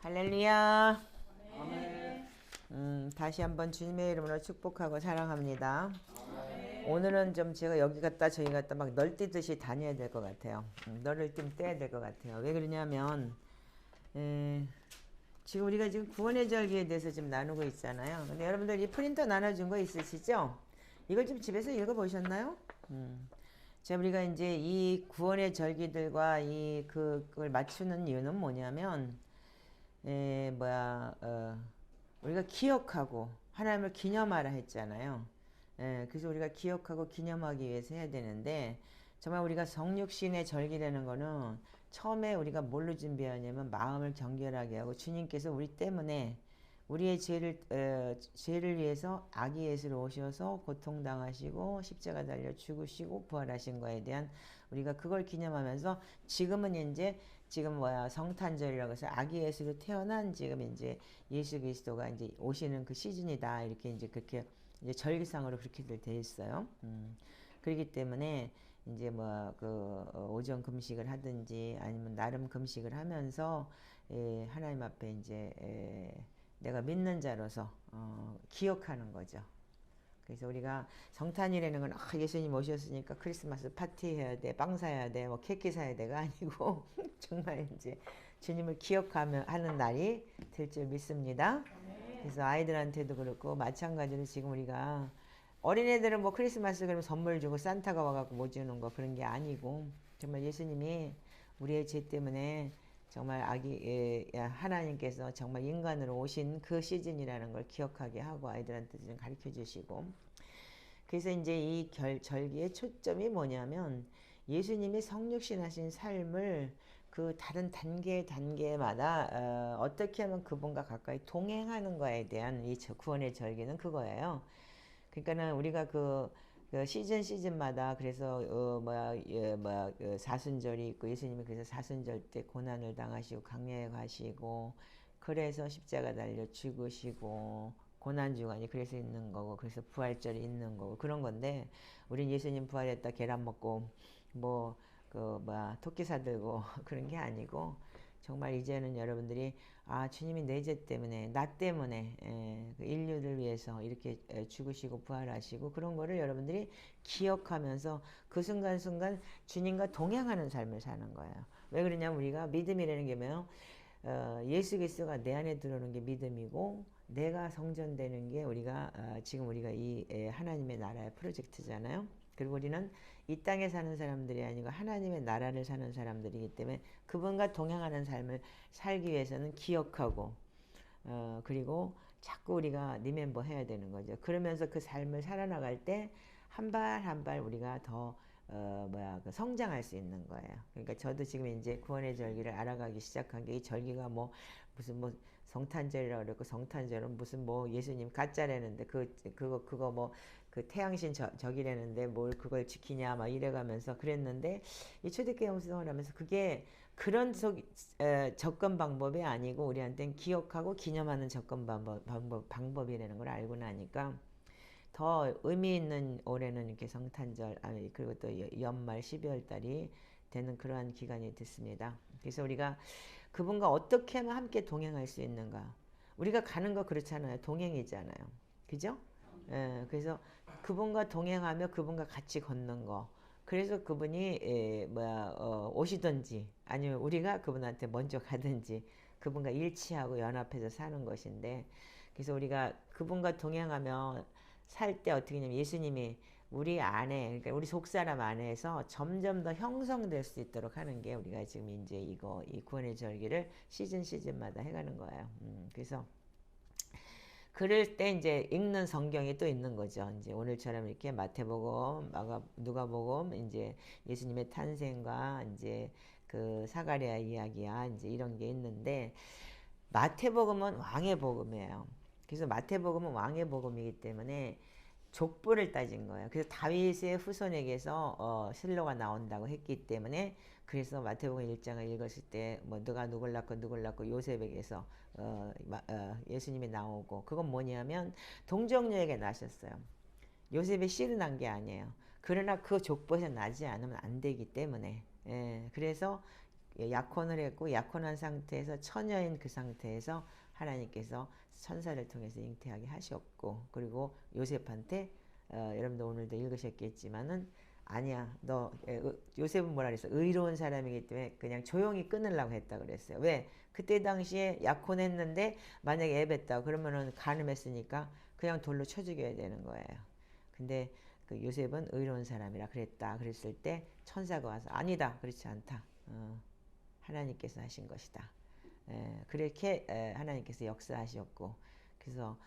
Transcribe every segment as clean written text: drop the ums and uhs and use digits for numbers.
할렐루야. 아멘. 다시 한번 주님의 이름으로 축복하고 사랑합니다. 아멘. 오늘은 좀 제가 여기 갔다 저기 갔다 막 널뛰듯이 다녀야 될 것 같아요. 널을 좀 떼야 될 것 같아요. 왜 그러냐면 지금 우리가 지금 구원의 절기에 대해서 지금 나누고 있잖아요. 근데 여러분들 이 프린터 나눠준 거 있으시죠? 이걸 좀 집에서 읽어보셨나요? 자, 우리가 이제 이 구원의 절기들과 그걸 맞추는 이유는 뭐냐면 우리가 기억하고 하나님을 기념하라 했잖아요. 그래서 우리가 기억하고 기념하기 위해서 해야 되는데, 정말 우리가 성육신의 절기라는 거는 처음에 우리가 뭘로 준비하냐면 마음을 경결하게 하고, 주님께서 우리 때문에 우리의 죄를 위해서 아기 예수로 오셔서 고통당하시고 십자가 달려 죽으시고 부활하신 거에 대한 우리가 그걸 기념하면서, 지금 성탄절이라고 해서 아기 예수로 태어난 지금 이제 예수 그리스도가 이제 오시는 그 시즌이다, 이렇게 이제 그렇게 이제 절기상으로 그렇게들 돼 있어요. 그렇기 때문에 이제 오전 금식을 하든지 아니면 나름 금식을 하면서 하나님 앞에 이제 내가 믿는 자로서 기억하는 거죠. 그래서 우리가 성탄이라는 건 예수님 오셨으니까 크리스마스 파티해야 돼, 빵 사야 돼, 뭐 케이크 사야 돼가 아니고 정말 이제 주님을 기억하며 하는 날이 될 줄 믿습니다. 그래서 아이들한테도 그렇고 마찬가지로 지금 우리가 어린애들은 뭐 크리스마스 그러면 선물 주고 산타가 와갖고 뭐 주는 거 그런 게 아니고, 정말 예수님이 우리의 죄 때문에 정말 하나님께서 정말 인간으로 오신 그 시즌이라는 걸 기억하게 하고 아이들한테 좀 가르쳐 주시고, 그래서 이제 이 절기의 초점이 뭐냐면 예수님이 성육신 하신 삶을 그 다른 단계마다 어떻게 하면 그분과 가까이 동행하는 거에 대한 이 구원의 절기는 그거예요. 그러니까는 우리가 그 시즌마다 그래서 사순절이 있고, 예수님이 그래서 사순절 때 고난을 당하시고 강야에 가시고 그래서 십자가 달려 죽으시고 고난주간이 그래서 있는 거고, 그래서 부활절이 있는 거고 그런 건데, 우린 예수님 부활했다 계란 먹고 토끼 사들고 그런 게 아니고, 정말 이제는 여러분들이 주님이 내 죄 때문에 나 때문에 그 인류를 위해서 이렇게 죽으시고 부활하시고 그런 거를 여러분들이 기억하면서 그 순간순간 주님과 동행하는 삶을 사는 거예요. 왜 그러냐면 우리가 믿음이라는 게 뭐예요? 예수 그리스도가 내 안에 들어오는 게 믿음이고, 내가 성전되는 게 지금 우리가 이 하나님의 나라의 프로젝트잖아요. 그리고 우리는 이 땅에 사는 사람들이 아니고 하나님의 나라를 사는 사람들이기 때문에 그분과 동행하는 삶을 살기 위해서는 기억하고 그리고 자꾸 우리가 리멤버 해야 되는 거죠. 그러면서 그 삶을 살아나갈 때 한 발 한 발 우리가 더 성장할 수 있는 거예요. 그러니까 저도 지금 이제 구원의 절기를 알아가기 시작한 게, 이 절기가 무슨 성탄절이라고 그랬고, 성탄절은 무슨 예수님 가짜라는데 그거 그 태양신 적이라는데 뭘 그걸 지키냐 막 이래가면서 그랬는데, 이 초대교회 활동을 하면서 그게 그런 접근 방법이 아니고 우리한테는 기억하고 기념하는 접근 방법이라는 걸 알고 나니까 더 의미 있는 올해는 이렇게 성탄절, 그리고 또 연말 12월 달이 되는 그러한 기간이 됐습니다. 그래서 우리가 그분과 어떻게 하면 함께 동행할 수 있는가? 우리가 가는 거 그렇잖아요. 동행이잖아요. 그죠? 그래서 그분과 동행하며 그분과 같이 걷는 거. 그래서 그분이 오시든지 아니면 우리가 그분한테 먼저 가든지 그분과 일치하고 연합해서 사는 것인데, 그래서 우리가 그분과 동행하며 살 때 어떻게 하냐면 예수님이 우리 안에, 그러니까 우리 속사람 안에서 점점 더 형성될 수 있도록 하는 게 우리가 지금 이제 이 구원의 절기를 시즌마다 해가는 거예요. 그래서 그럴 때 이제 읽는 성경이 또 있는 거죠. 이제 오늘처럼 이렇게 마태복음, 누가복음, 이제 예수님의 탄생과 이제 그 사가랴 이야기야, 이제 이런 게 있는데, 마태복음은 왕의 복음이에요. 그래서 마태복음은 왕의 복음이기 때문에 족보를 따진 거예요. 그래서 다윗의 후손에게서 실로가 나온다고 했기 때문에, 그래서 마태복음 1장을 읽었을 때 누가 누굴 낳고 요셉에게서 예수님이 나오고, 그건 뭐냐면 동정녀에게 나셨어요. 요셉의 씨를 난 게 아니에요. 그러나 그 족보에서 나지 않으면 안 되기 때문에, 그래서 약혼을 했고 약혼한 상태에서 처녀인 그 상태에서 하나님께서 천사를 통해서 잉태하게 하셨고 그리고 요셉한테 여러분도 오늘도 읽으셨겠지만은 아니야 너 요셉은 뭐라 그랬어? 의로운 사람이기 때문에 그냥 조용히 끊으려고 했다 그랬어요. 왜? 그때 당시에 약혼했는데 만약에 애 뱉다 그러면은 간음했으니까 그냥 돌로 쳐 죽여야 되는 거예요. 근데 그 요셉은 의로운 사람이라 그랬다 그랬을 때 천사가 와서 아니다 그렇지 않다. 하나님께서 하신 것이다. 그렇게 하나님께서 역사하셨고 그래서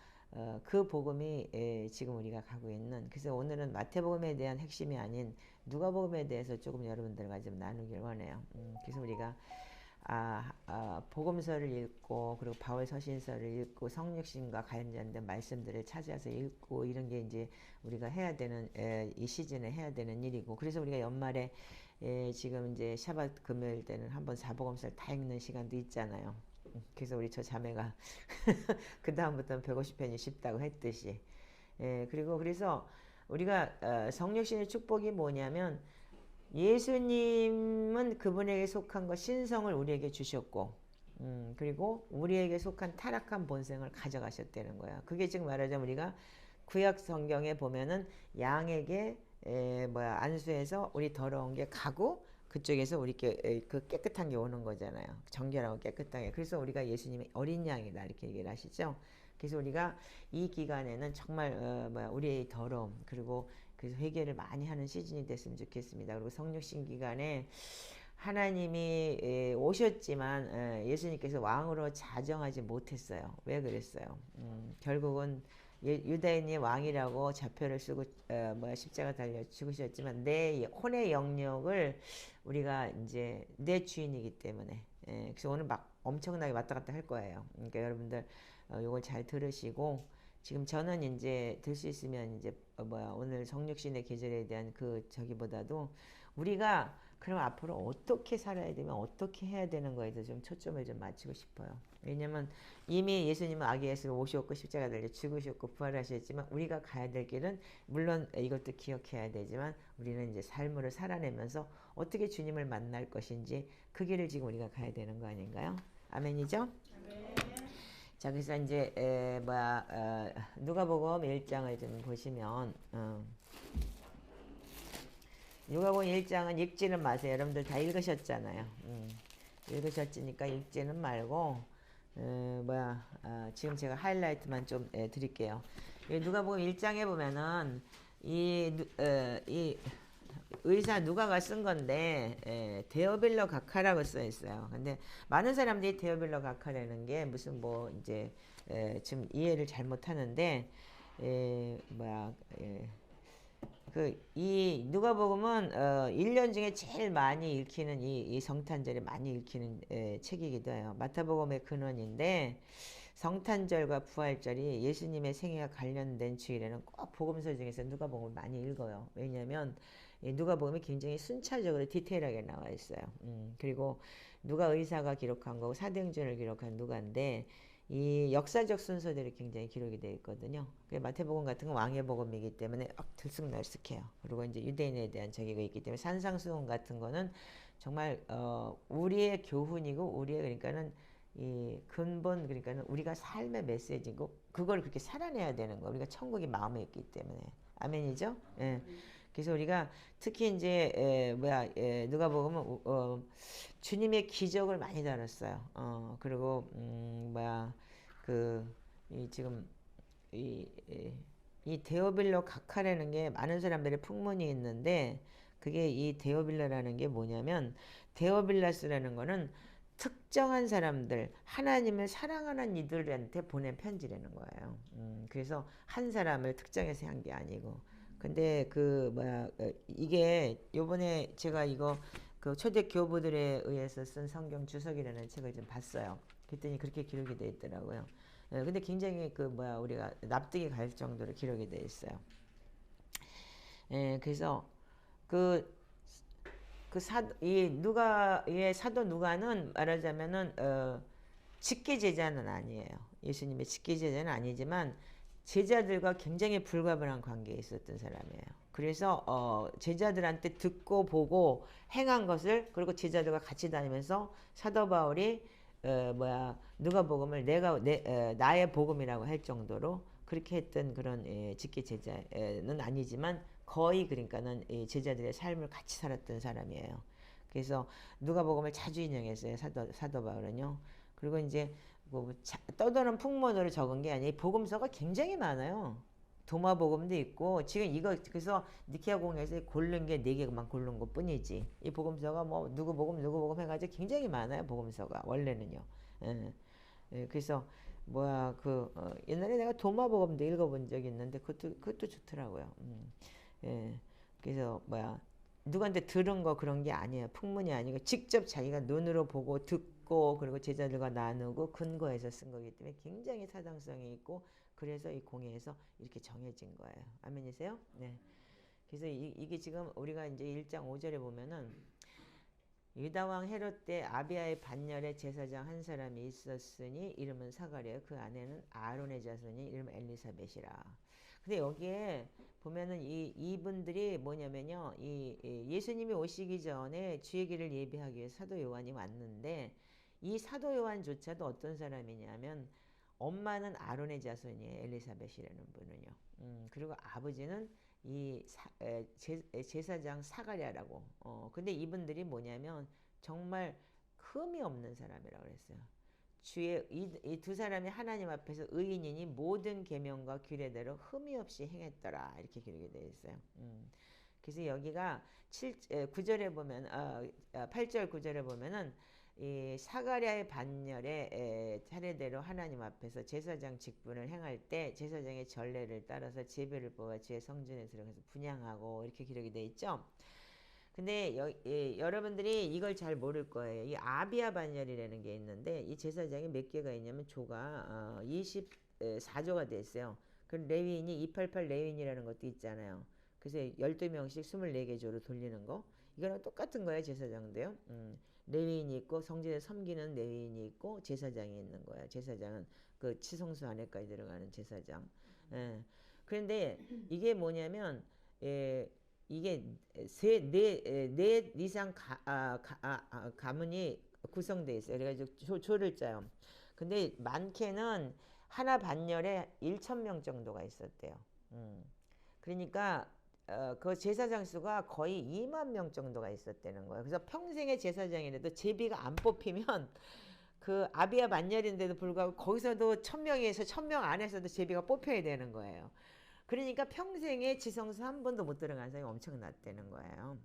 그 복음이 지금 우리가 가고 있는 그래서 오늘은 마태복음에 대한 핵심이 아닌 누가복음에 대해서 조금 여러분들과 좀 나누길 원해요. 그래서 우리가 복음서를 읽고 그리고 바울 서신서를 읽고 성육신과 관련된 말씀들을 찾아서 읽고 이런 게 이제 우리가 해야 되는 이 시즌에 해야 되는 일이고 그래서 우리가 연말에 지금 이제 샤밧 금요일 때는 한번 사복음서를 다 읽는 시간도 있잖아요. 그래서 우리 저 자매가 그 다음부터는 150편이 쉽다고 했듯이 그리고 그래서 우리가 성육신의 축복이 뭐냐면 예수님은 그분에게 속한 것 신성을 우리에게 주셨고 그리고 우리에게 속한 타락한 본성을 가져가셨다는 거야. 그게 지금 말하자면 우리가 구약 성경에 보면은 양에게 안수해서 우리 더러운 게 가고 그쪽에서 우리께 그 깨끗한 게 오는 거잖아요. 정결하고 깨끗하게. 그래서 우리가 예수님의 어린 양이다 이렇게 얘기를 하시죠. 그래서 우리가 이 기간에는 정말 우리의 더러움 그리고 그래서 회개를 많이 하는 시즌이 됐으면 좋겠습니다. 그리고 성육신 기간에 하나님이 오셨지만 예수님께서 왕으로 자정하지 못했어요. 왜 그랬어요? 결국은 유다인이 왕이라고 좌표를 쓰고 십자가 달려 죽으셨지만 내 혼의 영역을 우리가 이제 내 주인이기 때문에 그래서 오늘 막 엄청나게 왔다 갔다 할 거예요. 그러니까 여러분들 요걸 잘 들으시고 지금 저는 이제 들 수 있으면 이제 오늘 성육신의 계절에 대한 그 저기보다도 우리가 그럼 앞으로 어떻게 살아야 되면 어떻게 해야 되는 거에 대해서 좀 초점을 좀 맞추고 싶어요. 왜냐면 이미 예수님은 아기 예수로 오셨고 십자가 달려 죽으셨고 부활하셨지만 우리가 가야 될 길은 물론 이것도 기억해야 되지만 우리는 이제 삶을 살아내면서 어떻게 주님을 만날 것인지 그 길을 지금 우리가 가야 되는 거 아닌가요? 아멘이죠? 자, 그래서 이제 누가복음 1장을 좀 보시면 누가복음 1장은 읽지는 마세요. 여러분들 다 읽으셨잖아요. 읽으셨으니까 읽지는 말고 지금 제가 하이라이트만 좀 드릴게요. 누가복음 1장에 보면은 이 의사 누가가 쓴 건데 데오빌로 각하라고 써 있어요. 근데 많은 사람들이 데오빌로 각하라는 게 무슨 이제 지금 이해를 잘못하는데 이 누가복음은 1년 중에 제일 많이 읽히는 이 성탄절에 많이 읽히는 책이기도 해요. 마태복음의 근원인데 성탄절과 부활절이 예수님의 생애와 관련된 주일에는 꼭 복음서 중에서 누가복음을 많이 읽어요. 왜냐하면 누가복음이 굉장히 순차적으로 디테일하게 나와 있어요. 그리고 누가 의사가 기록한 거고 사도행전을 기록한 누가인데 이 역사적 순서대로 굉장히 기록이 되어 있거든요. 마태복음 같은 건 왕의 복음이기 때문에 들쑥날쑥해요. 그리고 이제 유대인에 대한 저기가 있기 때문에 산상수훈 같은 거는 정말 우리의 교훈이고 우리의 그러니까는 이 근본 그러니까는 우리가 삶의 메시지고 그걸 그렇게 살아내야 되는 거. 우리가 천국이 마음에 있기 때문에 아멘이죠. 예. 그래서 우리가 특히 이제 누가복음은 주님의 기적을 많이 다뤘어요. 그리고 지금 이 데오빌로 각하라는 게 많은 사람들의 풍문이 있는데 그게 이 데오빌라라는 게 뭐냐면 데오빌라스라는 거는 특정한 사람들 하나님을 사랑하는 이들한테 보낸 편지라는 거예요. 그래서 한 사람을 특정해서 한 게 아니고 근데 이게 요번에 제가 이거 그 초대 교부들에 의해서 쓴 성경 주석이라는 책을 좀 봤어요. 그랬더니 그렇게 기록이 돼 있더라고요. 근데 굉장히 우리가 납득이 갈 정도로 기록이 돼 있어요. 그래서 이 사도 누가는 말하자면은 직계 제자는 아니에요. 예수님의 직계 제자는 아니지만 제자들과 굉장히 불가분한 관계에 있었던 사람이에요. 그래서 제자들한테 듣고 보고 행한 것을 그리고 제자들과 같이 다니면서 사도 바울이 누가복음을 나의 복음이라고 할 정도로 그렇게 했던 그런 직계 제자는 아니지만 거의 그러니까는 제자들의 삶을 같이 살았던 사람이에요. 그래서 누가복음을 자주 인용했어요. 사도 바울은요. 그리고 이제 뭐 떠도는 풍문으로 적은 게 아니에요. 복음서가 굉장히 많아요. 도마복음도 있고 지금 이거 그래서 니케아 공회에서 고른 게 4개만 고른 것 뿐이지. 이 복음서가 뭐 누구 복음 해가지고 굉장히 많아요. 복음서가 원래는요. 예. 예, 그래서 옛날에 내가 도마복음도 읽어본 적이 있는데 그것도 좋더라고요. 예. 그래서 누구한테 들은 거 그런 게 아니에요. 풍문이 아니고 직접 자기가 눈으로 보고 듣고 그리고 제자들과 나누고 근거해서 쓴 거기 때문에 굉장히 사당성이 있고 그래서 이 공예에서 이렇게 정해진 거예요. 아멘이세요? 네. 그래서 이게 지금 우리가 이제 1장 5절에 보면은 유다왕 헤롯 때 아비야의 반열에 제사장 한 사람이 있었으니 이름은 사가랴 그 아내는 아론의 자손이 이름 엘리사벳이라. 근데 여기에 보면은 이분들이 뭐냐면요. 예수님이 오시기 전에 주의 길을 예비하기 위해 사도 요한이 왔는데 이 사도 요한조차도 어떤 사람이냐면 엄마는 아론의 자손이에요. 엘리사벳이라는 분은요. 그리고 아버지는 제사장 사가랴라고. 근데 이분들이 뭐냐면 정말 흠이 없는 사람이라고 그랬어요. 이 두 사람이 하나님 앞에서 의인이니 모든 계명과 규례대로 흠이 없이 행했더라. 이렇게 기록이 되어 있어요. 그래서 여기가 9절에 보면 8절 9절에 보면은 이 사가랴의 반열에 차례대로 하나님 앞에서 제사장 직분을 행할 때 제사장의 전례를 따라서 제비를 뽑아 주의 성전에 들어가서 분향하고 이렇게 기록이 되어 있죠. 근데 여러분들이 이걸 잘 모를 거예요. 이 아비야 반열이라는 게 있는데 이 제사장이 몇 개가 있냐면 조가 24조가 됐어요. 그 레위인이 288 레위인이라는 것도 있잖아요. 그래서 12명씩 24개 조로 돌리는 거. 이거랑 똑같은 거예요. 제사장도요. 레위인이 있고 성전에 섬기는 레위인이 있고 제사장이 있는 거예요. 제사장은 그 치성수 안에까지 들어가는 제사장. 그런데 이게 뭐냐면 이게 네 이상 가문이 구성되어 있어요. 그래가지고 조를 짜요. 근데 많게는 하나 반열에 1,000명 정도가 있었대요. 그러니까 그 제사장 수가 거의 2만 명 정도가 있었다는 거예요. 그래서 평생의 제사장이라도 제비가 안 뽑히면 그 아비야 만열인데도 불구하고 거기서도 1,000명에서 1,000명 안에서도 제비가 뽑혀야 되는 거예요. 그러니까 평생에 지성소 한 번도 못 들어간 사람이 엄청났다는 거예요.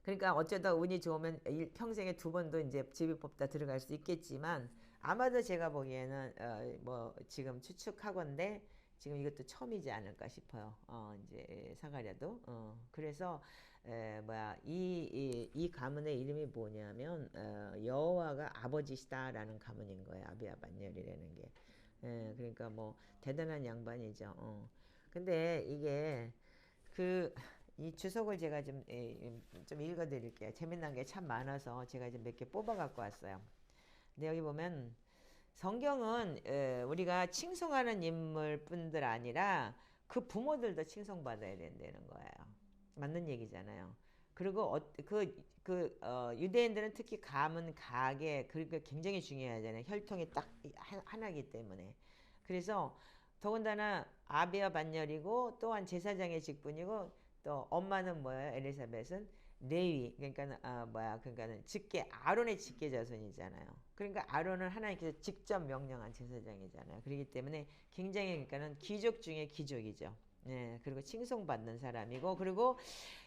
그러니까 어쩌다 운이 좋으면 평생에 2번도 이제 제비 뽑다 들어갈 수 있겠지만 아마도 제가 보기에는 지금 추측하건데 지금 이것도 처음이지 않을까 싶어요. 이제 사가랴도. 그래서 이 가문의 이름이 뭐냐면 여호와가 아버지시다라는 가문인 거예요. 아비야 반열이라는 게. 그러니까 뭐 대단한 양반이죠. 근데 이게 이 주석을 제가 좀 읽어드릴게요. 재미난 게 참 많아서 제가 좀 몇 개 뽑아 갖고 왔어요. 근데 여기 보면 성경은 우리가 칭송하는 인물뿐들 아니라 그 부모들도 칭송받아야 된다는 거예요. 맞는 얘기잖아요. 그리고 유대인들은 특히 가문, 가계 그게 굉장히 중요하잖아요. 혈통이 딱 하나이기 때문에. 그래서 더군다나 아비와 반열이고 또한 제사장의 직분이고 또 엄마는 뭐예요? 엘리사벳은 레위 그러니까는 직계 아론의 직계 자손이잖아요. 그러니까 아론은 하나님께서 직접 명령한 제사장이잖아요. 그렇기 때문에 굉장히 그러니까는 귀족 중에 귀족이죠. 그리고 칭송받는 사람이고 그리고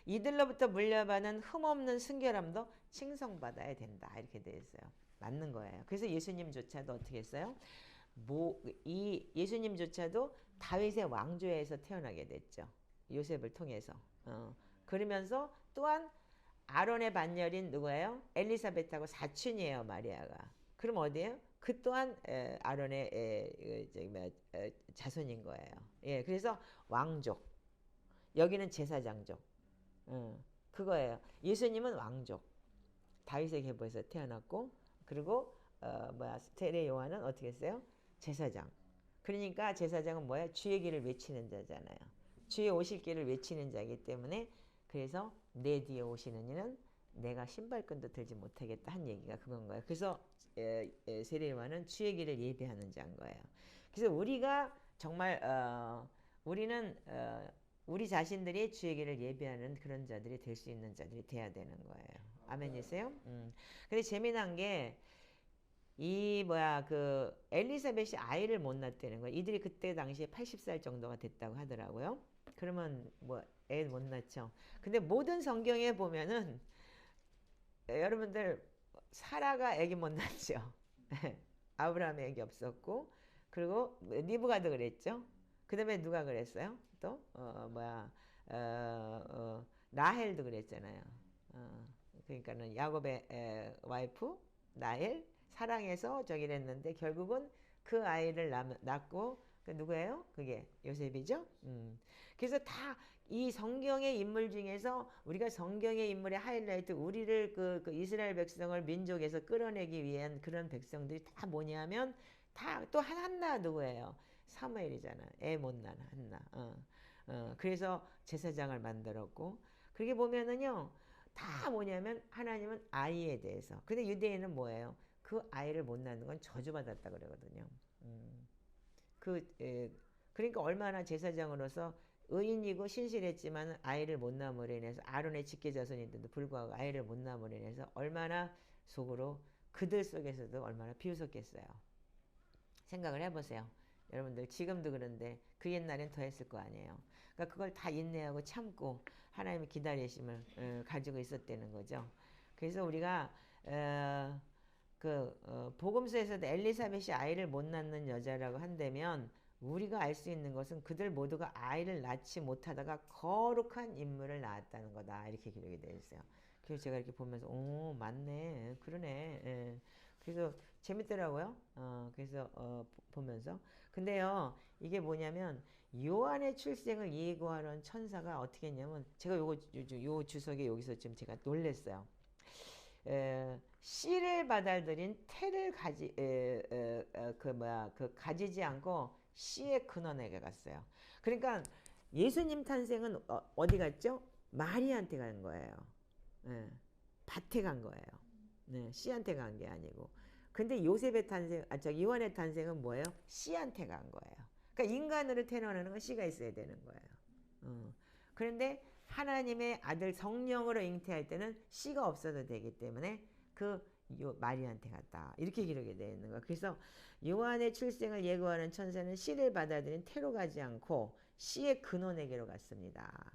이들로부터 물려받은 흠없는 순결함도 칭송받아야 된다. 이렇게 되어 있어요. 맞는 거예요. 그래서 예수님조차도 어떻게 했어요? 예수님조차도 다윗의 왕조에서 태어나게 됐죠. 요셉을 통해서. 그러면서 또한 아론의 반열인 누구예요? 엘리사벳하고 사춘이에요. 마리아가. 그럼 어디예요? 그 또한 아론의 자손인 거예요. 예, 그래서 왕족. 여기는 제사장족. 그거예요. 예수님은 왕족. 다윗의 계보에서 태어났고 그리고 세례 요한은 어떻게 했어요? 제사장. 그러니까 제사장은 뭐예요? 주의 길을 외치는 자잖아요. 주의 오실 길을 외치는 자이기 때문에 그래서 내 뒤에 오시는 이는 내가 신발끈도 들지 못하겠다 한 얘기가 그건 거예요. 그래서 세례요한은 주의 길을 예비하는 자인 거예요. 그래서 우리가 정말 우리는 우리 자신들이 주의 길을 예비하는 그런 자들이 될 수 있는 자들이 돼야 되는 거예요. 아멘이세요? 근데 재미난 게 이 그 엘리사벳이 아이를 못 낳았다는 거예요. 이들이 그때 당시에 80살 정도가 됐다고 하더라고요. 그러면 뭐 애 못 낳죠. 근데 모든 성경에 보면은 여러분들 사라가 애기 못 낳죠. 아브라함의 애기 없었고 그리고 니브가도 그랬죠. 그 다음에 누가 그랬어요? 또 라헬도 그랬잖아요. 그러니까는 야곱의 와이프 라헬 사랑해서 저기를 했는데 결국은 그 아이를 낳고 그 누구예요? 그게 요셉이죠. 그래서 다 이 성경의 인물 중에서 우리가 성경의 인물의 하이라이트 우리를 그 이스라엘 백성을 민족에서 끌어내기 위한 그런 백성들이 다 뭐냐면 다 또 한나 누구예요? 사무엘이잖아. 애 못 낳은 한나. 그래서 제사장을 만들었고 그렇게 보면은요 다 뭐냐면 하나님은 아이에 대해서. 근데 유대인은 뭐예요? 그 아이를 못 낳는 건 저주받았다 그러거든요. 그러니까 얼마나 제사장으로서 의인이고 신실했지만 아이를 못 낳음으로 인해서 아론의 직계자손인데도 불구하고 아이를 못 낳음으로 인해서 얼마나 속으로 그들 속에서도 얼마나 비웃었겠어요. 생각을 해보세요. 여러분들 지금도 그런데 그 옛날엔 더 했을 거 아니에요. 그러니까 그걸 다 인내하고 참고 하나님의 기다리심을 가지고 있었다는 거죠. 그래서 우리가 복음서에서도 엘리사벳이 아이를 못 낳는 여자라고 한다면 우리가 알 수 있는 것은 그들 모두가 아이를 낳지 못하다가 거룩한 인물을 낳았다는 거다. 이렇게 기록이 되어 있어요. 그래서 제가 이렇게 보면서 오 맞네 그러네. 예. 그래서 재밌더라고요. 그래서 보면서 근데요 이게 뭐냐면 요한의 출생을 예고하는 천사가 어떻게 했냐면 제가 요 주석에 여기서 지금 제가 놀랬어요. 씨를 받아들인 태를 가지지 않고 씨의 근원에게 갔어요. 그러니까 예수님 탄생은 어디 갔죠? 마리아한테 간 거예요. 예, 밭에 간 거예요. 네, 씨한테 간 게 아니고. 근데 요셉의 탄생, 요한의 탄생은 뭐예요? 씨한테 간 거예요. 그러니까 인간으로 태어나는 건 씨가 있어야 되는 거예요. 그런데 하나님의 아들 성령으로 잉태할 때는 씨가 없어도 되기 때문에 마리아한테 갔다. 이렇게 기록이 되어 있는 거예요. 그래서 요한의 출생을 예고하는 천사는 씨를 받아들인 태로 가지 않고 씨의 근원에게로 갔습니다.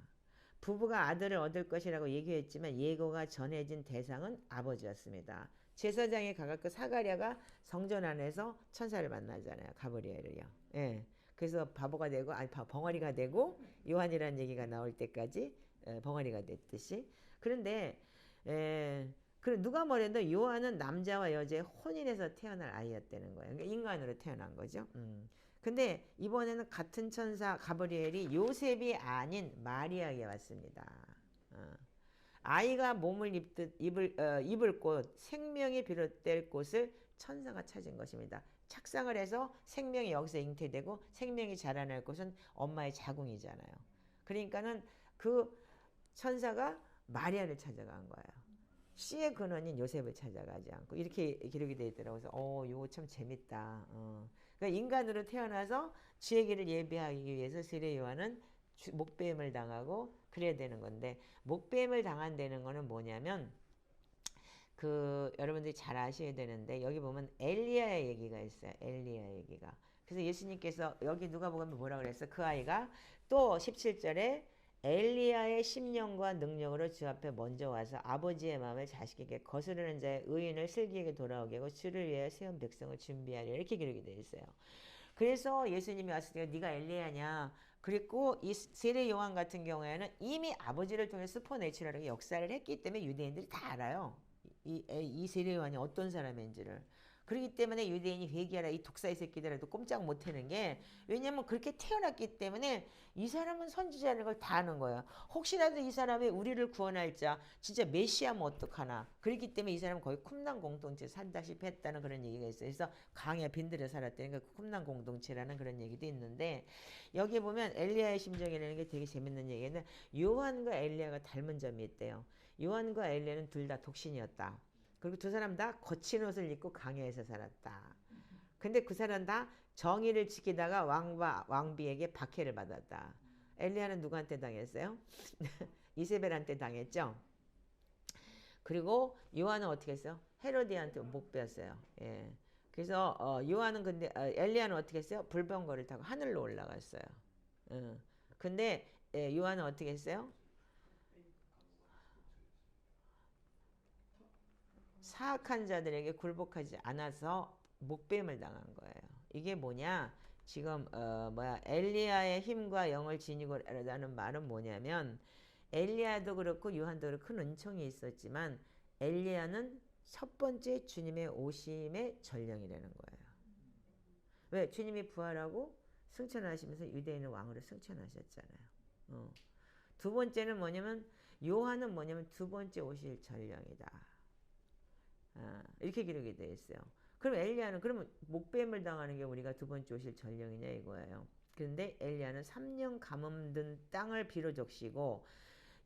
부부가 아들을 얻을 것이라고 얘기했지만 예고가 전해진 대상은 아버지였습니다. 제사장에 가깝고 사가랴가 성전 안에서 천사를 만나잖아요. 가브리엘을요. 예. 그래서 바보가 되고 벙어리가 되고 요한이라는 얘기가 나올 때까지 벙어리가 됐듯이. 그런데 누가 뭐래도 요한은 남자와 여자의 혼인에서 태어날 아이였다는 거예요. 그러니까 인간으로 태어난 거죠. 근데 이번에는 같은 천사 가브리엘이 요셉이 아닌 마리아에게 왔습니다. 아이가 몸을 입을 곳, 생명이 비롯될 곳을 천사가 찾은 것입니다. 착상을 해서 생명이 여기서 잉태되고 생명이 자라날 곳은 엄마의 자궁이잖아요. 그러니까는 그 천사가 마리아를 찾아간 거예요. 씨의 근원인 요셉을 찾아가지 않고 이렇게 기록이 되어 있더라고요. 그래서 이거 참 재밌다. 그러니까 인간으로 태어나서 주의 길을 예비하기 위해서 세례 요한은 목배임을 당하고 그래야 되는 건데 목배임을 당한다는 거는 뭐냐면 여러분들이 잘 아셔야 되는데 여기 보면 엘리야의 얘기가 있어요. 엘리야 얘기가. 그래서 예수님께서 여기 누가 보면 뭐라 그랬어? 그 아이가 또 17절에 엘리야의 심령과 능력으로 주 앞에 먼저 와서 아버지의 마음을 자식에게 거스르는 자의 의인을 슬기에게 돌아오게 하고 주를 위하여 세운 백성을 준비하려 이렇게 기록이 되어 있어요. 그래서 예수님이 왔을 때 네가 엘리야냐 그리고 이 세례 요한 같은 경우에는 이미 아버지를 통해 슈퍼내추럴하게 역사를 했기 때문에 유대인들이 다 알아요. 이 세례 요한이 어떤 사람인지를. 그렇기 때문에 유대인이 회개하라 이 독사의 새끼들라도 꼼짝 못하는 게 왜냐면 그렇게 태어났기 때문에 이 사람은 선지자라는 걸 다 아는 거예요. 혹시라도 이 사람이 우리를 구원할 자 진짜 메시아면 어떡하나. 그렇기 때문에 이 사람은 거의 쿰난 공동체 살다시피 했다는 그런 얘기가 있어요. 그래서 강에 빈들에 살았다는 그 쿰난 공동체라는 그런 얘기도 있는데 여기 보면 엘리야의 심정이라는 게 되게 재밌는 얘기는 요한과 엘리야가 닮은 점이 있대요. 요한과 엘리야는 둘 다 독신이었다. 그리고 두 사람 다 거친 옷을 입고 강야에서 살았다. 근데 그 사람 다 정의를 지키다가 왕비에게 박해를 받았다. 엘리야는 누구한테 당했어요? 이세벨한테 당했죠. 그리고 요한은 어떻게 했어요? 헤로디한테 못 빼었어요. 예. 그래서 요한은 근데 엘리야는 어떻게 했어요? 불병거를 타고 하늘로 올라갔어요. 근데 요한은 어떻게 했어요? 사악한 자들에게 굴복하지 않아서 목뱀을 당한 거예요. 이게 뭐냐? 지금 엘리야의 힘과 영을 지니고 라는 말은 뭐냐면 엘리야도 그렇고 요한도 그렇고 큰 은총이 있었지만 엘리야는 첫 번째 주님의 오심의 전령이라는 거예요. 왜? 주님이 부활하고 승천하시면서 유대인의 왕으로 승천하셨잖아요. 두 번째는 뭐냐면 요한은 뭐냐면 두 번째 오실 전령이다. 이렇게 기록이 되어 있어요. 그럼 엘리야는 그러면 목뱀을 당하는 게 우리가 두 번째 오실 전령이냐 이거예요. 그런데 엘리야는 3년 가뭄든 땅을 비로 적시고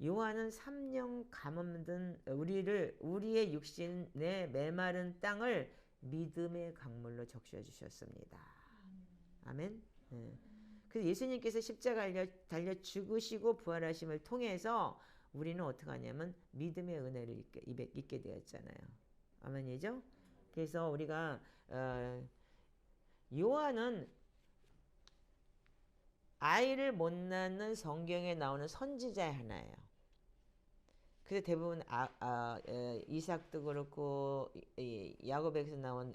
요한은 3년 가뭄든 우리의 육신의 메마른 땅을 믿음의 강물로 적셔 주셨습니다. 아멘. 그래서 예수님께서 십자가 달려 죽으시고 부활하심을 통해서 우리는 어떻게 하냐면 믿음의 은혜를 입게 되었잖아요. 아멘이죠? 그래서 우리가 요한은 아이를 못 낳는 성경에 나오는 선지자의 하나예요. 그래서 대부분 이삭도 그렇고 야곱에서 나온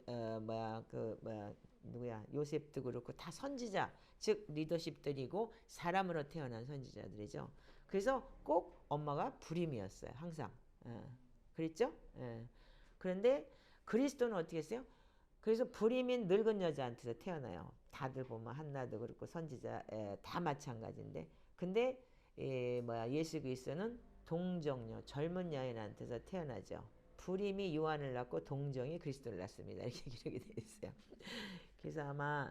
누구야 요셉도 그렇고 다 선지자 즉 리더십들이고 사람으로 태어난 선지자들이죠. 그래서 꼭 엄마가 불임이었어요. 항상 그랬죠? 그런데 그리스도는 어떻게 했어요? 그래서 불임인 늙은 여자한테서 태어나요. 다들 보면 한나도 그렇고 선지자 다 마찬가지인데 근데 예수 그리스도는 동정녀 젊은 여인한테서 태어나죠. 불임이 요한을 낳고 동정이 그리스도를 낳습니다. 이렇게 기록이 되어 있어요. 그래서 아마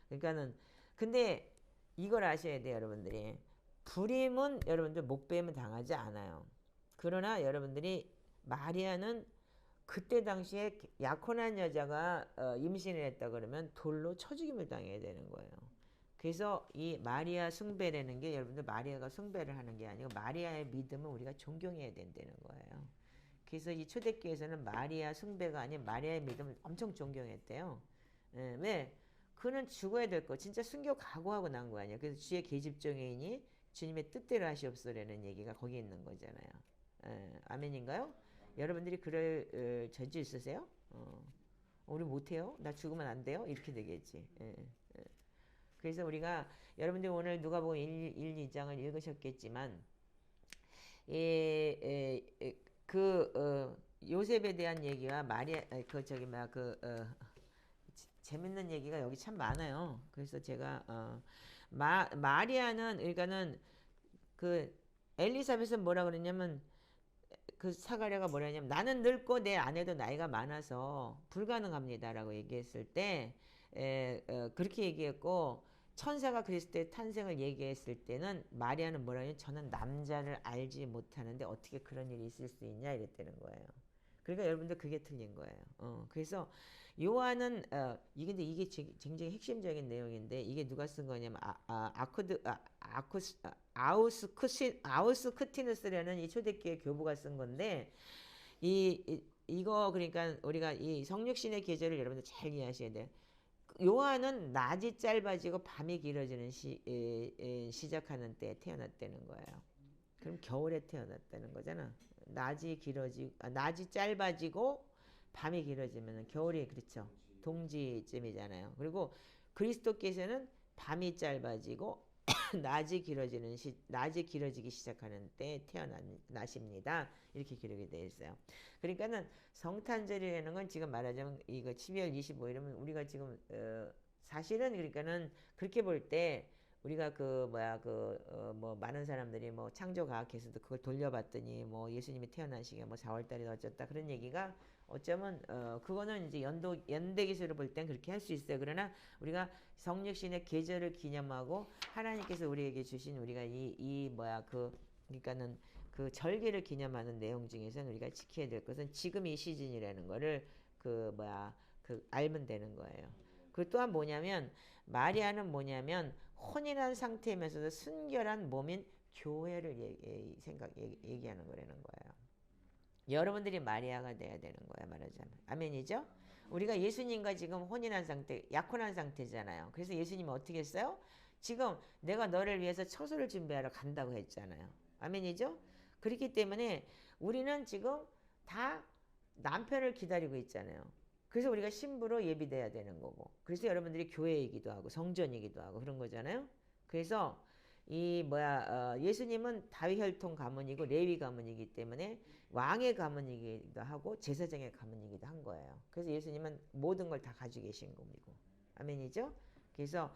그러니까는 근데 이걸 아셔야 돼요, 여러분들이. 불임은 여러분들 목뱀은 당하지 않아요. 그러나 여러분들이 마리아는 그때 당시에 약혼한 여자가 임신을 했다 그러면 돌로 쳐 죽임을 당해야 되는 거예요. 그래서 이 마리아 숭배라는 게 여러분들 마리아가 숭배를 하는 게 아니고 마리아의 믿음은 우리가 존경해야 된다는 거예요. 그래서 이 초대교회에서는 마리아 숭배가 아닌 마리아의 믿음을 엄청 존경했대요. 왜? 그는 죽어야 될 거 진짜 순교 각오하고 난 거 아니에요. 그래서 주의 계집종이니 주님의 뜻대로 하시옵소라는 얘기가 거기 있는 거잖아요. 아멘인가요? 여러분들이 그럴 전주 있으세요? 우리 못해요? 나 죽으면 안 돼요? 이렇게 되겠지. 그래서 우리가 여러분들 오늘 누가복음 1, 2장을 읽으셨겠지만 요셉에 대한 얘기와 마리아 재밌는 얘기가 여기 참 많아요. 그래서 제가 마리아는 그러니까는 그 엘리사벳은 뭐라 그랬냐면 그 사가랴가 뭐라 했냐면 나는 늙고 내 아내도 나이가 많아서 불가능합니다라고 얘기했을 때 그렇게 얘기했고 천사가 그리스도의 탄생을 얘기했을 때는 마리아는 뭐라 했냐면 저는 남자를 알지 못하는데 어떻게 그런 일이 있을 수 있냐 이랬다는 거예요. 그러니까 여러분들 그게 틀린 거예요. 그래서 요한은 근데 이게 굉장히 핵심적인 내용인데 이게 누가 쓴 거냐면 아우스크티누스라는 이 초대교회 교부가 쓴 건데 이거 그러니까 우리가 이 성육신의 계절을 여러분들 잘 이해하셔야 돼요. 요한은 낮이 짧아지고 밤이 길어지는 시작하는 때에 태어났다는 거예요. 그럼 겨울에 태어났다는 거잖아. 낮이 짧아지고 밤이 길어지면 겨울이 그렇죠. 동지쯤이잖아요. 그리고 그리스도께서는 밤이 짧아지고 낮이 길어지기 시작하는 때 태어나십니다. 이렇게 기록이 되어 있어요. 그러니까는 성탄절이라는 건 지금 말하자면 이거 12월 25일이면 우리가 지금 사실은 그러니까는 그렇게 볼 때 우리가 뭐 많은 사람들이 뭐 창조과학에서도 그걸 돌려봤더니 뭐 예수님이 태어나시게 뭐 4월달에 어쩌다 그런 얘기가 어쩌면 그거는 이제 연대 기술을 볼 땐 그렇게 할 수 있어요. 그러나 우리가 성육신의 계절을 기념하고 하나님께서 우리에게 주신 우리가 그러니까는 그 절기를 기념하는 내용 중에서는 우리가 지켜야 될 것은 지금 이 시즌이라는 거를 알면 되는 거예요. 그 또한 뭐냐면 마리아는 뭐냐면 혼인한 상태이면서도 순결한 몸인 교회를 얘기하는 거라는 거예요. 여러분들이 마리아가 돼야 되는 거야 말하자면. 아멘이죠? 우리가 예수님과 지금 혼인한 상태, 약혼한 상태잖아요. 그래서 예수님은 어떻게 했어요? 지금 내가 너를 위해서 처소를 준비하러 간다고 했잖아요. 아멘이죠? 그렇기 때문에 우리는 지금 다 남편을 기다리고 있잖아요. 그래서 우리가 신부로 예비돼야 되는 거고. 그래서 여러분들이 교회이기도 하고 성전이기도 하고 그런 거잖아요. 그래서 예수님은 다윗 혈통 가문이고 레위 가문이기 때문에 왕의 가문이기도 하고 제사장의 가문이기도 한 거예요. 그래서 예수님은 모든 걸 다 가지고 계신 겁니다. 아멘이죠? 그래서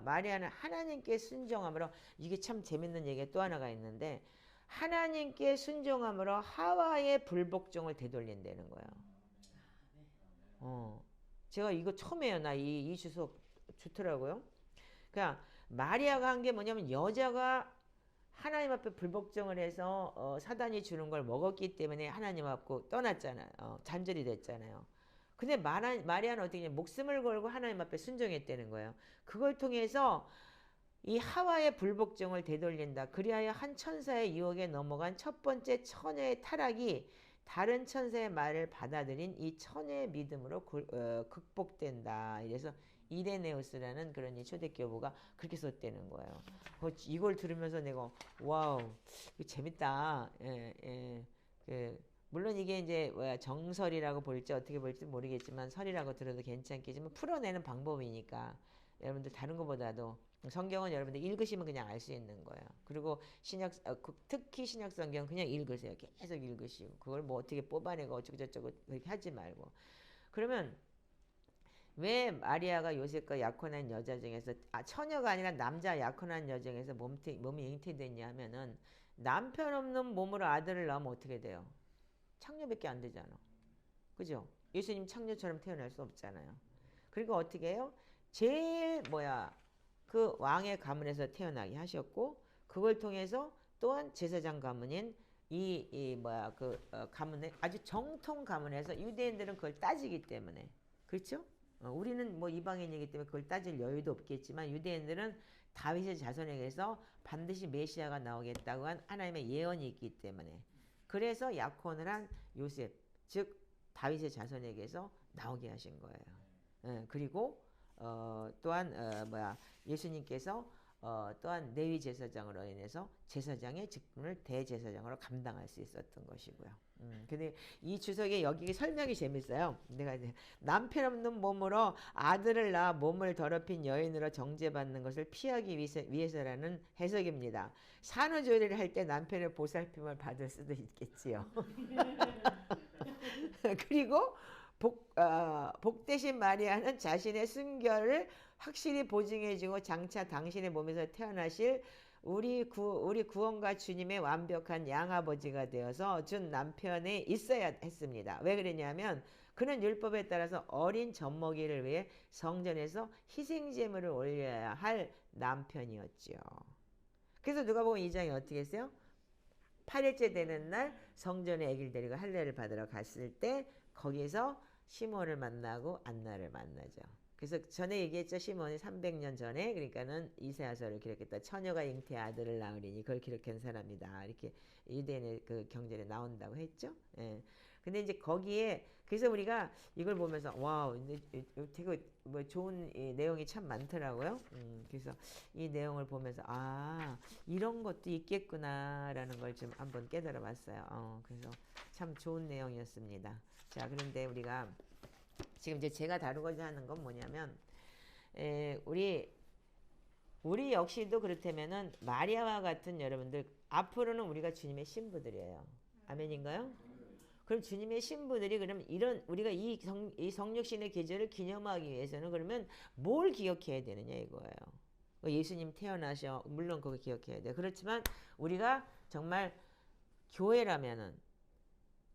마리아는 하나님께 순종함으로 이게 참 재밌는 얘기가 또 하나가 있는데 하나님께 순종함으로 하와의 불복종을 되돌린다는 거예요. 제가 이거 처음 해요. 나 이 주석 좋더라고요. 그러니까 마리아가 한 게 뭐냐면 여자가 하나님 앞에 불복종을 해서 사단이 주는 걸 먹었기 때문에 하나님 앞고 떠났잖아요. 잔절이 됐잖아요. 근데 마리아는 어떻게 했냐 목숨을 걸고 하나님 앞에 순종했다는 거예요. 그걸 통해서 이 하와의 불복종을 되돌린다. 그리하여 한 천사의 유혹에 넘어간 첫 번째 처녀의 타락이 다른 천사의 말을 받아들인 이 처녀의 믿음으로 극복된다. 이래서 이레네우스라는 그런 이 초대교부가 그렇게 썼다는 거예요. 이걸 들으면서 내가 와우 이거 재밌다. 물론 이게 이제 정설이라고 볼지 어떻게 볼지 모르겠지만 설이라고 들어도 괜찮겠지만 풀어내는 방법이니까 여러분들 다른 것보다도 성경은 여러분들 읽으시면 그냥 알 수 있는 거예요. 그리고 특히 신약 성경 그냥 읽으세요. 계속 읽으시고 그걸 뭐 어떻게 뽑아내고 어쩌고저쩌고 그렇게 하지 말고. 그러면 왜 마리아가 요셉과 약혼한 여자 중에서 처녀가 아니라 남자 약혼한 여자 중에서 몸이 잉태됐냐 하면은 남편 없는 몸으로 아들을 낳으면 어떻게 돼요? 창녀밖에 안 되잖아. 그죠? 예수님 창녀처럼 태어날 수 없잖아요. 그리고 어떻게 해요? 제일 그 왕의 가문에서 태어나게 하셨고 그걸 통해서 또한 제사장 가문인 가문에 아주 정통 가문에서 유대인들은 그걸 따지기 때문에 그렇죠? 우리는 뭐 이방인이기 때문에 그걸 따질 여유도 없겠지만 유대인들은 다윗의 자손에게서 반드시 메시아가 나오겠다고 한 하나님의 예언이 있기 때문에 그래서 약혼을 한 요셉 즉 다윗의 자손에게서 나오게 하신 거예요. 그리고 또한 예수님께서 또한 레위 제사장으로 인해서 제사장의 직분을 대제사장으로 감당할 수 있었던 것이고요. 근데 이 주석에 여기 설명이 재밌어요. 내가 이제 남편 없는 몸으로 아들을 낳아 몸을 더럽힌 여인으로 정죄받는 것을 피하기 위해서라는 해석입니다. 산후조리를 할 때 남편의 보살핌을 받을 수도 있겠지요. 그리고 복되신 마리아는 자신의 순결을 확실히 보증해주고 장차 당신의 몸에서 태어나실 우리 구원과 주님의 완벽한 양아버지가 되어서 준 남편이 있어야 했습니다. 왜 그러냐면 그는 율법에 따라서 어린 젖먹이를 위해 성전에서 희생제물을 올려야 할 남편이었죠. 그래서 누가복음 2장에 어떻게 했어요? 8일째 되는 날 성전에 아기를 데리고 할례를 받으러 갔을 때 거기서 시몬을 만나고 안나를 만나죠. 그래서 전에 얘기했죠. 시몬이 300년 전에 그러니까는 이사야서를 기록했다. 처녀가 잉태 아들을 낳으리니 그걸 기록한 사람이다. 이렇게 유대인의 그 경전에 나온다고 했죠. 예. 근데 이제 거기에 그래서 우리가 이걸 보면서 와우 되게 뭐 좋은 내용이 참 많더라고요. 그래서 이 내용을 보면서 이런 것도 있겠구나라는 걸 좀 한번 깨달아봤어요. 그래서 참 좋은 내용이었습니다. 자, 그런데 우리가 지금 이제 제가 다루고자 하는 건 뭐냐면 우리 우리 역시도 그렇다면은 마리아와 같은 여러분들 앞으로는 우리가 주님의 신부들이에요. 아멘인가요? 그럼 주님의 신부들이 그럼 이런 우리가 이 성육신의 계절을 기념하기 위해서는 그러면 뭘 기억해야 되느냐 이거예요. 예수님 태어나셔 물론 그거 기억해야 돼요. 그렇지만 우리가 정말 교회라면은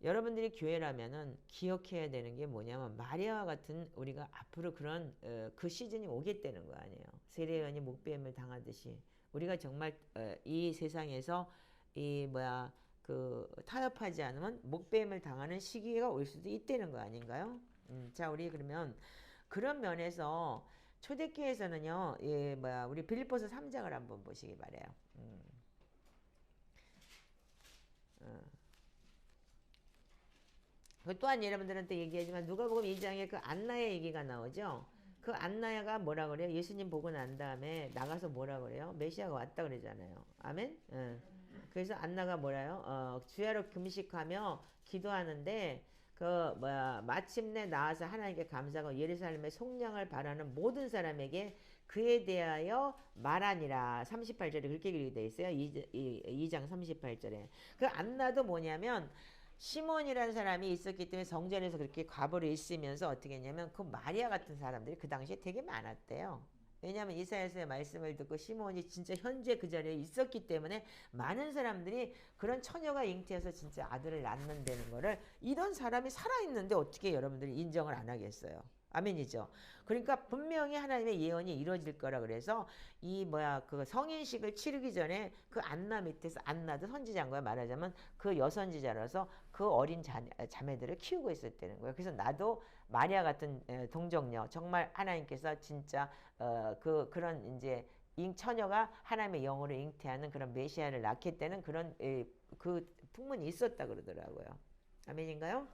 여러분들이 교회라면은 기억해야 되는 게 뭐냐면 마리아와 같은 우리가 앞으로 그런 그 시즌이 오겠다는 거 아니에요. 세례요한이 목배임을 당하듯이 우리가 정말 이 세상에서 이 뭐야 그 타협하지 않으면 목배임을 당하는 시기가 올 수도 있다는 거 아닌가요? 자 우리 그러면 그런 면에서 초대교회에서는요, 예, 뭐야 우리 빌립보서 3장을 한번 보시기 바래요. 또한 여러분들한테 얘기하지만 누가복음 2장에 그 안나의 얘기가 나오죠. 그 안나야가 뭐라 그래요? 예수님 보고 난 다음에 나가서 뭐라 그래요? 메시아가 왔다 그러잖아요. 아멘? 응. 그래서 안나가 뭐라요? 주야로 금식하며 기도하는데 그 뭐야 마침내 나와서 하나님께 감사하고 예루살렘의 속량을 바라는 모든 사람에게 그에 대하여 말하니라. 38절에 그렇게 기록되어 있어요. 2장 38절에. 그 안나도 뭐냐면 시몬이라는 사람이 있었기 때문에 성전에서 그렇게 과부를 있으면서 어떻게 했냐면 그 마리아 같은 사람들이 그 당시에 되게 많았대요. 왜냐하면 이사야서의 말씀을 듣고 시몬이 진짜 현재 그 자리에 있었기 때문에 많은 사람들이 그런 처녀가 잉태해서 진짜 아들을 낳는다는 거를 이런 사람이 살아있는데 어떻게 여러분들이 인정을 안 하겠어요. 아멘이죠. 그러니까 분명히 하나님의 예언이 이루어질 거라 그래서 이 뭐야 그 성인식을 치르기 전에 그 안나 밑에서 안나도 선지자인 거야. 말하자면 그 여선지자라서 그 어린 자매들을 키우고 있었다는 거예요. 그래서 나도 마리아 같은 동정녀 정말 하나님께서 진짜 그런 이제 처녀가 하나님의 영으로 잉태하는 그런 메시아를 낳겠다는 그런 그 풍문이 있었다 그러더라고요. 아멘인가요?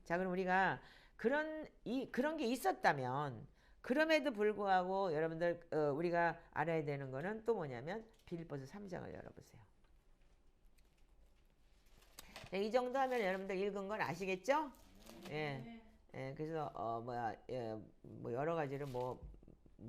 자, 그럼 우리가 그런 게 있었다면 그럼에도 불구하고 여러분들 우리가 알아야 되는 거는 또 뭐냐면 빌립보서 3장을 열어보세요. 네, 이 정도 하면 여러분들 읽은 건 아시겠죠? 예. 예, 그래서 뭐야 뭐 여러 가지로 뭐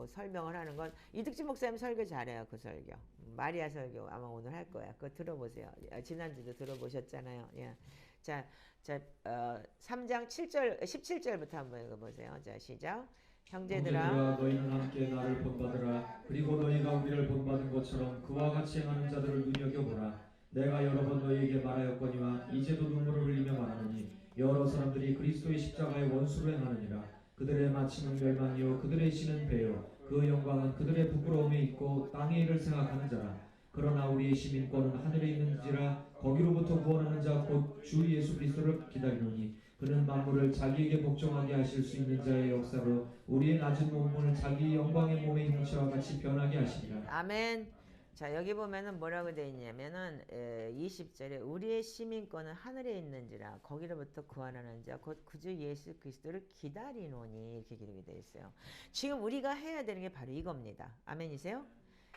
설명을 하는 건 이득진 목사님 설교 잘해요. 그 설교 마리아 설교 아마 오늘 할 거야. 그거 들어보세요. 지난주도 들어보셨잖아요. 예. 자 3장 7절 17절부터 한번 읽어보세요. 자 시작. 형제들아 너희는 함께 나를 본받으라. 그리고 너희가 우리를 본받은 것처럼 그와 같이 행하는 자들을 눈여겨보라. 내가 여러 번 너희에게 말하였거니와 이제도 눈물을 흘리며 말하노니 여러 사람들이 그리스도의 십자가의 원수로 행하느니라. 그들의 마침은 멸망이요 그들의 신은 배요 그 영광은 그들의 부끄러움에 있고 땅의 일을 생각하는 자라. 그러나 우리의 시민권은 하늘에 있는지라. 거기로부터 구원하는 자 곧 주 예수 그리스도를 기다리노니 그는 만물을 자기에게 복종하게 하실 수 있는 자의 역사로 우리의 낮은 몸을 자기 영광의 몸의 형체와 같이 변하게 하시리라. 아멘. 자 여기 보면은 뭐라고 되어 있냐면은 20절에 우리의 시민권은 하늘에 있는지라 거기로부터 구원하는 자 곧 그 주 예수 그리스도를 기다리노니 이렇게 기록이 되어 있어요. 지금 우리가 해야 되는 게 바로 이겁니다. 아멘이세요?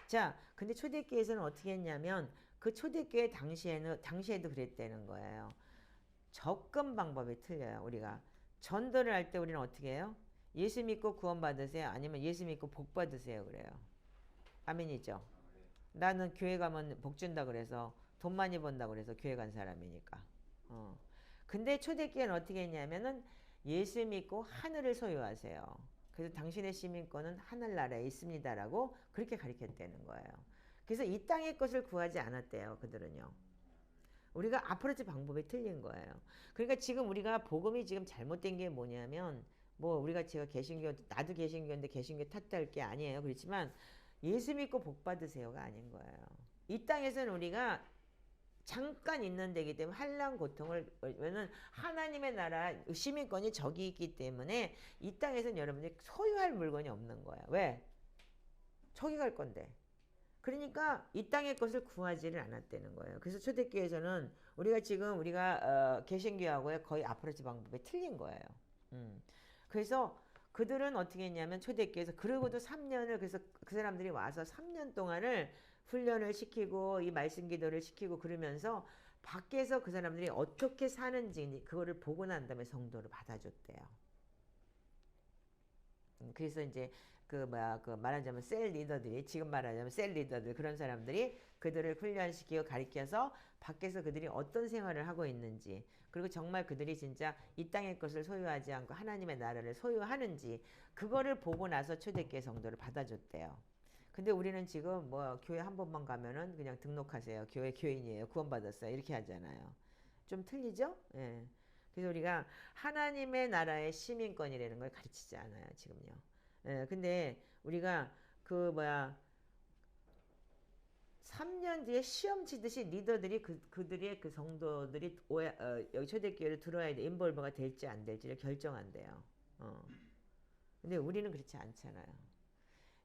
자 근데 초대교회에서는 어떻게 했냐면 그 초대교회 당시에도 그랬다는 거예요. 접근 방법이 틀려요. 우리가 전도를 할 때 우리는 어떻게 해요? 예수 믿고 구원 받으세요? 아니면 예수 믿고 복 받으세요? 그래요. 아멘이죠. 나는 교회 가면 복 준다 그래서 돈 많이 번다 그래서 교회 간 사람이니까. 근데 초대교회는 어떻게 했냐면은 예수 믿고 하늘을 소유하세요. 그래서 당신의 시민권은 하늘나라에 있습니다라고 그렇게 가르쳤다는 거예요. 그래서 이 땅의 것을 구하지 않았대요. 그들은요. 우리가 아프로치 방법이 틀린 거예요. 그러니까 지금 우리가 복음이 지금 잘못된 게 뭐냐면 뭐 우리가 제가 개신교 나도 개신교인데 개신교 탓할 게 아니에요. 그렇지만 예수 믿고 복 받으세요가 아닌 거예요. 이 땅에서는 우리가 잠깐 있는 데기 때문에 한량 고통을 왜냐면 하나님의 나라 시민권이 저기 있기 때문에 이 땅에서는 여러분들이 소유할 물건이 없는 거예요. 왜? 저기 갈 건데. 그러니까 이 땅의 것을 구하지를 않았다는 거예요. 그래서 초대교회에서는 우리가 개신교하고의 거의 아프로치 방법이 틀린 거예요. 그래서 그들은 어떻게 했냐면 초대교회에서 그러고도 3년을 그래서 그 사람들이 와서 3년 동안을 훈련을 시키고 이 말씀 기도를 시키고 그러면서 밖에서 그 사람들이 어떻게 사는지 그거를 보고 난 다음에 성도를 받아줬대요. 그래서 이제 그 말하자면 셀 리더들이, 지금 말하자면 셀 리더들, 그런 사람들이 그들을 훈련시키고 가르쳐서 밖에서 그들이 어떤 생활을 하고 있는지, 그리고 정말 그들이 진짜 이 땅의 것을 소유하지 않고 하나님의 나라를 소유하는지, 그거를 보고 나서 초대교회 성도를 받아줬대요. 근데 우리는 지금 뭐 교회 한 번만 가면은 그냥 등록하세요. 교회 교인이에요. 구원받았어요. 이렇게 하잖아요. 좀 틀리죠? 예. 그래서 우리가 하나님의 나라의 시민권이라는 걸 가르치지 않아요, 지금요. 예, 근데 우리가 3년 뒤에 시험 치듯이 리더들이 그들의 그 성도들이 여기 초대교회를 들어야 돼, 인볼버가 될지 안 될지를 결정한대요. 근데 우리는 그렇지 않잖아요.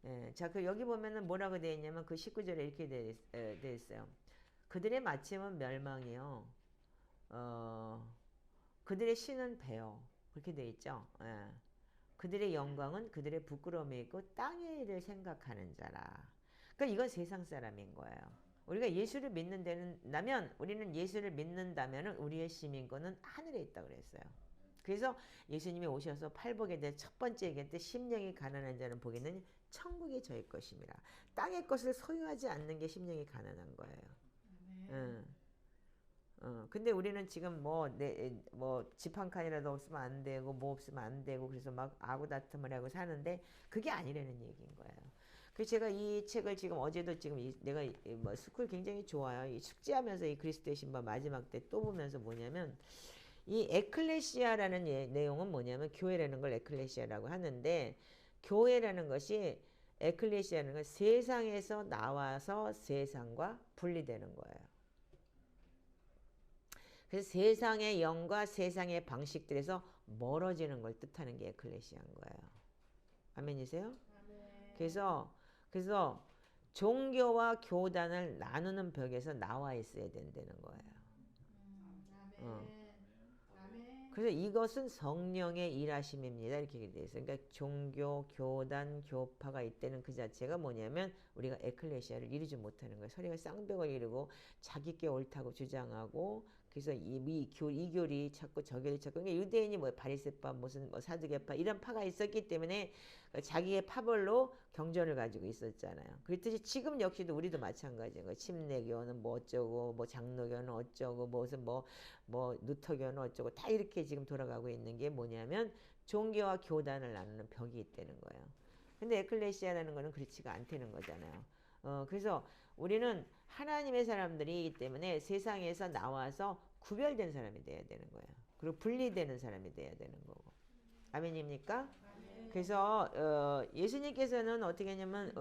예, 자, 여기 보면은 뭐라고 되어 있냐면 그 19절에 이렇게 되어 있어요. 그들의 마침은 멸망이요. 그들의 신은 배요. 그렇게 되어 있죠. 예. 그들의 영광은 그들의 부끄러움이 있고 땅의 일을 생각하는 자라. 그러니까 이건 세상 사람인 거예요. 우리가 예수를 믿는다면, 우리는 예수를 믿는다면 우리의 시민권은 하늘에 있다고 그랬어요. 그래서 예수님이 오셔서 팔복에 대해 첫 번째 얘기할 때 심령이 가난한 자는 복에는 천국이 저의 것입니다. 땅의 것을 소유하지 않는 게 심령이 가난한 거예요. 근데 우리는 지금 집 한 칸이라도 없으면 안 되고, 뭐 없으면 안 되고, 그래서 막 아구다툼을 하고 사는데, 그게 아니라는 얘기인 거예요. 그래서 제가 이 책을 지금 어제도 지금 내가 스쿨 굉장히 좋아요. 이 숙지하면서 이 그리스도의 신발 마지막 때 또 보면서 뭐냐면, 이 에클레시아라는 내용은 뭐냐면, 교회라는 걸 에클레시아라고 하는데, 교회라는 것이, 에클레시아라는 건 세상에서 나와서 세상과 분리되는 거예요. 그래서 세상의 영과 세상의 방식들에서 멀어지는 걸 뜻하는 게 에클레시아인 거예요. 아멘이세요? 아멘. 그래서 종교와 교단을 나누는 벽에서 나와 있어야 된다는 거예요. 아멘. 아멘. 그래서 이것은 성령의 일하심입니다. 이렇게 되어 있어요. 그러니까 종교, 교단, 교파가 있다는 그 자체가 뭐냐면 우리가 에클레시아를 이루지 못하는 거예요. 서로가 쌍벽을 이루고 자기께 옳다고 주장하고, 그래서 이 교리 자꾸 저 교리 자꾸, 그러니까 유대인이 바리새파, 무슨 사두개파 이런 파가 있었기 때문에 자기의 파벌로 경전을 가지고 있었잖아요. 그랬듯이 지금 역시도 우리도 마찬가지인 거예요. 침례교는 뭐 어쩌고, 뭐 장로교는 어쩌고, 무슨 뭐 누터교는 어쩌고, 다 이렇게 지금 돌아가고 있는 게 뭐냐면 종교와 교단을 나누는 벽이 있다는 거예요. 근데 에클레시아라는 거는 그렇지가 않다는 거잖아요. 그래서 우리는 하나님의 사람들이기 때문에 세상에서 나와서 구별된 사람이 돼야 되는 거예요. 그리고 분리되는 사람이 돼야 되는 거고. 아멘입니까? 아멘. 그래서 예수님께서는 어떻게 했냐면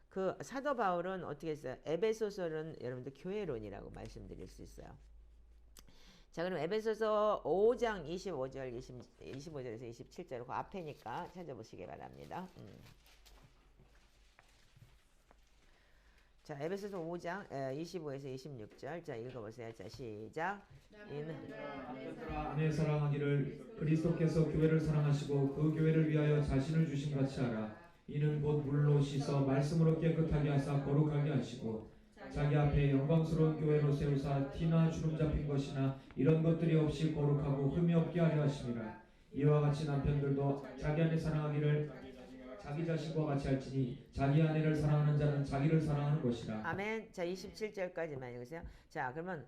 그 사도 바울은 어떻게 했어요? 에베소서는 여러분들 교회론이라고 말씀드릴 수 있어요. 자, 그럼 에베소서 5장 25절에서 27절, 그 앞에니까 찾아보시기 바랍니다. 자, 에베소서 5장 25에서 26절. 자, 읽어보세요. 자, 시작. 남편들아 아내 사랑하기를 그리스도께서 교회를 사랑하시고 그 교회를 위하여 자신을 주신 같이 하라. 이는 곧 물로 씻어 말씀으로 깨끗하게 하사 거룩하게 하시고 자기 앞에 영광스러운 교회로 세우사 티나 주름 잡힌 것이나 이런 것들이 없이 거룩하고 흠이 없게 하려 하심이라. 이와 같이 남편들도 자기 아내 사랑하기를 자기 자신과 같이 할지니 자기 아내를 사랑하는 자는 자기를 사랑하는 것이라. 아멘. 자, 27절까지만 읽으세요. 자, 그러면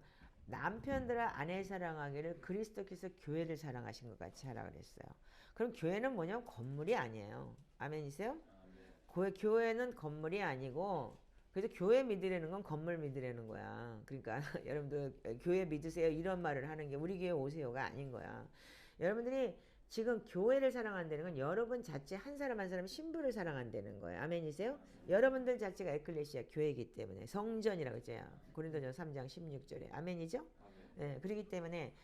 남편들아 아내 사랑하기를 그리스도께서 교회를 사랑하신 것 같이 하라 그랬어요. 그럼 교회는 뭐냐면 건물이 아니에요. 아멘이세요? 교회는 건물이 아니고, 그래서 교회 믿으려는 건 건물 믿으려는 거야. 그러니까 여러분들 교회 믿으세요 이런 말을 하는 게 우리 교회 오세요가 아닌 거야. 여러분들이 지금 교회를 사랑한다는 건 여러분 자체 한 사람 한 사람 신부를 사랑한다는 거예요. 아멘이세요? 여러분들 자체가 에클레시아 교회이기 때문에 성전이라고 했죠. 고린도전서 3장 16절에. 아멘이죠? 네, 그렇기 때문에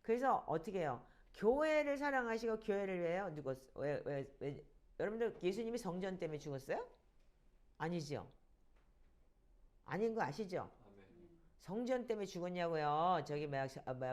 그래서 어떻게 해요? 교회를 사랑하시고 교회를 왜요? 왜 여러분들 예수님이 성전 때문에 죽었어요? 아니죠. 아닌 거 아시죠? 성전 때문에 죽었냐고요? 저기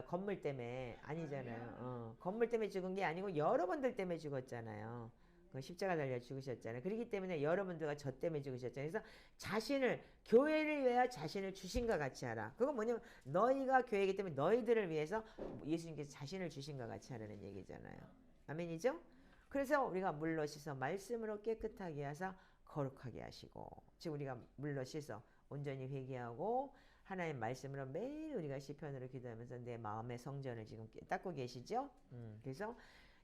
건물 때문에 아니잖아요. 건물 때문에 죽은 게 아니고 여러분들 때문에 죽었잖아요. 그 십자가 달려 죽으셨잖아요. 그렇기 때문에 여러분들과 저 때문에 죽으셨잖아요. 그래서 교회를 위하여 자신을 주신과 같이 하라. 그건 뭐냐면 너희가 교회이기 때문에 너희들을 위해서 예수님께서 자신을 주신과 같이 하라는 얘기잖아요. 아멘이죠? 그래서 우리가 물로 씻어 말씀으로 깨끗하게 하사 거룩하게 하시고, 즉 우리가 물로 씻어 온전히 회개하고 하나님 말씀으로 매일 우리가 시편으로 기도하면서 내 마음의 성전을 지금 닦고 계시죠. 그래서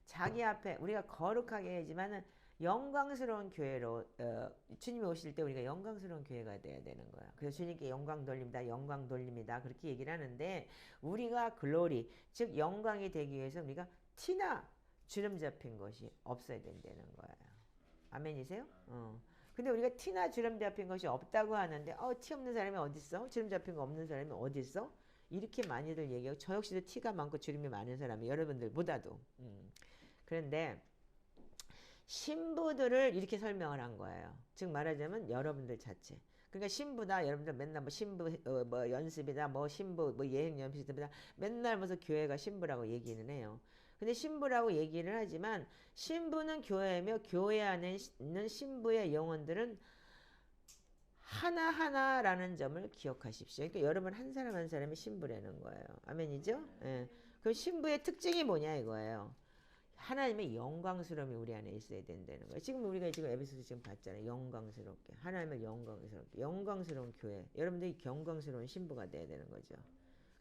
자기 앞에 우리가 거룩하게 하지만은 영광스러운 교회로 주님이 오실 때 우리가 영광스러운 교회가 돼야 되는 거야. 그래서 주님께 영광 돌립니다. 영광 돌립니다. 그렇게 얘기를 하는데 우리가 글로리 즉 영광이 되기 위해서 우리가 티나 주름 잡힌 것이 없어야 된다는 거예요. 아멘이세요? 근데 우리가 티나 주름 잡힌 것이 없다고 하는데 티 없는 사람이 어디 있어? 주름 잡힌 거 없는 사람이 어디 있어? 이렇게 많이들 얘기하고 저 역시도 티가 많고 주름이 많은 사람이 여러분들보다도 그런데 신부들을 이렇게 설명을 한 거예요. 즉 말하자면 여러분들 자체. 그러니까 신부다 여러분들 맨날 뭐 신부 뭐 연습이다 뭐 신부 뭐 예행 연습이다 맨날 무슨 교회가 신부라고 얘기는 해요. 근데 신부라고 얘기를 하지만 신부는 교회이며 교회 안에 있는 신부의 영혼들은 하나하나라는 점을 기억하십시오. 그러니까 여러분 한 사람 한 사람이 신부라는 거예요. 아멘이죠? 예. 그럼 신부의 특징이 뭐냐 이거예요. 하나님의 영광스러움이 우리 안에 있어야 된다는 거예요. 지금 우리가 지금 에베소서 지금 봤잖아요. 영광스럽게. 하나님의 영광스럽게. 영광스러운 교회. 여러분들이 영광스러운 신부가 돼야 되는 거죠.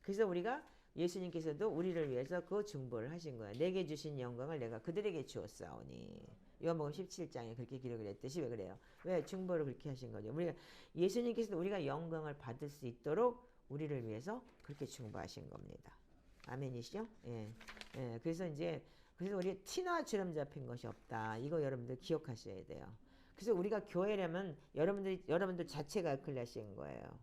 그래서 우리가 예수님께서도 우리를 위해서 그 중보를 하신 거예요. 내게 주신 영광을 내가 그들에게 주었사오니. 요한복음 17장에 그렇게 기록을 했듯이 왜 그래요? 왜 중보를 그렇게 하신 거죠? 우리가 예수님께서도 우리가 영광을 받을 수 있도록 우리를 위해서 그렇게 중보하신 겁니다. 아멘이시죠? 예. 예. 그래서 우리 티나 주름 잡힌 것이 없다. 이거 여러분들 기억하셔야 돼요. 그래서 우리가 교회라면 여러분들 자체가 클래식인 거예요.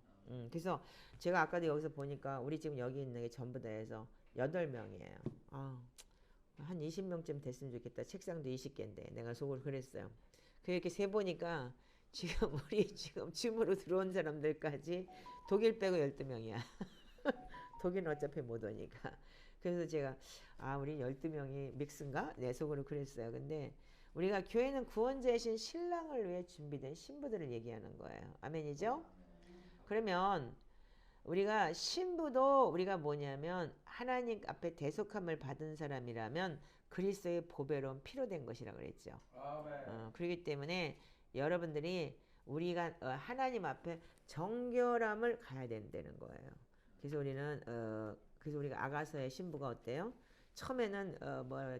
그래서 제가 아까도 여기서 보니까 우리 지금 여기 있는 게 전부 다 해서 8명이에요. 한 20명쯤 됐으면 좋겠다. 책상도 20개인데 내가 속으로 그랬어요. 그렇게 세보니까 지금 우리 지금 줌으로 들어온 사람들까지 독일 빼고 12명이야. 독일은 어차피 못 오니까. 그래서 제가 우리 12명이 믹스인가? 내 속으로 그랬어요. 근데 우리가 교회는 구원자이신 신랑을 위해 준비된 신부들을 얘기하는 거예요. 아멘이죠? 그러면 우리가 신부도 우리가 뭐냐면 하나님 앞에 대속함을 받은 사람이라면 그리스도의 보배로운 피로 된 것이라고 그랬죠. 그렇기 때문에 여러분들이 우리가 하나님 앞에 정결함을 가야 된다는 거예요. 그래서 우리가 아가서의 신부가 어때요? 처음에는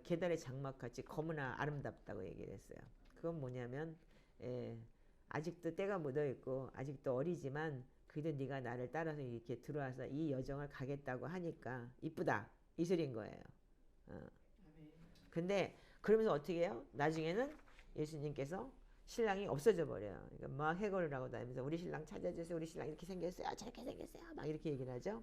계달의 장막같이 검으나 아름답다고 얘기를 했어요. 그건 뭐냐면 아직도 때가 묻어 있고 아직도 어리지만 그래도 네가 나를 따라서 이렇게 들어와서 이 여정을 가겠다고 하니까 이쁘다 이 소리인 거예요. 근데 그러면서 어떻게 해요? 나중에는 예수님께서 신랑이 없어져 버려요. 그러니까 막 해고를 하고 다니면서 우리 신랑 찾아주세요. 우리 신랑 이렇게 생겼어요. 저렇게 생겼어요. 막 이렇게 얘기를 하죠.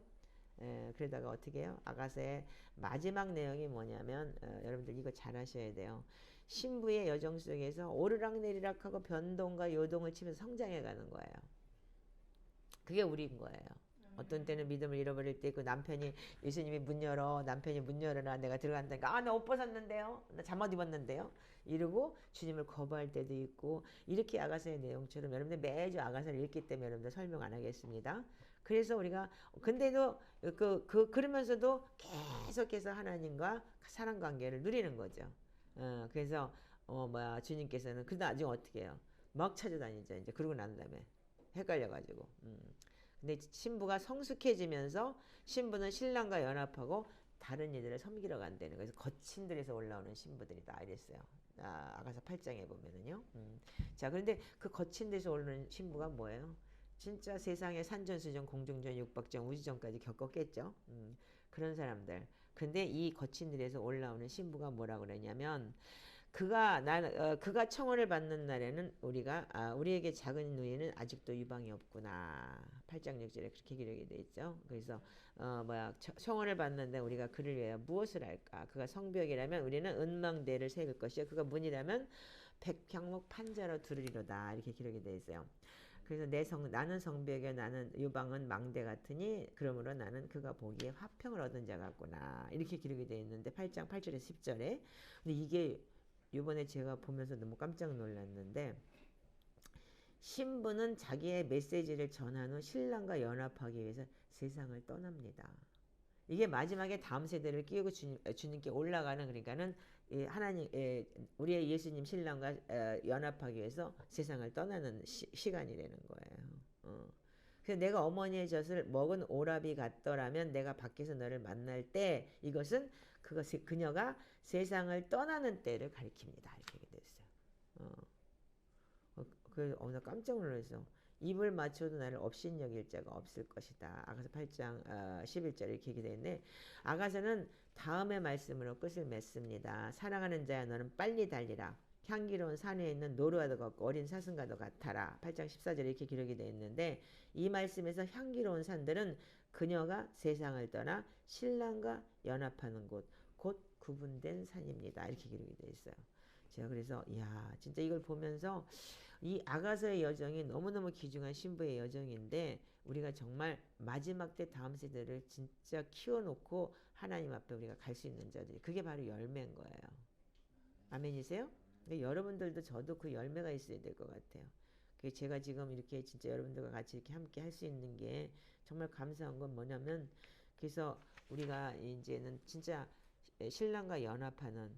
그러다가 어떻게 해요? 아가서의 마지막 내용이 뭐냐면 여러분들 이거 잘 아셔야 돼요. 신부의 여정 속에서 오르락내리락 하고 변동과 요동을 치면서 성장해 가는 거예요. 그게 우리인 거예요. 어떤 때는 믿음을 잃어버릴 때 있고 남편이 예수님이 문 열어 남편이 문 열어라 내가 들어간다니까 나 옷 벗었는데요 나 잠옷 입었는데요 이러고 주님을 거부할 때도 있고 이렇게 아가서의 내용처럼 여러분들 매주 아가서를 읽기 때문에 여러분들 설명 안 하겠습니다. 그래서 우리가 근데도 그러면서도 계속해서 하나님과 사랑 관계를 누리는 거죠. 그래서 주님께서는 그 나중에 어떻게 해요? 막 찾아다니죠. 이제 그러고 난 다음에 헷갈려가지고. 근데 신부가 성숙해지면서 신부는 신랑과 연합하고 다른 이들을 섬기러 간다는 거예요. 그래서 거친들에서 올라오는 신부들이다 이랬어요. 아가서 8장에 보면은요. 자, 그런데 그 거친 데서 올라오는 신부가 뭐예요? 진짜 세상에 산전수전 공중전 육박전 우주전까지 겪었겠죠. 그런 사람들. 근데 이 거친 들에서 올라오는 신부가 뭐라고 그러냐면 그가 청혼을 받는 날에는 우리에게 작은 누이는 아직도 유방이 없구나. 8장 6절에 그렇게 기록이 되어 있죠. 그래서 청혼을 받는데 우리가 그를 위하여 무엇을 할까? 그가 성벽이라면 우리는 은망대를 세울 것이요 그가 문이라면 백향목 판자로 두르리로다. 이렇게 기록이 되어 있어요. 그래서 나는 성벽에 나는 유방은 망대 같으니 그러므로 나는 그가 보기에 화평을 얻은 자 같구나. 이렇게 기록이 되어 있는데 8장 8절에서 10절에 근데 이게 이번에 제가 보면서 너무 깜짝 놀랐는데 신부는 자기의 메시지를 전한 후 신랑과 연합하기 위해서 세상을 떠납니다. 이게 마지막에 다음 세대를 끼우고 주님께 올라가는 그러니까는 이 하나님 우리의 예수님 신랑과 연합하기 위해서 세상을 떠나는 시간이라는 거예요. 그래서 내가 어머니의 젖을 먹은 오라비 같더라면 내가 밖에서 너를 만날 때 이것은 그녀가 세상을 떠나는 때를 가리킵니다. 이렇게 됐어요. 그래서 나 깜짝 놀랐어. 입을 맞춰도 나를 업신여길 자가 없을 것이다. 아가서 8장 11절 이렇게 얘기되어 있는데 아가서는 다음의 말씀으로 끝을 맺습니다. 사랑하는 자야 너는 빨리 달리라. 향기로운 산 위에 있는 노루와도 같고 어린 사슴과도 같아라. 8장 14절에 이렇게 기록이 되어 있는데 이 말씀에서 향기로운 산들은 그녀가 세상을 떠나 신랑과 연합하는 곳, 곧 구분된 산입니다. 이렇게 기록이 되어 있어요. 제가 그래서 이야 진짜 이걸 보면서 이 아가서의 여정이 너무너무 귀중한 신부의 여정인데 우리가 정말 마지막 때 다음 세대를 진짜 키워놓고 하나님 앞에 우리가 갈 수 있는 자들이 그게 바로 열매인 거예요. 아멘이세요? 근데 여러분들도 저도 그 열매가 있어야 될 것 같아요. 제가 지금 이렇게 진짜 여러분들과 같이 이렇게 함께 할 수 있는 게 정말 감사한 건 뭐냐면 그래서 우리가 이제는 진짜 신랑과 연합하는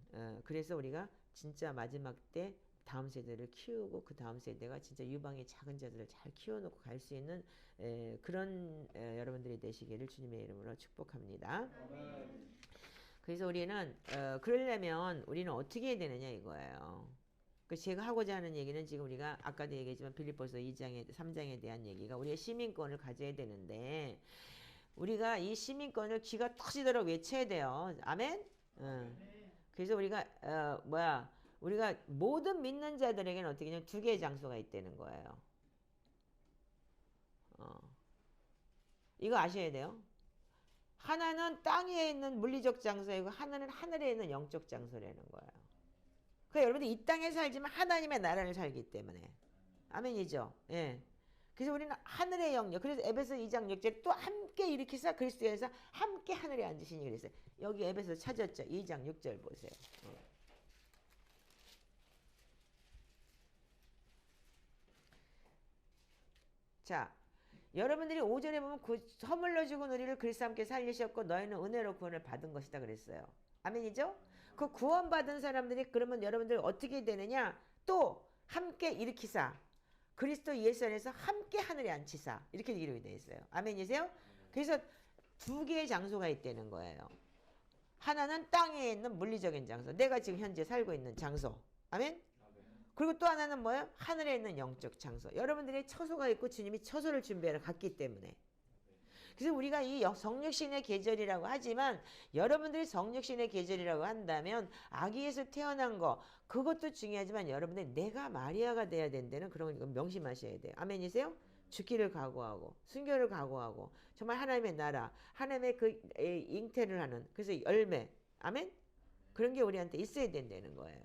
그래서 우리가 진짜 마지막 때 다음 세대를 키우고 그 다음 세대가 진짜 유방의 작은 자들을 잘 키워놓고 갈 수 있는 그런 여러분들이 되시기를 주님의 이름으로 축복합니다. 그래서 우리는 그러려면 우리는 어떻게 해야 되느냐 이거예요. 제가 하고자 하는 얘기는 지금 우리가 아까도 얘기했지만 빌립보서 2장에 3장에 대한 얘기가 우리의 시민권을 가져야 되는데 우리가 이 시민권을 귀가 터지도록 외쳐야 돼요. 아멘? 그래서 우리가 우리가 모든 믿는 자들에게는 어떻게 그냥 두 개의 장소가 있다는 거예요. 이거 아셔야 돼요. 하나는 땅 위에 있는 물리적 장소이고 하나는 하늘에 있는 영적 장소라는 거예요. 그러니까 여러분들 이 땅에 살지만 하나님의 나라를 살기 때문에 아멘이죠. 예. 그래서 우리는 하늘의 영역. 그래서 에베소 2장 6절에 또 함께 일으키사 그리스도에서 함께 하늘에 앉으시니 그랬어요. 여기 에베소 찾았죠. 2장 6절 보세요. 자, 여러분들이 5절에 보면 허물로 죽은 우리를 그리스도와 함께 살리셨고 너희는 은혜로 구원을 받은 것이다 그랬어요. 아멘이죠? 그 구원받은 사람들이 그러면 여러분들 어떻게 되느냐? 또 함께 일으키사 그리스도 예수 안에서 함께 하늘에 앉히사 이렇게 기록이 되어 있어요. 아멘이세요? 그래서 두 개의 장소가 있다는 거예요. 하나는 땅에 있는 물리적인 장소. 내가 지금 현재 살고 있는 장소. 아멘? 그리고 또 하나는 뭐예요? 하늘에 있는 영적 장소. 여러분들의 처소가 있고 주님이 처소를 준비하러 갔기 때문에. 그래서 우리가 이 성육신의 계절이라고 하지만 여러분들이 성육신의 계절이라고 한다면 아기에서 태어난 거 그것도 중요하지만 여러분들 내가 마리아가 돼야 된다는 그런 거 명심하셔야 돼요. 아멘이세요? 죽기를 각오하고 순교를 각오하고 정말 하나님의 나라 하나님의 그 잉태를 하는 그래서 열매 아멘? 그런 게 우리한테 있어야 된다는 거예요.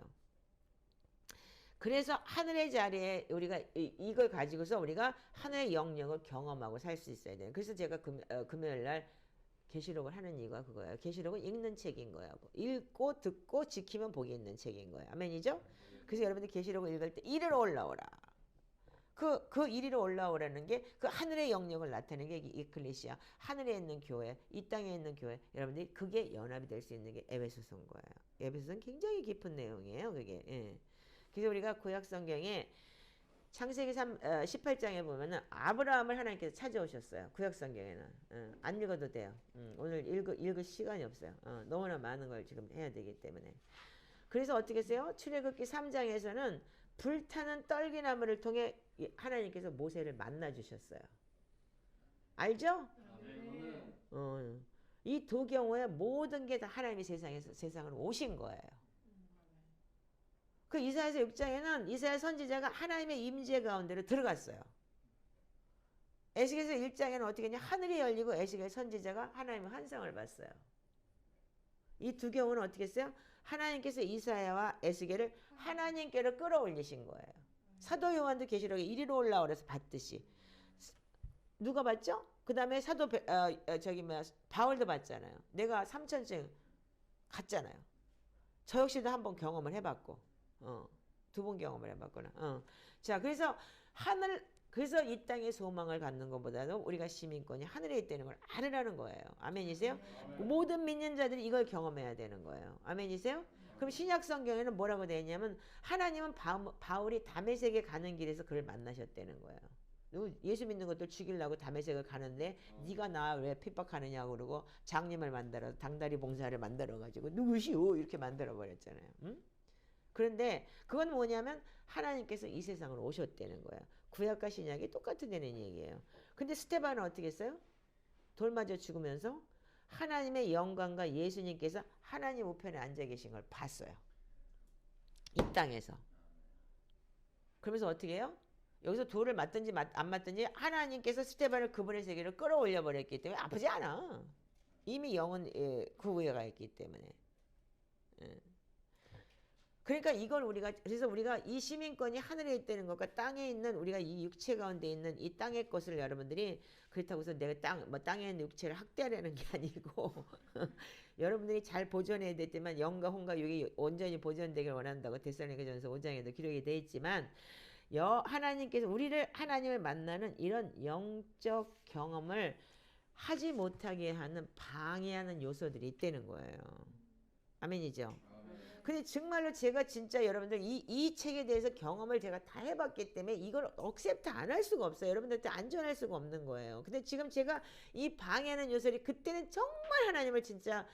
그래서 하늘의 자리에 우리가 이걸 가지고서 우리가 하늘의 영역을 경험하고 살 수 있어야 돼요. 그래서 제가 금요일 날 계시록을 하는 이유가 그거예요. 계시록은 읽는 책인 거예요. 읽고 듣고 지키면 복이 있는 책인 거예요. 아멘이죠? 그래서 여러분들 계시록을 읽을 때 이리로 올라오라. 그 이리로 올라오라는 게 그 하늘의 영역을 나타내는 게 이클레시아 하늘에 있는 교회 이 땅에 있는 교회 여러분들이 그게 연합이 될 수 있는 게 에베소서인 거예요. 에베소서는 굉장히 깊은 내용이에요. 그게 예. 그래서 우리가 구약 성경에 창세기 18장에 보면은 아브라함을 하나님께서 찾아오셨어요. 구약 성경에는 안 읽어도 돼요. 오늘 읽을 시간이 없어요. 너무나 많은 걸 지금 해야 되기 때문에. 그래서 어떻게 했어요? 출애굽기 3장에서는 불타는 떨기나무를 통해 하나님께서 모세를 만나 주셨어요. 알죠? 이 두 경우에 모든 게 다 하나님이 세상으로 오신 거예요. 그 이사야서 6장에는 이사야 선지자가 하나님의 임재 가운데로 들어갔어요. 에스겔서 1장에는 어떻게 했냐? 하늘이 열리고 에스겔 선지자가 하나님의 환상을 봤어요. 이 두 경우는 어떻게 했어요? 하나님께서 이사야와 에스겔을 하나님께로 끌어올리신 거예요. 사도 요한도 계시록에 이리로 올라오래서 봤듯이. 누가 봤죠? 그 다음에 바울도 봤잖아요. 내가 3천층 갔잖아요. 저 역시도 한번 경험을 해봤고. 두 번 경험을 해봤구나. 자, 그래서 그래서 이 땅의 소망을 갖는 것보다도 우리가 시민권이 하늘에 있다는 걸 알으라는 거예요. 아멘이세요? 모든 믿는 자들이 이걸 경험해야 되는 거예요. 아멘이세요? 그럼 신약 성경에는 뭐라고 되어 있냐면 하나님은 바울이 다메섹에 가는 길에서 그를 만나셨다는 거예요. 예수 믿는 것들 죽이려고 다메섹을 가는데 네가 나 왜 핍박하느냐고 그러고 장님을 만들어 당다리 봉사를 만들어 가지고 누구시오 이렇게 만들어 버렸잖아요. 응? 그런데 그건 뭐냐면 하나님께서 이 세상으로 오셨다는 거예요. 구약과 신약이 똑같다는 얘기예요. 근데 스테반은 어떻게 했어요? 돌 맞아 죽으면서 하나님의 영광과 예수님께서 하나님 우편에 앉아 계신 걸 봤어요. 이 땅에서. 그러면서 어떻게 해요? 여기서 돌을 맞든지 안 맞든지 하나님께서 스테반을 그분의 세계로 끌어올려 버렸기 때문에 아프지 않아. 이미 영은 구구에 가 있기 때문에. 그러니까 이걸 그래서 우리가 이 시민권이 하늘에 있다는 것과 땅에 있는 우리가 이 육체 가운데 있는 이 땅의 것을 여러분들이 그렇다고 해서 내가 땅에 있는 육체를 학대하려는 게 아니고 여러분들이 잘 보존해야 되지만 영과 혼과 육이 온전히 보존되길 원한다고 데살로니가전서 5장에도 기록이 되어 있지만 하나님께서 하나님을 만나는 이런 영적 경험을 하지 못하게 하는 방해하는 요소들이 있다는 거예요. 아멘이죠? 근데 정말로 제가 진짜 여러분들 이 책에 대해서 경험을 제가 다 해봤기 때문에 이걸 억셉트 안 할 수가 없어요. 여러분들한테 안전할 수가 없는 거예요. 근데 지금 제가 이 방해하는 요소를 그때는 정말 하나님을 진짜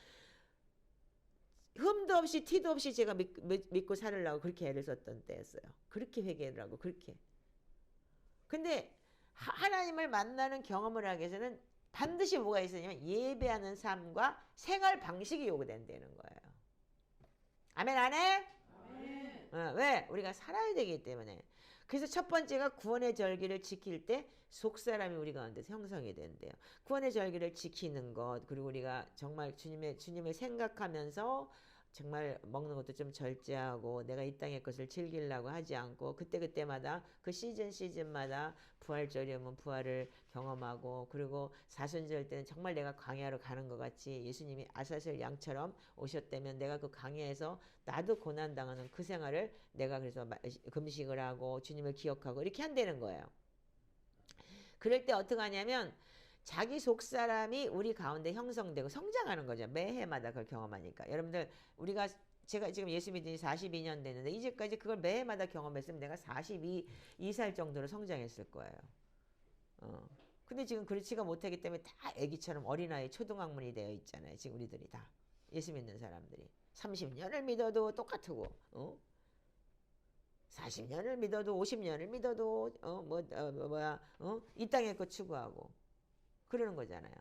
흠도 없이 티도 없이 제가 믿고 살으려고 그렇게 애를 썼던 때였어요. 그렇게 회개를 하고 그렇게. 근데 하나님을 만나는 경험을 하기 위해서는 반드시 뭐가 있으냐면 예배하는 삶과 생활 방식이 요구된다는 거예요. 아멘 안 해? 아멘. 왜? 우리가 살아야 되기 때문에. 그래서 첫 번째가 구원의 절기를 지킬 때 속사람이 우리 가운데서 형성이 된대요. 구원의 절기를 지키는 것, 그리고 우리가 정말 주님을 생각하면서 정말 먹는 것도 좀 절제하고 내가 이 땅의 것을 즐기려고 하지 않고 그때마다 그 시즌마다 부활절이면 부활을 경험하고 그리고 사순절 때는 정말 내가 광야로 가는 것 같이 예수님이 아사슬 양처럼 오셨다면 내가 그 광야에서 나도 고난당하는 그 생활을 내가 그래서 금식을 하고 주님을 기억하고 이렇게 한다는 거예요. 그럴 때 어떻게 하냐면 자기 속사람이 우리 가운데 형성되고 성장하는 거죠. 매해마다 그걸 경험하니까. 여러분들 제가 지금 예수 믿은 지 42년 됐는데 이제까지 그걸 매해마다 경험했으면 내가 42살 정도로 성장했을 거예요. 근데 지금 그렇지가 못하기 때문에 다 애기처럼 어린아이 초등학문이 되어 있잖아요. 지금 우리들이 다. 예수 믿는 사람들이. 30년을 믿어도 똑같고 40년을 믿어도 50년을 믿어도 이 땅의 것 추구하고 그러는 거잖아요.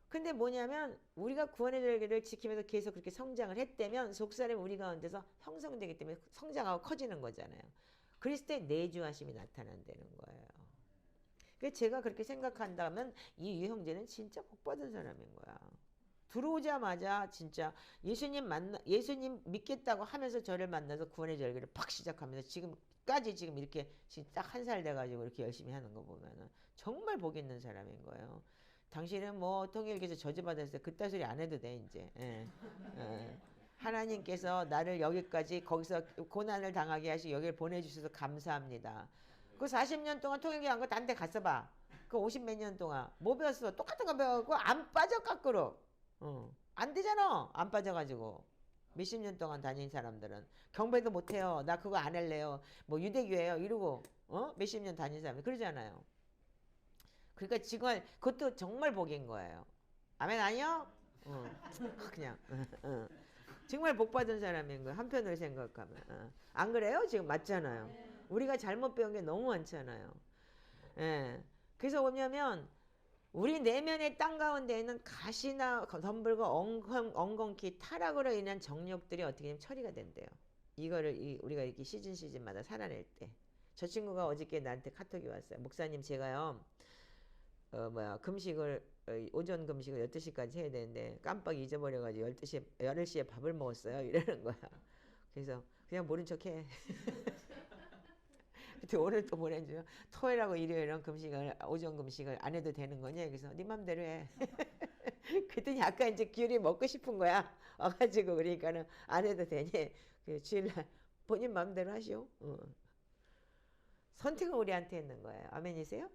근데 뭐냐면 우리가 구원의 절기를 지키면서 계속 그렇게 성장을 했다면 속사람이 우리 가운데서 형성되기 때문에 성장하고 커지는 거잖아요. 그랬을 때 내주하심이 나타난다는 거예요. 그래서 제가 그렇게 생각한다면 이 유형제는 진짜 복받은 사람인 거야. 들어오자마자 진짜 예수님 믿겠다고 하면서 저를 만나서 구원의 절기를 팍 시작하면서 지금까지 지금 이렇게 딱 한 살 돼가지고 이렇게 열심히 하는 거 보면은 정말 복 있는 사람인 거예요. 당신은 뭐 통일교에서 저주받았을 때 그딴 소리 안 해도 돼 이제. 하나님께서 나를 여기까지 거기서 고난을 당하게 하시고 여기를 보내주셔서 감사합니다. 그 40년 동안 통일교 안 거 딴 데 갔어 봐. 그 50몇 년 동안 뭐 배웠어? 똑같은 거 배워갖고 안 빠져 거꾸로. 안 되잖아. 안 빠져가지고. 몇십 년 동안 다닌 사람들은 경배도 못해요. 나 그거 안 할래요. 뭐 유대교예요. 이러고 몇십 년 다닌 사람들 그러잖아요. 그러니까 지금 그것도 정말 복인 거예요. 아멘 아니요? 그냥 정말 복 받은 사람인 거예요. 한편으로 생각하면 안 그래요? 지금 맞잖아요. 우리가 잘못 배운 게 너무 많잖아요. 예. 그래서 뭐냐면 우리 내면의 땅 가운데 있는 가시나 덤불과 엉겅퀴 타락으로 인한 정욕들이 어떻게 되면 처리가 된대요. 이거를 우리가 이렇게 시즌마다 살아낼 때. 저 친구가 어저께 나한테 카톡이 왔어요. 목사님 제가요 오전 금식을 12시까지 해야 되는데 깜빡 잊어버려가지고 11시에 밥을 먹었어요. 이러는 거야. 그래서 그냥 모른 척해. 근데 오늘 또 보내줘요. 토요일하고 일요일은 오전 금식을 안 해도 되는 거냐? 그래서 네 맘대로 해. 그랬더니 아까 이제 귤이 먹고 싶은 거야. 와가지고 그러니까는 안 해도 되니? 그 주일날 본인 맘대로 하시오. 선택은 우리한테 있는 거예요. 아멘이세요?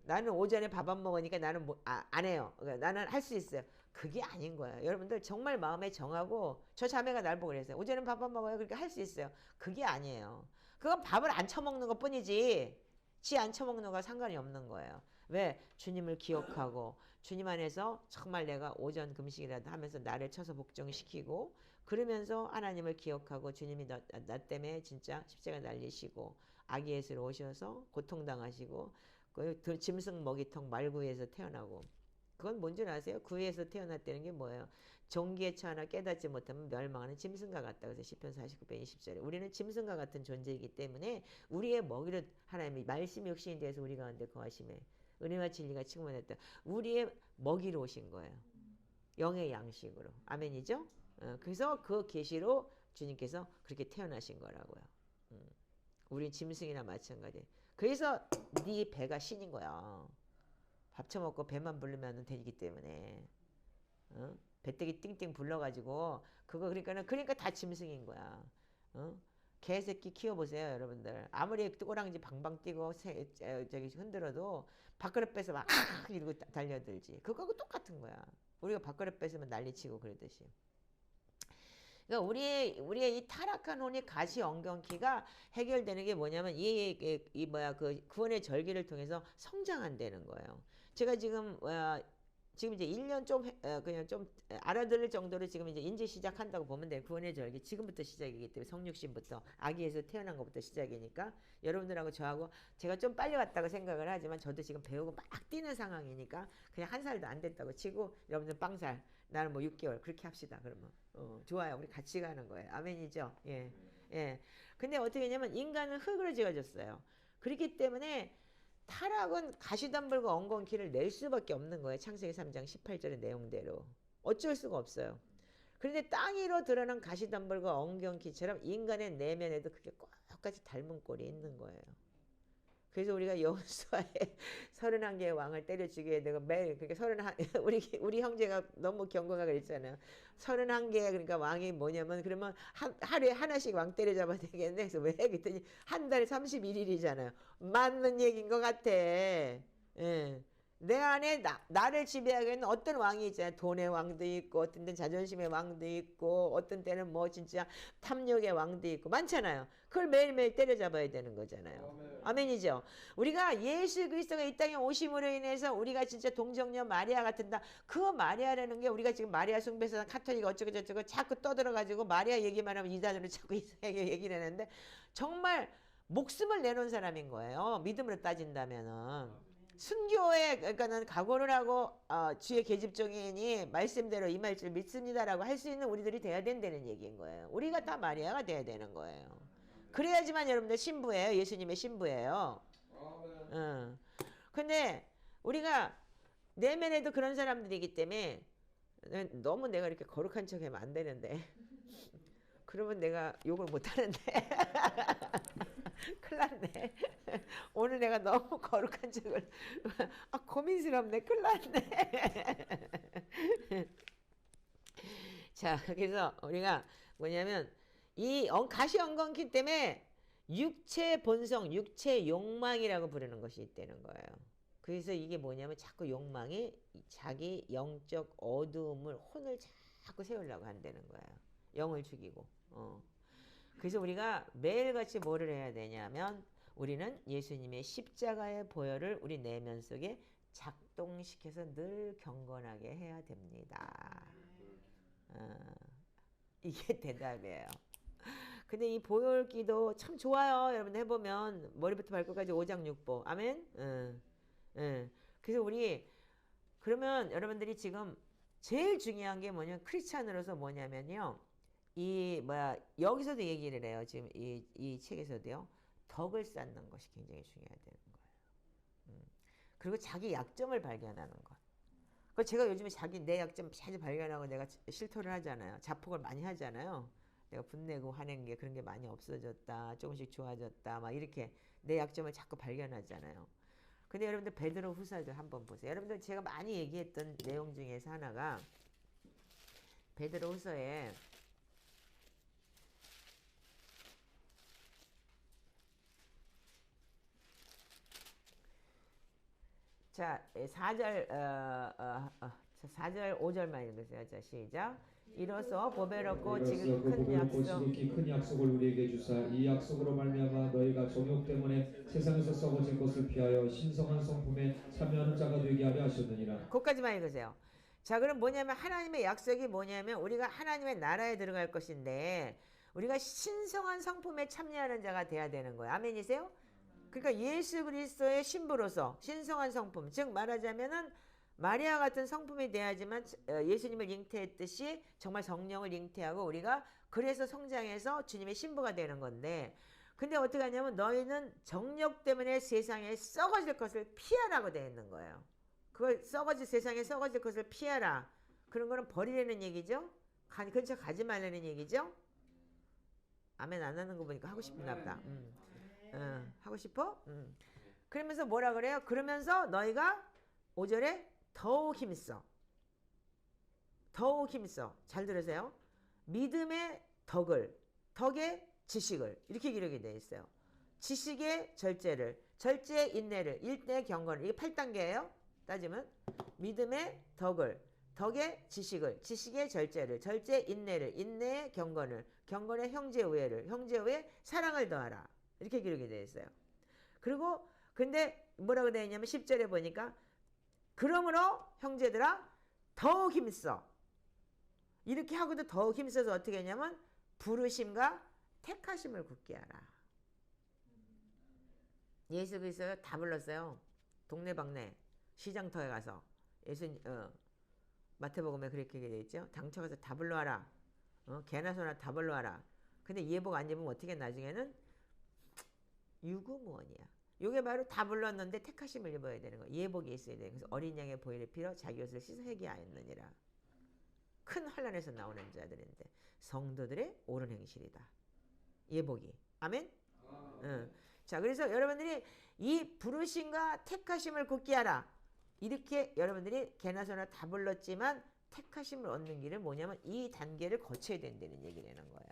나는 오전에 밥 안 먹으니까 나는 안 해요. 그러니까 나는 할 수 있어요. 그게 아닌 거예요. 여러분들 정말 마음에 정하고 저 자매가 날 보고 그랬어요. 오전에 밥 안 먹어요. 그러니까 할 수 있어요. 그게 아니에요. 그건 밥을 안 처먹는 것 뿐이지 지 안 처먹는 거가 상관이 없는 거예요. 왜? 주님을 기억하고 주님 안에서 정말 내가 오전 금식이라도 하면서 나를 쳐서 복종시키고 그러면서 하나님을 기억하고 주님이 나 때문에 진짜 십자가 날리시고 아기 예수로 오셔서 고통당하시고 그 짐승 먹이통 말구에서 태어나고 그건 뭔지 아세요? 구에서 태어났다는 게 뭐예요? 종기에 처하나 깨닫지 못하면 멸망하는 짐승과 같다. 그래서 시편 49편 20절에 우리는 짐승과 같은 존재이기 때문에 우리의 먹이를 하나님이 말씀이 육신이 되어서 우리 가운데 거하심에 은혜와 진리가 충만했다. 우리의 먹이로 오신 거예요. 영의 양식으로. 아멘이죠? 그래서 그 계시로 주님께서 그렇게 태어나신 거라고요. 우린 짐승이나 마찬가지. 그래서 네 배가 신인 거야. 밥 처먹고 배만 부르면 되기 때문에 배때기 띵띵 불러가지고 그러니까 다 짐승인 거야. 개새끼 키워보세요, 여러분들. 아무리 꼬랑지 방방 뛰고 저기 흔들어도 밥그릇 뺏어 막 이러고 달려들지. 그거하고 똑같은 거야. 우리가 밥그릇 뺏으면 난리치고 그러듯이. 그러니까 우리의 이 타락한 혼이 가시 엉겅퀴가 해결되는 게 뭐냐면 그 구원의 절기를 통해서 성장한다는 거예요. 제가 지금 이제 1년 그냥 좀 알아들을 정도로 지금 이제 인지 시작한다고 보면 돼요. 구원의 절기 지금부터 시작이기 때문에 성육신부터 아기에서 태어난 것부터 시작이니까 여러분들하고 저하고 제가 좀 빨리 왔다고 생각을 하지만 저도 지금 배우고 막 뛰는 상황이니까 그냥 한 살도 안 됐다고 치고 여러분들 빵살 나는 뭐 6개월 그렇게 합시다. 그러면 좋아요. 우리 같이 가는 거예요. 아멘이죠. 예. 예. 근데 어떻게 했냐면 인간은 흙으로 지어졌어요. 그렇기 때문에 타락은 가시덤불과 엉겅퀴를 낼 수밖에 없는 거예요. 창세기 3장 18절의 내용대로. 어쩔 수가 없어요. 그런데 땅 위로 드러난 가시덤불과 엉겅퀴처럼 인간의 내면에도 그게 똑같이 닮은 꼴이 있는 거예요. 그래서 우리가 여호수아의 31개의 왕을 때려 죽여야 되고 매일 그러니까 31 우리 형제가 너무 경건하게 그랬잖아요. 31개 그러니까 왕이 뭐냐면 그러면 하루에 하나씩 왕 때려잡아야 되겠네. 그래서 왜 그랬더니 한 달에 31일이잖아요. 맞는 얘기인 것 같아. 예. 내 안에 나를 지배하게 하는 어떤 왕이 있잖아요. 돈의 왕도 있고 어떤 때는 자존심의 왕도 있고 어떤 때는 뭐 진짜 탐욕의 왕도 있고 많잖아요. 그걸 매일매일 때려잡아야 되는 거잖아요. 아멘이죠. 우리가 예수 그리스도가 이 땅에 오심으로 인해서 우리가 진짜 동정녀 마리아 같은다. 그 마리아라는 게 우리가 지금 마리아 숭배서 카톨릭 어쩌고 저쩌고 자꾸 떠들어가지고 마리아 얘기만 하면 이단으로 자꾸 이상하게 얘기를 하는데 정말 목숨을 내놓은 사람인 거예요. 믿음으로 따진다면은. 순교에 그러니까는 각오를 하고 주의 계집종이니 말씀대로 임할 줄 믿습니다라고 할 수 있는 우리들이 돼야 된다는 얘기인 거예요. 우리가 다 마리아가 돼야 되는 거예요. 그래야지만 여러분들 신부예요. 예수님의 신부예요. 근데 우리가 내면에도 그런 사람들이기 때문에 너무 내가 이렇게 거룩한 척하면 안 되는데 그러면 내가 욕을 못 하는데 큰일 났네. 오늘 내가 너무 거룩한 척을 고민스럽네. 큰일 났네. 자, 그래서 우리가 뭐냐면 이 가시 엉겅퀴 때문에 육체 본성, 육체 욕망이라고 부르는 것이 있다는 거예요. 그래서 이게 뭐냐면 자꾸 욕망이 자기 영적 어두움을 혼을 자꾸 세우려고 한다는 거예요. 영을 죽이고. 그래서 우리가 매일같이 뭐를 해야 되냐면 우리는 예수님의 십자가의 보혈을 우리 내면 속에 작동시켜서 늘 경건하게 해야 됩니다. 이게 대답이에요. 근데 이 보혈기도 참 좋아요. 여러분 해보면 머리부터 발끝까지 오장육부. 아멘. 그래서 우리 그러면 여러분들이 지금 제일 중요한 게 뭐냐면 크리스찬으로서 뭐냐면요. 여기서도 얘기를 해요. 지금 이 책에서도요. 덕을 쌓는 것이 굉장히 중요하다는 거예요. 그리고 자기 약점을 발견하는 것. 그 제가 요즘에 내 약점 자주 발견하고 내가 실토를 하잖아요. 자폭을 많이 하잖아요. 내가 분내고 화낸 게 그런 게 많이 없어졌다. 조금씩 좋아졌다. 막 이렇게 내 약점을 자꾸 발견하잖아요. 근데 여러분들 베드로 후서를 한번 보세요. 여러분들 제가 많이 얘기했던 내용 중에서 하나가 베드로 후서에 자, 4절 4절 5절만 읽으세요. 자, 시작. 이로써 보배 얻고 이로써 지극히 그 큰 복을 얻고 약속 지극히 큰 약속을 우리에게 주사 이 약속으로 말미암아 너희가 정욕 때문에 세상에서 썩어질 것을 피하여 신성한 성품에 참여하는 자가 되게 하려 하셨느니라. 거기까지만 읽으세요. 자, 그럼 뭐냐면 하나님의 약속이 뭐냐면 우리가 하나님의 나라에 들어갈 것인데 우리가 신성한 성품에 참여하는 자가 돼야 되는 거예요. 아멘이세요? 그러니까 예수 그리스도의 신부로서 신성한 성품, 즉 말하자면은 마리아 같은 성품이 돼야지만 예수님을 잉태했듯이 정말 성령을 잉태하고 우리가 그래서 성장해서 주님의 신부가 되는 건데, 근데 어떻게 하냐면 너희는 정욕 때문에 세상에 썩어질 것을 피하라고 되어 있는 거예요. 그걸 세상에 썩어질 것을 피하라. 그런 거는 버리라는 얘기죠. 근처 가지 말라는 얘기죠. 아멘 안 하는 거 보니까 하고 싶나 보다. 하고 싶어? 그러면서 뭐라 그래요? 그러면서 너희가 5절에 더욱 힘써. 더욱 힘써. 잘 들으세요. 믿음의 덕을, 덕의 지식을 이렇게 기록이 되어 있어요. 지식의 절제를, 절제의 인내를, 일대의 경건을. 이게 8단계예요. 따지면 믿음의 덕을, 덕의 지식을, 지식의 절제를, 절제의 인내를, 인내의 경건을, 경건의 형제우애를, 형제우애 사랑을 더하라. 이렇게 기록이 되어 있어요. 그리고 근데 뭐라고 되어 있냐면 10절에 보니까 그러므로 형제들아 더욱 힘써. 이렇게 하고도 더욱 힘써서 어떻게 했냐면 부르심과 택하심을 굳게 하라. 예수 그리스도 다 불렀어요. 동네방네 시장터에 가서 마태복음에 그렇게 되어 있죠. 당처 가서 다 불러와라. 개나 소나 다 불러와라. 근데 예복 안 입으면 어떻게 나중에는 유구무원이야. 요게 바로 다 불렀는데 택하심을 입어야 되는 거야. 예복이 있어야 돼. 그래서 어린 양의 보혈을 빌어 자기 옷을 씻어 회개하였느니라. 큰 환난에서 나오는 자들인데 성도들의 옳은 행실이다. 예복이. 아멘? 자, 그래서 여러분들이 이 부르심과 택하심을 굳게 하라. 이렇게 여러분들이 개나 소나 다 불렀지만 택하심을 얻는 길은 뭐냐면 이 단계를 거쳐야 된다는 얘기라는 거예요.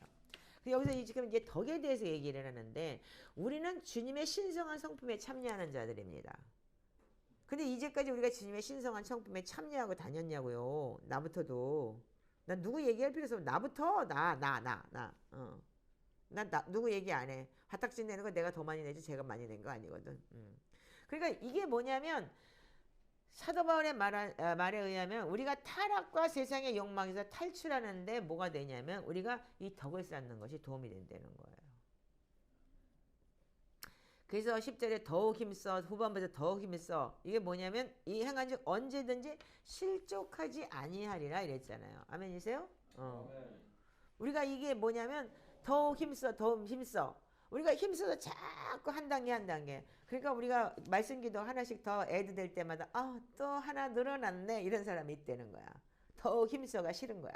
여기서 지금 이제 덕에 대해서 얘기를 하는데 우리는 주님의 신성한 성품에 참여하는 자들입니다. 근데 이제까지 우리가 주님의 신성한 성품에 참여하고 다녔냐고요. 나부터도. 난 누구 얘기할 필요 없어. 나부터 나 누구 얘기 안 해. 화딱지 내는 거 내가 더 많이 내지 제가 많이 낸 거 아니거든. 그러니까 이게 뭐냐면 사도 바울의 말에 의하면 우리가 타락과 세상의 욕망에서 탈출하는데 뭐가 되냐면 우리가 이 덕을 쌓는 것이 도움이 된다는 거예요. 그래서 10절에 더욱 힘써, 후반부에서 더욱 힘써. 이게 뭐냐면 이 행한 즉 언제든지 실족하지 아니하리라 이랬잖아요. 아멘이세요? 우리가 이게 뭐냐면 더욱 힘써, 더욱 힘써. 우리가 힘써서 자꾸 한 단계 한 단계. 그러니까 우리가 말씀기도 하나씩 더 애드 될 때마다 또 하나 늘어났네 이런 사람이 있다는 거야. 더욱 힘써가 싫은 거야.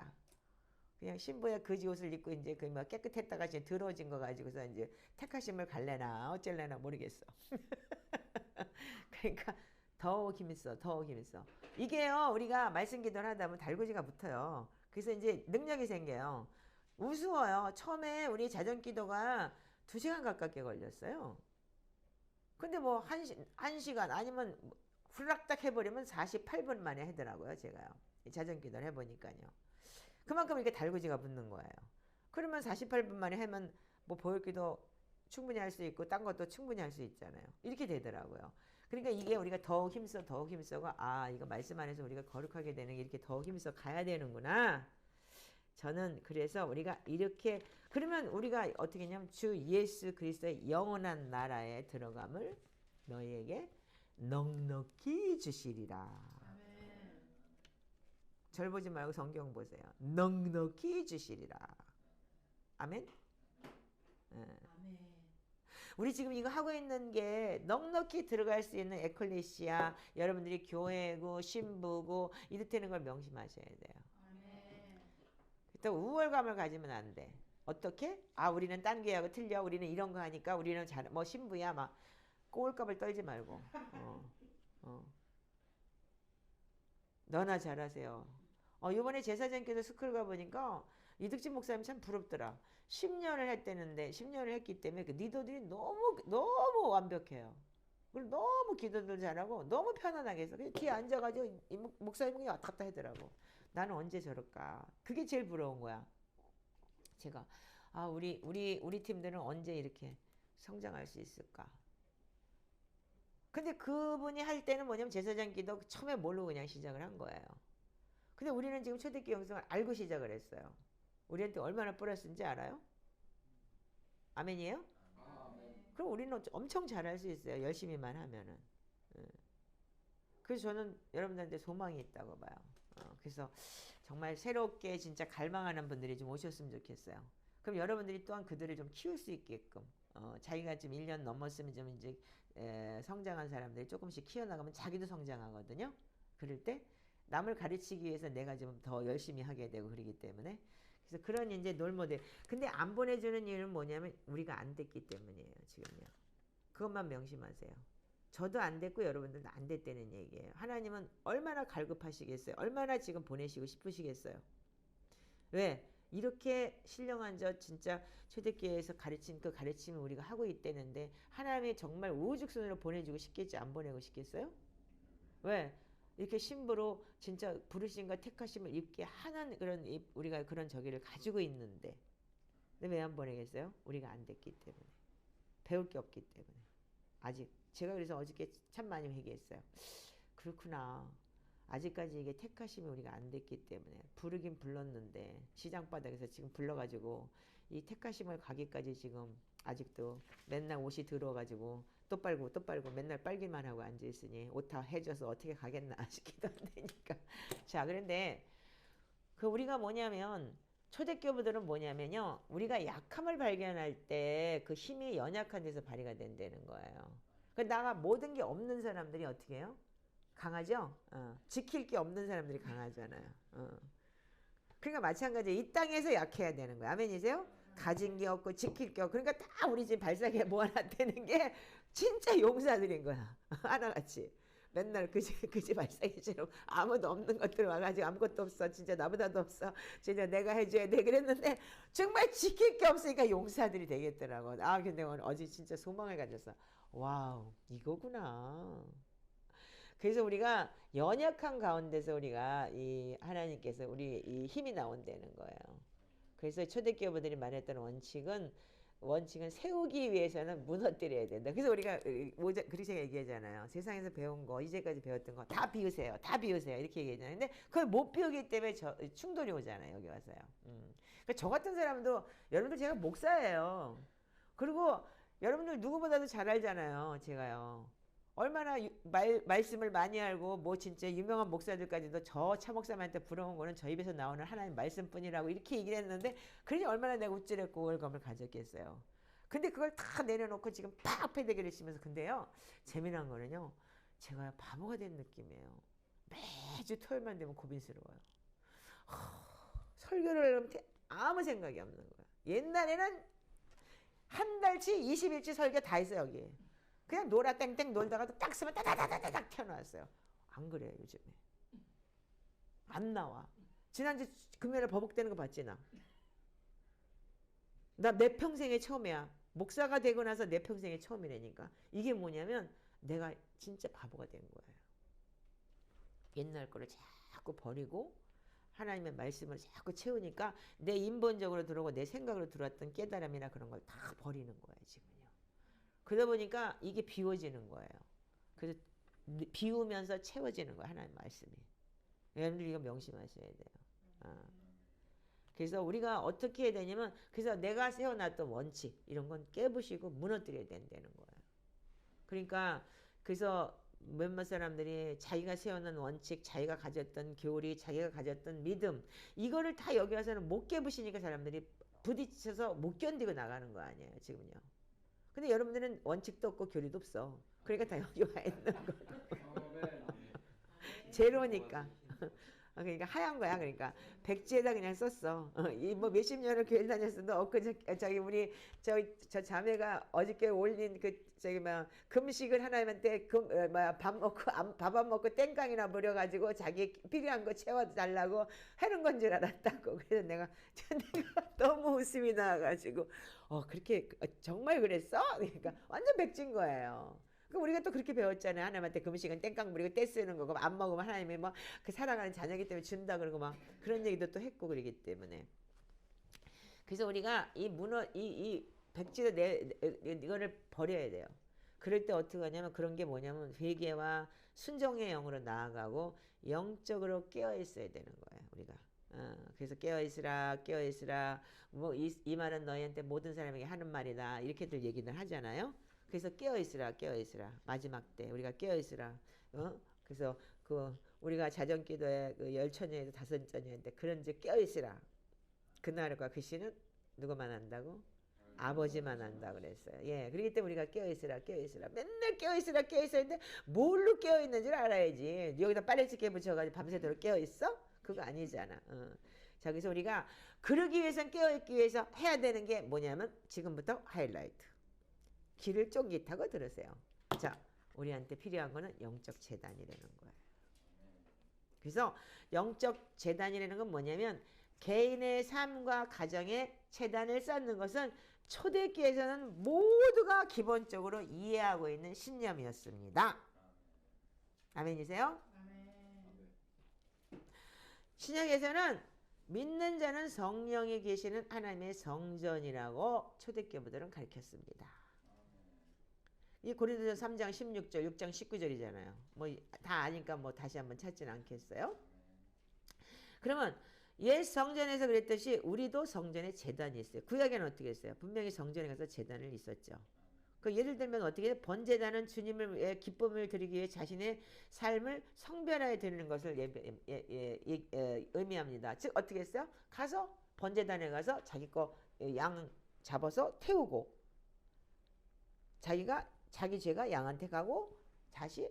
그냥 신부의 거지 옷을 입고 이제 그 뭐 깨끗했다가 이제 더러워진 거 가지고서 이제 택하심을 갈래나 어쩔래나 모르겠어. 그러니까 더욱 힘써, 더욱 힘써. 이게요 우리가 말씀기도를 하다 보면 달구지가 붙어요. 그래서 이제 능력이 생겨요. 우스워요. 처음에 우리 자전기도가 2시간 가깝게 걸렸어요. 근데 뭐 1시간 아니면 후락딱 해버리면 48분 만에 하더라고요. 제가요. 자전기도를 해보니까요. 그만큼 이렇게 달구지가 붙는 거예요. 그러면 48분 만에 하면 뭐 보혈기도 충분히 할 수 있고 딴 것도 충분히 할 수 있잖아요. 이렇게 되더라고요. 그러니까 이게 우리가 더욱 힘써가 이거 말씀 안에서 우리가 거룩하게 되는 게 이렇게 더욱 힘써 가야 되는구나. 저는 그래서 우리가 이렇게 그러면 우리가 어떻게 했냐면 주 예수 그리스도의 영원한 나라에 들어감을 너희에게 넉넉히 주시리라. 아멘. 절 보지 말고 성경 보세요. 넉넉히 주시리라. 아멘? 아멘. 우리 지금 이거 하고 있는 게 넉넉히 들어갈 수 있는 에클레시아 여러분들이 교회고 신부고 이렇다는 걸 명심하셔야 돼요. 아멘. 또 우월감을 가지면 안 돼. 어떻게? 우리는 딴 교회하고 틀려. 우리는 이런 거 하니까 우리는 뭐 신부야 막 꼴값을 떨지 말고. 너나 잘하세요. 이번에 제사장께서 스쿨 가보니까 이득진 목사님 참 부럽더라. 10년을 했대는데 10년을 했기 때문에 그 리더들이 너무 완벽해요. 그리고 너무 기도도 잘하고 너무 편안하게 해서 그냥 뒤에 앉아가지고 이 목사님이 왔다 갔다 하더라고. 나는 언제 저럴까? 그게 제일 부러운 거야. 제가 우리 팀들은 언제 이렇게 성장할 수 있을까? 근데 그분이 할 때는 뭐냐면 제사장 기도 처음에 모르고 그냥 시작을 한 거예요. 근데 우리는 지금 초대교회 영성을 알고 시작을 했어요. 우리한테 얼마나 플러스인지 알아요? 아멘이에요? 그럼 우리는 엄청 잘할 수 있어요. 열심히만 하면은. 그래서 저는 여러분들한테 소망이 있다고 봐요. 그래서 정말 새롭게 진짜 갈망하는 분들이 좀 오셨으면 좋겠어요. 그럼 여러분들이 또한 그들을 좀 키울 수 있게끔 자기가 지금 1년 넘었으면 좀 이제 성장한 사람들이 조금씩 키워나가면 자기도 성장하거든요. 그럴 때 남을 가르치기 위해서 내가 좀 더 열심히 하게 되고 그러기 때문에 그래서 그런 이제 롤모델. 근데 안 보내주는 이유는 뭐냐면 우리가 안 됐기 때문이에요. 지금요. 그것만 명심하세요. 저도 안 됐고 여러분들도 안 됐다는 얘기예요. 하나님은 얼마나 갈급하시겠어요? 얼마나 지금 보내시고 싶으시겠어요? 왜? 이렇게 신령한 저 진짜 초대교회에서 가르친 그 가르침을 우리가 하고 있다는데 하나님이 정말 우후죽순으로 보내주고 싶겠지 안 보내고 싶겠어요? 왜? 이렇게 신부로 진짜 부르심과 택하심을 입게 하는 그런 우리가 그런 저기를 가지고 있는데 근데 왜 안 보내겠어요? 우리가 안 됐기 때문에 배울 게 없기 때문에 아직 제가 그래서 어저께 참 많이 회개했어요. 그렇구나. 아직까지 이게 택하심이 우리가 안 됐기 때문에 부르긴 불렀는데 시장바닥에서 지금 불러가지고 이 택하심을 가기까지 지금 아직도 맨날 옷이 들어가지고 또 빨고 또 빨고 맨날 빨기만 하고 앉아있으니 옷 다 해줘서 어떻게 가겠나 싶기도 안 되니까. 자, 그런데 그 우리가 뭐냐면 초대교부들은 뭐냐면요. 우리가 약함을 발견할 때 그 힘이 연약한 데서 발휘가 된다는 거예요. 그 나가 모든 게 없는 사람들이 어떻게 해요? 강하죠? 지킬 게 없는 사람들이 강하잖아요. 그러니까 마찬가지로 이 땅에서 약해야 되는 거예요. 아멘이세요? 가진 게 없고 지킬 게 없고 그러니까 다 우리 집 발사기에 모아놨다는 게 진짜 용사들인 거야. 하나같이. 맨날 그집 발사기처럼 아무도 없는 것들 와가지고 아무것도 없어. 진짜 나보다도 없어. 진짜 내가 해줘야 돼. 그랬는데 정말 지킬 게 없으니까 용사들이 되겠더라고. 근데 오늘 어제 진짜 소망을 가졌어. 와우, 이거구나. 그래서 우리가 연약한 가운데서 우리가 이 하나님께서 우리 이 힘이 나온다는 거예요. 그래서 초대교부들이 말했던 원칙은 세우기 위해서는 무너뜨려야 된다. 그래서 우리가 그렇게 제가 얘기하잖아요. 세상에서 배운 거, 이제까지 배웠던 거 다 비우세요. 다 비우세요. 이렇게 얘기하잖아요. 근데 그걸 못 비우기 때문에 충돌이 오잖아요. 여기 와서요. 그러니까 저 같은 사람도 여러분들 제가 목사예요. 그리고 여러분들 누구보다도 잘 알잖아요. 제가요. 얼마나 말씀을 많이 알고 뭐 진짜 유명한 목사들까지도 저 차목사님한테 부러운 거는 저 입에서 나오는 하나님 말씀뿐이라고 이렇게 얘기를 했는데 그러니 얼마나 내가 우쭐했고 우월감을 가졌겠어요. 근데 그걸 다 내려놓고 지금 팍 패대기를 치면서 근데요 재미난 거는요 제가 바보가 된 느낌이에요. 매주 토요일만 되면 고민스러워요. 설교를 하려면 아무 생각이 없는 거예요. 옛날에는 한 달치 20일치 설교 다 했어요 여기. 그냥 놀아 땡땡 놀다가도 딱 쓰면 따다다다닥 켜놨어요. 안 그래요 요즘에. 안 나와. 지난주 금요일에 버벅대는 거 봤지 나? 나 내 평생에 처음이야. 목사가 되고 나서 내 평생에 처음이라니까. 이게 뭐냐면 내가 진짜 바보가 된 거예요. 옛날 거를 자꾸 버리고 하나님의 말씀을 자꾸 채우니까 내 인본적으로 들어오고 내 생각으로 들어왔던 깨달음이나 그런 걸 다 버리는 거예요 지금요. 그러다 보니까 이게 비워지는 거예요. 그래서 비우면서 채워지는 거예요. 하나님 말씀이. 여러분들 이거 명심하셔야 돼요. 그래서 우리가 어떻게 해야 되냐면 그래서 내가 세워놨던 원칙 이런 건 깨부시고 무너뜨려야 된다는 거예요. 그러니까 그래서 몇몇 사람들이 자기가 세워놓은 원칙, 자기가 가졌던 교리, 자기가 가졌던 믿음 이거를 다 여기 와서는 못 깨부시니까 사람들이 부딪혀서 못 견디고 나가는 거 아니에요. 지금요. 근데 여러분들은 원칙도 없고 교리도 없어. 그러니까 다 여기 와 있는 거예요. 제로니까. 그러니까 하얀 거야. 그러니까 백지에다 그냥 썼어. 이 뭐 몇십 년을 교회 다녔어도 저기 우리 저 자매가 어저께 올린 그 저기 뭐 금식을 하나님한테 밥 안 먹고 땡깡이나 부려가지고 자기 필요한 거 채워달라고 하는 건 줄 알았다고. 그래서 내가 너무 웃음이 나와가지고 그렇게 정말 그랬어? 그러니까 완전 백지인 거예요. 그 우리가 또 그렇게 배웠잖아요. 하나님한테 금식은 땡깡 부리고 떼 쓰는 거고 안 먹으면 하나님이 뭐 그 사랑하는 자녀이기 때문에 준다 그러고 막 그런 얘기도 또 했고 그러기 때문에 그래서 우리가 이 문어 이 백지도 이거를 버려야 돼요. 그럴 때 어떻게 하냐면 그런 게 뭐냐면 회개와 순종의 영으로 나아가고 영적으로 깨어 있어야 되는 거예요. 우리가. 그래서 깨어 있으라 뭐 이 말은 너희한테 모든 사람에게 하는 말이다 이렇게들 얘기를 하잖아요. 그래서 깨어 있으라 마지막 때 우리가 깨어 있으라. 그래서 그 우리가 자정기도에 그 열처녀에서 다섯처녀인데 그런즉 깨어 있으라. 그날과 그 시는 누구만 안다고? 아버지만 안다 그랬어요. 예, 그렇기 때문에 우리가 깨어 있으라. 맨날 깨어 있으라 했는데 뭘로 깨어 있는지를 알아야지. 여기다 빨래집게 붙여가지고 밤새도록 깨어 있어? 그거 아니잖아. 자, 그래서 우리가 그러기 위해선 깨어 있기 위해서 해야 되는 게 뭐냐면 지금부터 하이라이트. 귀를 쫑깃하고 들으세요. 자, 우리한테 필요한 거는 영적 재단이라는 거예요. 그래서 영적 재단이라는 건 뭐냐면 개인의 삶과 가정에 재단을 쌓는 것은 초대교회에서는 모두가 기본적으로 이해하고 있는 신념이었습니다. 아멘이세요? 아멘. 신약에서는 믿는 자는 성령이 계시는 하나님의 성전이라고 초대교회들은 가르쳤습니다. 이 고린도전 3장 16절, 6장 19절이잖아요. 뭐 다 아니까 뭐 다시 한번 찾지는 않겠어요? 그러면 옛 성전에서 그랬듯이 우리도 성전에 제단이 있어요. 구약에는 어떻게 했어요? 분명히 성전에 가서 제단을 있었죠. 그 예를 들면 어떻게 해요? 번제단은 주님을 기쁨을 드리기 위해 자신의 삶을 성별하여 드리는 것을 의미합니다. 즉 어떻게 했어요? 가서 번제단에 가서 자기 거 양 잡아서 태우고 자기 죄가 양한테 가고 다시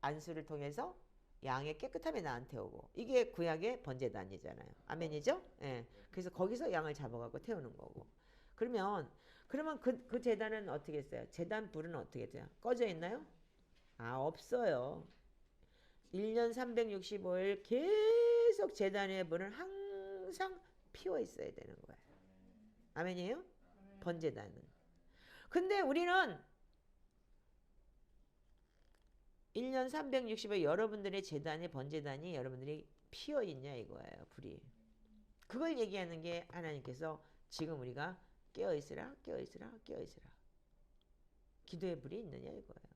안수를 통해서 양의 깨끗함에 나한테 오고 이게 구약의 번제단이잖아요. 아멘이죠? 예. 그래서 거기서 양을 잡아갖고 태우는 거고. 그러면 그 제단은 어떻게 했어요? 제단 불은 어떻게 돼요? 꺼져 있나요? 없어요. 1년 365일 계속 제단의 불은 항상 피워 있어야 되는 거예요. 아멘이에요? 번제단은. 근데 우리는 1년 365일 여러분들의 제단의 번제단이 여러분들이 피어 있냐 이거예요. 불이. 그걸 얘기하는 게 하나님께서 지금 우리가 깨어 있으라. 기도의 불이 있느냐 이거예요.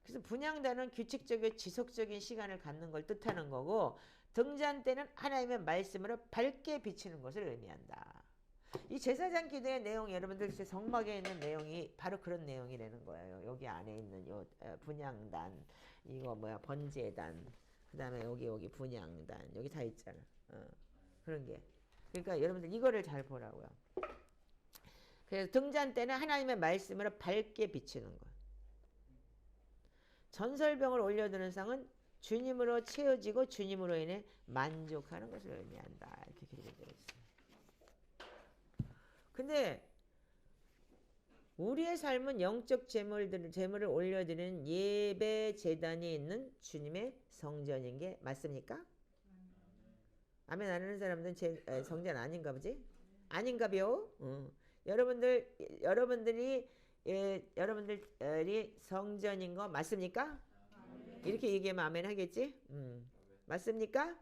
그래서 분향단은 규칙적이고 지속적인 시간을 갖는 걸 뜻하는 거고 등잔 때는 하나님의 말씀으로 밝게 비치는 것을 의미한다. 이 제사장 기도의 내용 여러분들 성막에 있는 내용이 바로 그런 내용이라는 거예요. 여기 안에 있는 요 분향단 이거 번제단 그 다음에 여기 분향단 여기 다 있잖아. 그런 게 그러니까 여러분들 이거를 잘 보라고요. 그래서 등잔 때는 하나님의 말씀으로 밝게 비치는 것. 전설병을 올려드는 상은 주님으로 채워지고 주님으로 인해 만족하는 것을 의미한다. 이렇게 기록되어 있어요. 근데 우리의 삶은 영적 제물을 올려드리는 예배 제단이 있는 주님의 성전인 게 맞습니까? 아멘 안 하는 사람들은 성전 아닌가 보지? 아닌가벼? 여러분들이 성전인 거 맞습니까? 이렇게 얘기하면 아멘 하겠지? 맞습니까?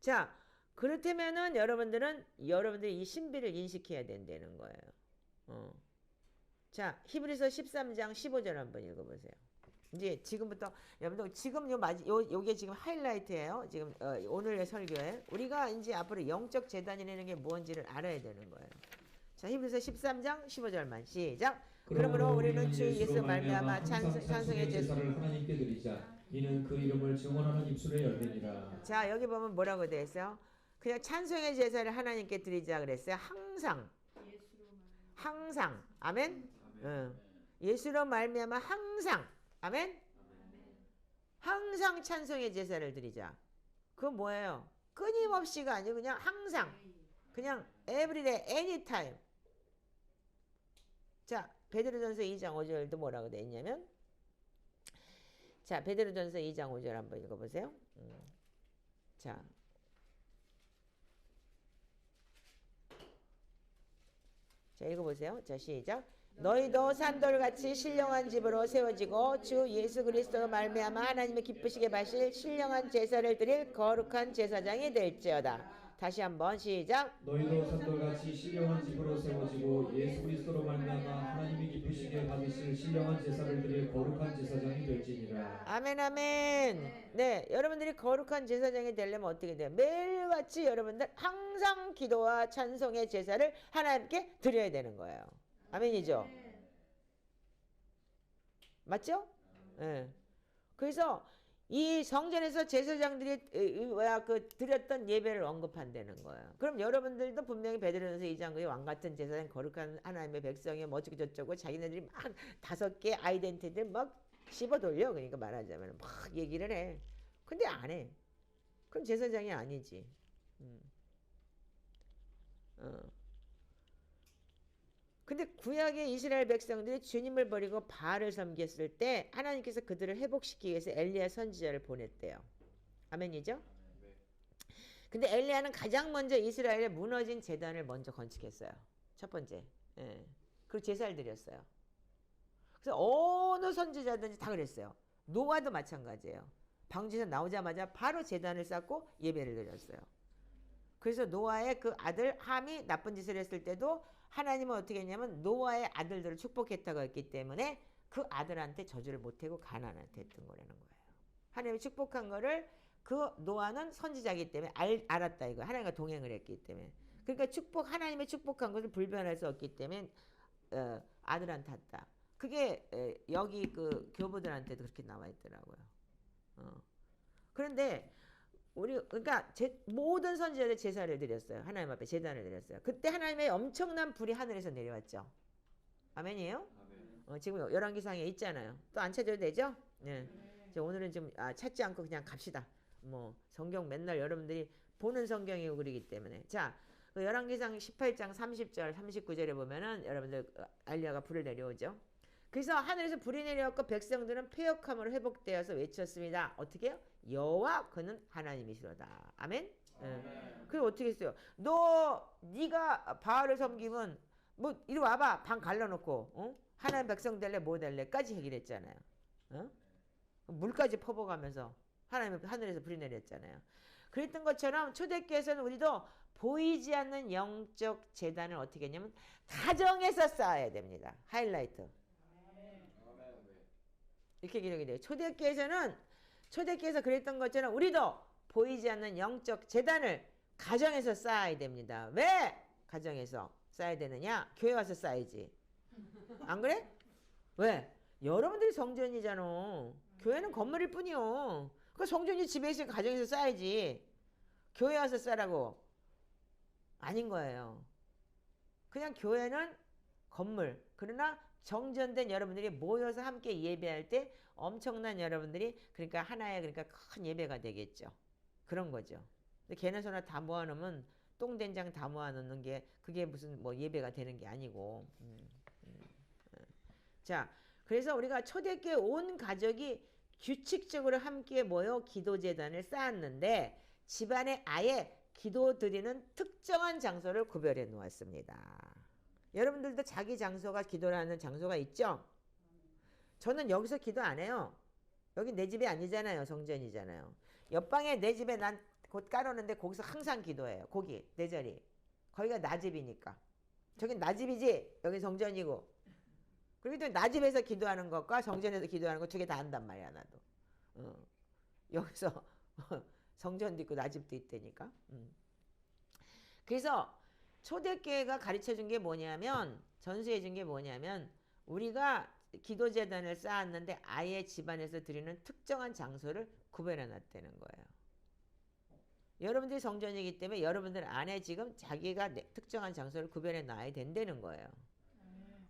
자, 그렇다면은 여러분들이 이 신비를 인식해야 된다는 거예요. 자, 히브리서 13장 15절 한번 읽어보세요. 이제 지금부터 여러분들 지금 요게 지금 하이라이트예요. 지금 오늘의 설교에 우리가 이제 앞으로 영적 재단이라는 게 뭔지를 알아야 되는 거예요. 자, 히브리서 13장 15절만 시작. 그러므로 우리는 주 예수 말미암아 찬송의 제사를 하나님께 드리자. 이는 그 이름을 증언하는 입술의 열매니라. 자, 여기 보면 뭐라고 되어 있어요? 그냥 찬송의 제사를 하나님께 드리자 그랬어요. 항상. 아멘. 예수로 말미암아 항상. 아멘. 항상 찬송의 제사를 드리자. 그건 뭐예요? 끊임없이가 아니고 그냥 항상. 그냥 everyday, anytime. 자, 베드로전서 2장 5절도 뭐라고 되어 있냐면 자, 베드로전서 2장 5절 한번 읽어보세요. 자, 읽어보세요. 자, 시작. 너희도 산돌같이 신령한 집으로 세워지고 주 예수 그리스도로 말미암아 하나님의 기쁘시게 바실 신령한 제사를 드릴 거룩한 제사장이 될지어다. 다시 한번 시작. 너희도 산돌같이 신령한 집으로 세워지고 예수 그리스도로 말미암아 하나님이 기쁘시게 받으실 신령한 제사를 드릴 거룩한 제사장이 될지니라. 아멘 아멘. 네, 여러분들이 거룩한 제사장이 되려면 어떻게 돼요? 매일같이 여러분들 항상 기도와 찬송의 제사를 하나님께 드려야 되는 거예요. 아멘이죠? 맞죠? 네. 그래서 이 성전에서 제사장들이 드렸던 예배를 언급한다는 거예요. 그럼 여러분들도 분명히 베드로전서 2장 왕 같은 제사장 거룩한 하나님의 백성이 뭐 어쩌고 저쩌고 자기네들이 막 5개 아이덴티티를 막 씹어 돌려. 그러니까 말하자면 막 얘기를 해. 근데 안 해. 그럼 제사장이 아니지. 근데 구약의 이스라엘 백성들이 주님을 버리고 바알을 섬겼을 때 하나님께서 그들을 회복시키기 위해서 엘리야 선지자를 보냈대요. 아멘이죠? 근데 엘리야는 가장 먼저 이스라엘의 무너진 제단을 먼저 건축했어요. 첫 번째. 예. 그리고 제사를 드렸어요. 그래서 어느 선지자든지 다 그랬어요. 노아도 마찬가지예요. 방주에서 나오자마자 바로 제단을 쌓고 예배를 드렸어요. 그래서 노아의 그 아들 함이 나쁜 짓을 했을 때도 하나님은 어떻게 했냐면 노아의 아들들을 축복했다고 했기 때문에 그 아들한테 저주를 못하고 가나안한테 했던 거라는 거예요. 하나님이 축복한 거를 그 노아는 선지자이기 때문에 알았다 이거. 하나님과 동행을 했기 때문에. 그러니까 하나님의 축복한 것을 불변할 수 없기 때문에 아들한테 했다. 그게 여기 그 교부들한테도 그렇게 나와 있더라고요. 그런데 그러니까 모든 선지자들 제사를 드렸어요. 하나님 앞에 제단을 드렸어요. 그때 하나님의 엄청난 불이 하늘에서 내려왔죠. 아멘이에요? 아멘. 지금 열왕기상에 있잖아요. 또 안 찾아도 되죠? 네. 오늘은 좀 찾지 않고 그냥 갑시다. 뭐 성경 맨날 여러분들이 보는 성경이고 그러기 때문에. 자, 열왕기상 18장 30절 39절에 보면은 여러분들 엘리야가 불을 내려오죠. 그래서 하늘에서 불이 내려왔고 백성들은 패역함으로 회복되어서 외쳤습니다. 어떻게 해요? 여호와 그는 하나님이시로다. 아멘? 네. 그리고 어떻게 했어요? 네가 바알을 섬기면 뭐 이리 와봐. 방 갈라놓고 하나님 백성 될래 뭐 될래까지 얘기를 했잖아요. 물까지 퍼부어가면서 하나님 하늘에서 불이 내렸잖아요. 그랬던 것처럼 초대교회에서는 우리도 보이지 않는 영적 재단을 어떻게 했냐면 가정에서 쌓아야 됩니다. 하이라이트. 이렇게 기록이 돼요. 초대교회에서 그랬던 것처럼 우리도 보이지 않는 영적 재단을 가정에서 쌓아야 됩니다. 왜 가정에서 쌓아야 되느냐? 교회 와서 쌓아야지. 안 그래? 왜? 여러분들이 성전이잖아. 교회는 건물일 뿐이요. 그 성전이 집에 있으면 가정에서 쌓아야지. 교회 와서 쌓으라고. 아닌 거예요. 그냥 교회는 건물. 그러나 정전된 여러분들이 모여서 함께 예배할 때 엄청난 여러분들이 그러니까 하나의 그러니까 큰 예배가 되겠죠. 그런 거죠. 근데 개나 소나 다 모아놓으면 똥된장 다 모아놓는 게 그게 무슨 뭐 예배가 되는 게 아니고. 자, 그래서 우리가 초대교회 온 가족이 규칙적으로 함께 모여 기도재단을 쌓았는데 집안에 아예 기도 드리는 특정한 장소를 구별해 놓았습니다. 여러분들도 자기 장소가 기도를 하는 장소가 있죠? 저는 여기서 기도 안 해요. 여기 내 집이 아니잖아요. 성전이잖아요. 옆방에 내 집에 난 곧 깔아놓는데 거기서 항상 기도해요. 거기 내 자리. 거기가 나 집이니까. 저긴 나 집이지. 여기 성전이고. 그리고 또 나 집에서 기도하는 것과 성전에서 기도하는 것 두 개 다 한단 말이야 나도. 여기서 성전도 있고 나 집도 있다니까. 그래서 초대교회가 가르쳐준 게 뭐냐면 전수해준 게 뭐냐면 우리가 기도재단을 쌓았는데 아예 집안에서 드리는 특정한 장소를 구별해 놨다는 거예요. 여러분들이 성전이기 때문에 여러분들 안에 지금 자기가 특정한 장소를 구별해 놔야 된다는 거예요.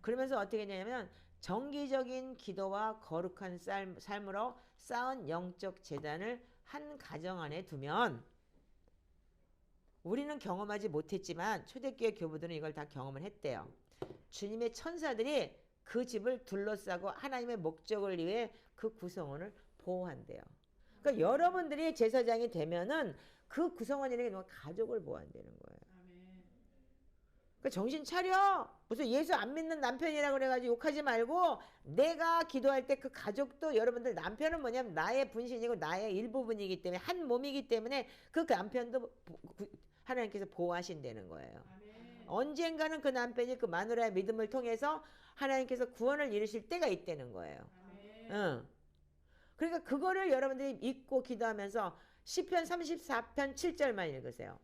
그러면서 어떻게 했냐면 정기적인 기도와 거룩한 삶으로 쌓은 영적 재단을 한 가정 안에 두면 우리는 경험하지 못했지만 초대교회 교부들은 이걸 다 경험을 했대요. 주님의 천사들이 그 집을 둘러싸고 하나님의 목적을 위해 그 구성원을 보호한대요. 그러니까 여러분들이 제사장이 되면은 그 구성원이라는 게 가족을 보호한다는 거예요. 그 정신 차려. 무슨 예수 안 믿는 남편이라고 그래가지고 욕하지 말고 내가 기도할 때 그 가족도 여러분들 남편은 뭐냐면 나의 분신이고 나의 일부분이기 때문에 한 몸이기 때문에 그 남편도 하나님께서 보호하신다는 거예요. 아멘. 언젠가는 그 남편이 그 마누라의 믿음을 통해서 하나님께서 구원을 이루실 때가 있다는 거예요. 아멘. 응. 그러니까 그거를 여러분들이 믿고 기도하면서 시편 34편 7절만 읽으세요.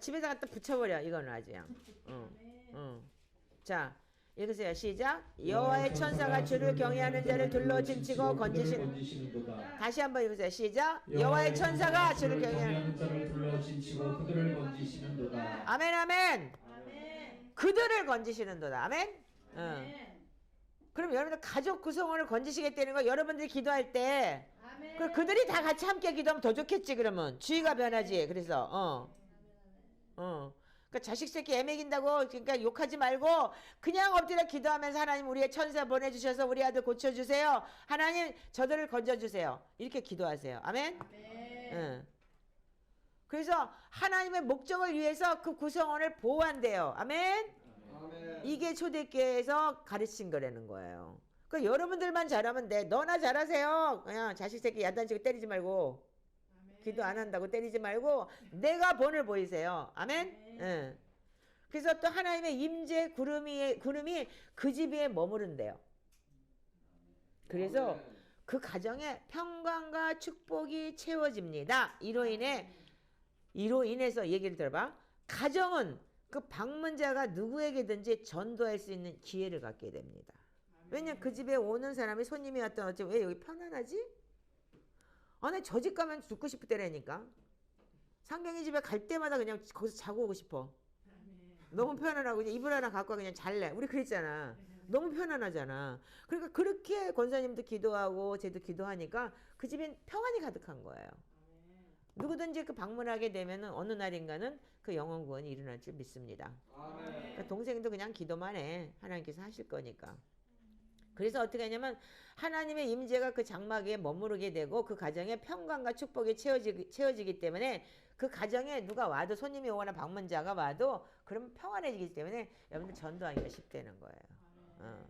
집에다 갖다 붙여버려. 이거는 아주 그냥. 응. 자, 읽으세요. 시작. 여호와의 천사가 주를 경외하는 자를 둘러 짐치고 건지시는. 다시 한번 읽으세요. 시작. 여호와의 천사가 주를 경외하는 자를 둘러 짐치고 그들을 건지시는도다. 아멘 아멘. 아멘. 그들을 건지시는도다. 아멘. 응. 아멘. 그럼 여러분들 가족 구성원을 건지시겠다는 거 여러분들이 기도할 때 아멘. 그럼 그들이 다 같이 함께 기도하면 더 좋겠지. 그러면 주의가 변하지. 그래서 그러니까 자식 새끼 애먹인다고 그러니까 욕하지 말고 그냥 엎드려 기도하면서 하나님 우리의 천사 보내주셔서 우리 아들 고쳐주세요. 하나님 저들을 건져주세요. 이렇게 기도하세요. 아멘. 아멘. 그래서 하나님의 목적을 위해서 그 구성원을 보호한대요. 아멘. 이게 초대교회에서 가르친 거라는 거예요. 그러니까 여러분들만 잘하면 돼. 너나 잘하세요. 그냥 자식 새끼 야단치고 때리지 말고 기도 안 한다고 때리지 말고 내가 본을 보이세요. 아멘. 응. 그래서 또 하나님의 임재 구름이 그 집 위에 머무른대요. 그래서 그 가정에 평강과 축복이 채워집니다. 이로 인해서 얘기를 들어봐. 가정은 그 방문자가 누구에게든지 전도할 수 있는 기회를 갖게 됩니다. 왜냐면 그 집에 오는 사람이 손님이 왔던 어째 왜 여기 편안하지? 아니 저 집 가면 죽고 싶을 때라니까. 상경이 집에 갈 때마다 그냥 거기서 자고 오고 싶어. 너무 편안하고 그냥 이불 하나 갖고 와 그냥 잘래. 우리 그랬잖아. 너무 편안하잖아. 그러니까 그렇게 권사님도 기도하고 쟤도 기도하니까 그 집엔 평안이 가득한 거예요. 누구든지 그 방문하게 되면은 어느 날인가는 그 영혼 구원이 일어날 줄 믿습니다. 그러니까 동생도 그냥 기도만 해. 하나님께서 하실 거니까. 그래서 어떻게 하냐면 하나님의 임재가 그 장막에 머무르게 되고 그 가정에 평강과 축복이 채워지기 때문에 그 가정에 누가 와도 손님이 오거나 방문자가 와도 그러면 평안해지기 때문에 여러분들 전도하기가 쉽다는 거예요.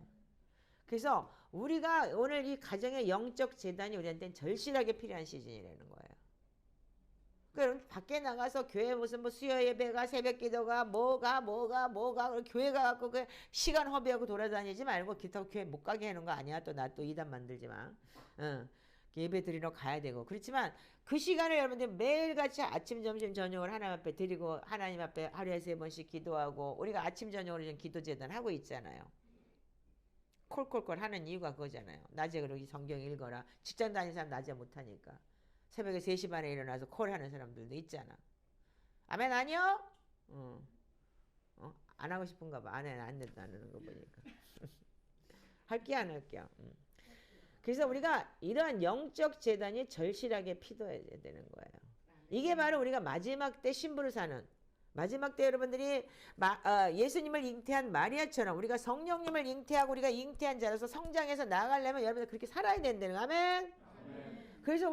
그래서 우리가 오늘 이 가정의 영적 재단이 우리한테는 절실하게 필요한 시즌이라는 거예요. 그럼 밖에 나가서 교회 무슨 뭐 수요 예배가 새벽 기도가 뭐가 교회 가갖고 그 시간 허비하고 돌아다니지 말고 기타 교회 못 가게 하는 거 아니야. 또 나 또 이단 만들지 마. 예배 드리러 가야 되고 그렇지만 그 시간을 여러분들 매일같이 아침 점심 저녁을 하나님 앞에 드리고 하나님 앞에 하루에 3번씩 기도하고 우리가 아침 저녁으로 지금 기도 재단 하고 있잖아요. 콜콜콜 하는 이유가 그거잖아요. 낮에 그러기 성경 읽어라. 직장 다니는 사람 낮에 못하니까. 새벽에 3시 반에 일어나서 콜하는 사람들도 있잖아. 아멘 아니요? 안 하고 싶은가 봐. 안 된다 안 하는 거 보니까. 할게요 안 할게요? 그래서 우리가 이러한 영적 재단이 절실하게 필요해야 되는 거예요. 이게 바로 우리가 마지막 때 신부를 사는 마지막 때 여러분들이 예수님을 잉태한 마리아처럼 우리가 성령님을 잉태하고 우리가 잉태한 자로서 성장해서 나아가려면 여러분들 그렇게 살아야 된다는 거. 아멘? 그래서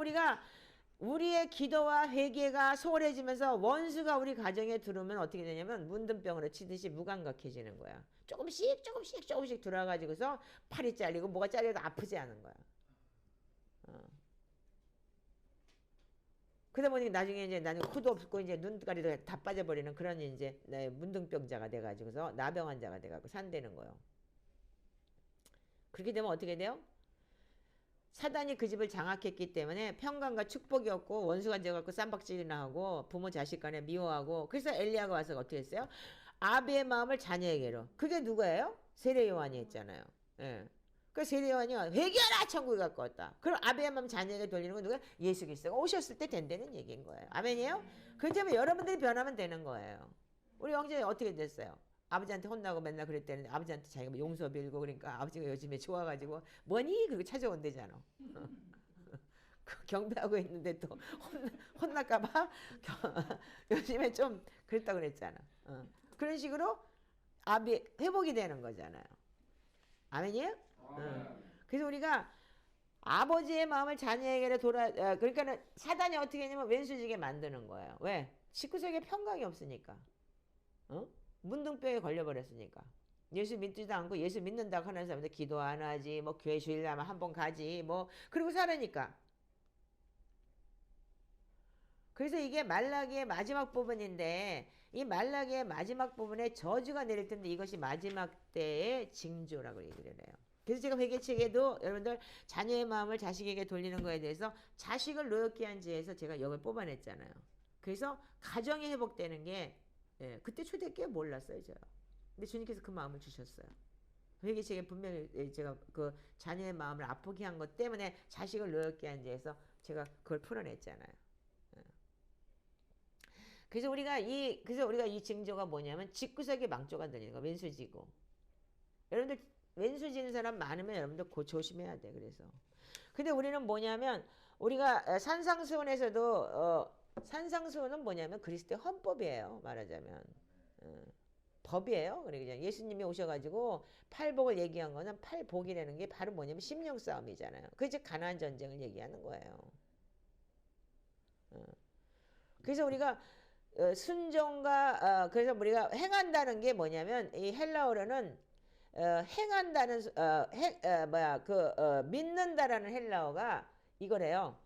우리의 기도와 회개가 소홀해지면서 원수가 우리 가정에 들어오면 어떻게 되냐면 문둥병으로 치듯이 무감각해지는 거야. 조금씩 들어와가지고서 팔이 잘리고 뭐가 잘려도 아프지 않은 거야. 그러다 보니 나중에 코도 없고 이제 눈가리도 다 빠져버리는 그런 이제 문둥병자가 돼가지고서 나병 환자가 돼가지고 산다는 거예요. 그렇게 되면 어떻게 돼요? 사단이 그 집을 장악했기 때문에 평강과 축복이 없고 원수가 돼갖고 쌈박질이나 하고 부모 자식 간에 미워하고 그래서 엘리야가 와서 어떻게 했어요? 아비의 마음을 자녀에게로. 그게 누구예요? 세례 요한이 했잖아요. 예. 그 세례 요한이 회개하라 천국에 갖고 왔다. 그럼 아비의 마음 자녀에게 돌리는 건 누가? 예수 그리스도가 오셨을 때 된다는 얘기인 거예요. 아멘이에요? 그렇다면 여러분들이 변하면 되는 거예요. 우리 형제 어떻게 됐어요? 아버지한테 혼나고 맨날 그랬다는데 아버지한테 자기가 용서 빌고 그러니까 아버지가 요즘에 좋아가지고 뭐니? 그리고 찾아온대잖아. 경배하고 있는데 또 혼날까봐 요즘에 좀 그랬다고 그랬잖아. 그런 식으로 아비 회복이 되는 거잖아요. 아멘이에요? 그래서 우리가 아버지의 마음을 자녀에게 그러니까 사단이 어떻게 했냐면 왼수지게 만드는 거예요. 왜? 19세기에 평강이 없으니까. 어? 문둥병에 걸려버렸으니까. 예수 믿지도 않고 예수 믿는다고 하는 사람들 기도 안 하지, 뭐 교회 주일날만 한 번 가지, 뭐 그리고 살으니까. 그래서 이게 말라기의 마지막 부분인데 이 말라기의 마지막 부분에 저주가 내릴 텐데 이것이 마지막 때의 징조라고 얘기를 해요. 그래서 제가 회개책에도 여러분들 자녀의 마음을 자식에게 돌리는 거에 대해서 자식을 노엽게 한 지에서 제가 이걸 뽑아냈잖아요. 그래서 가정이 회복되는 게 그때 초대교회 몰랐어요, 제가. 근데 주님께서 그 마음을 주셨어요. 회개책에 분명히 제가 그 자녀의 마음을 아프게 한 것 때문에 자식을 노엽게 한 지에서 제가 그걸 풀어냈잖아요. 그래서 우리가 이 징조가 뭐냐면 직구석에 망조가 들리는 거, 왼수지고. 여러분들 왼수지는 사람 많으면 여러분들 조심해야 돼. 그래서. 근데 우리는 뭐냐면 우리가 산상수훈에서도 산상수훈은 뭐냐면 그리스도의 헌법이에요. 말하자면 법이에요. 그러니까 예수님이 오셔가지고 팔복을 얘기한 거는 팔복이라는 게 바로 뭐냐면 심령 싸움이잖아요. 그 이제 가나안 전쟁을 얘기하는 거예요. 그래서 우리가 순종과 그래서 우리가 행한다는 게 뭐냐면 이 헬라어로는 행한다는 믿는다라는 헬라어가 이거래요.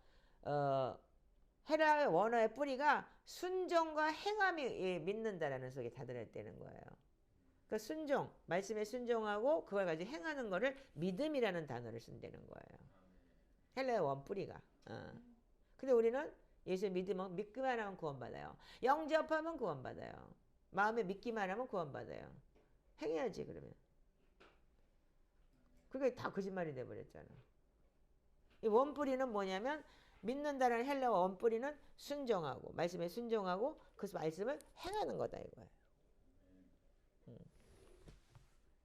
헬라어의 원어의 뿌리가 순종과 행함이 믿는다라는 속에 다 들어있다는 거예요. 그러니까 순종, 말씀에 순종하고 그걸 가지고 행하는 거를 믿음이라는 단어를 쓴다는 거예요. 헬라어의 원뿌리가. 근데 우리는 예수 믿으면 믿기만 하면 구원받아요. 영접하면 구원받아요. 마음에 믿기만 하면 구원받아요. 행해야지 그러면. 그게 다 거짓말이 돼버렸잖아. 이 원뿌리는 뭐냐면 믿는다는 헬라어 원뿌리는 순종하고 말씀에 순종하고 그 말씀을 행하는 거다 이거예요.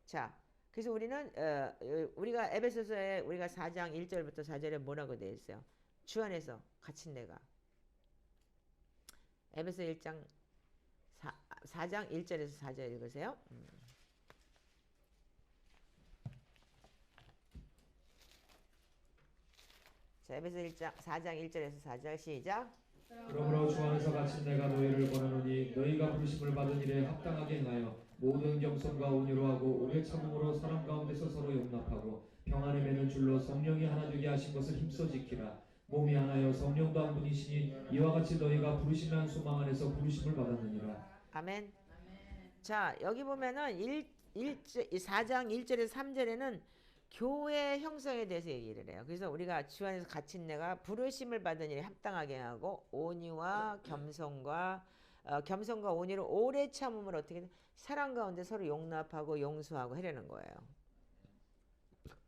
자, 그래서 우리는 우리가 에베소서에 우리가 4장 1절부터 4절에 뭐라고 되어 있어요? 주 안에서 갇힌 내가. 에베소 1장 4장 1절에서 4절 읽으세요. 자, 에베소 4장 1절에서 4절 시작. 그러므로 주 안에서 갇힌 내가 너희를 권하노니 너희가 부르심을 받은 일에 합당하게 행하여 모든 겸손과 온유로 하고 오래 참음으로 사람 가운데서 서로 용납하고 평안에 매는 줄로 성령이 하나 되게 하신 것을 힘써 지키라. 몸이 하나여 성령도 한 분이시니 이와 같이 너희가 부르심이란 소망 안에서 부르심을 받았느니라. 아멘. 자, 여기 보면은 4장 1절에서 3절에는 교회 형성에 대해서 얘기를 해요. 그래서 우리가 주 안에서 갇힌 내가 부르심을 받은 일에 합당하게 하고 온유와 겸손과 온유로 오래 참음을 어떻게 사랑 가운데 서로 용납하고 용서하고 하려는 거예요.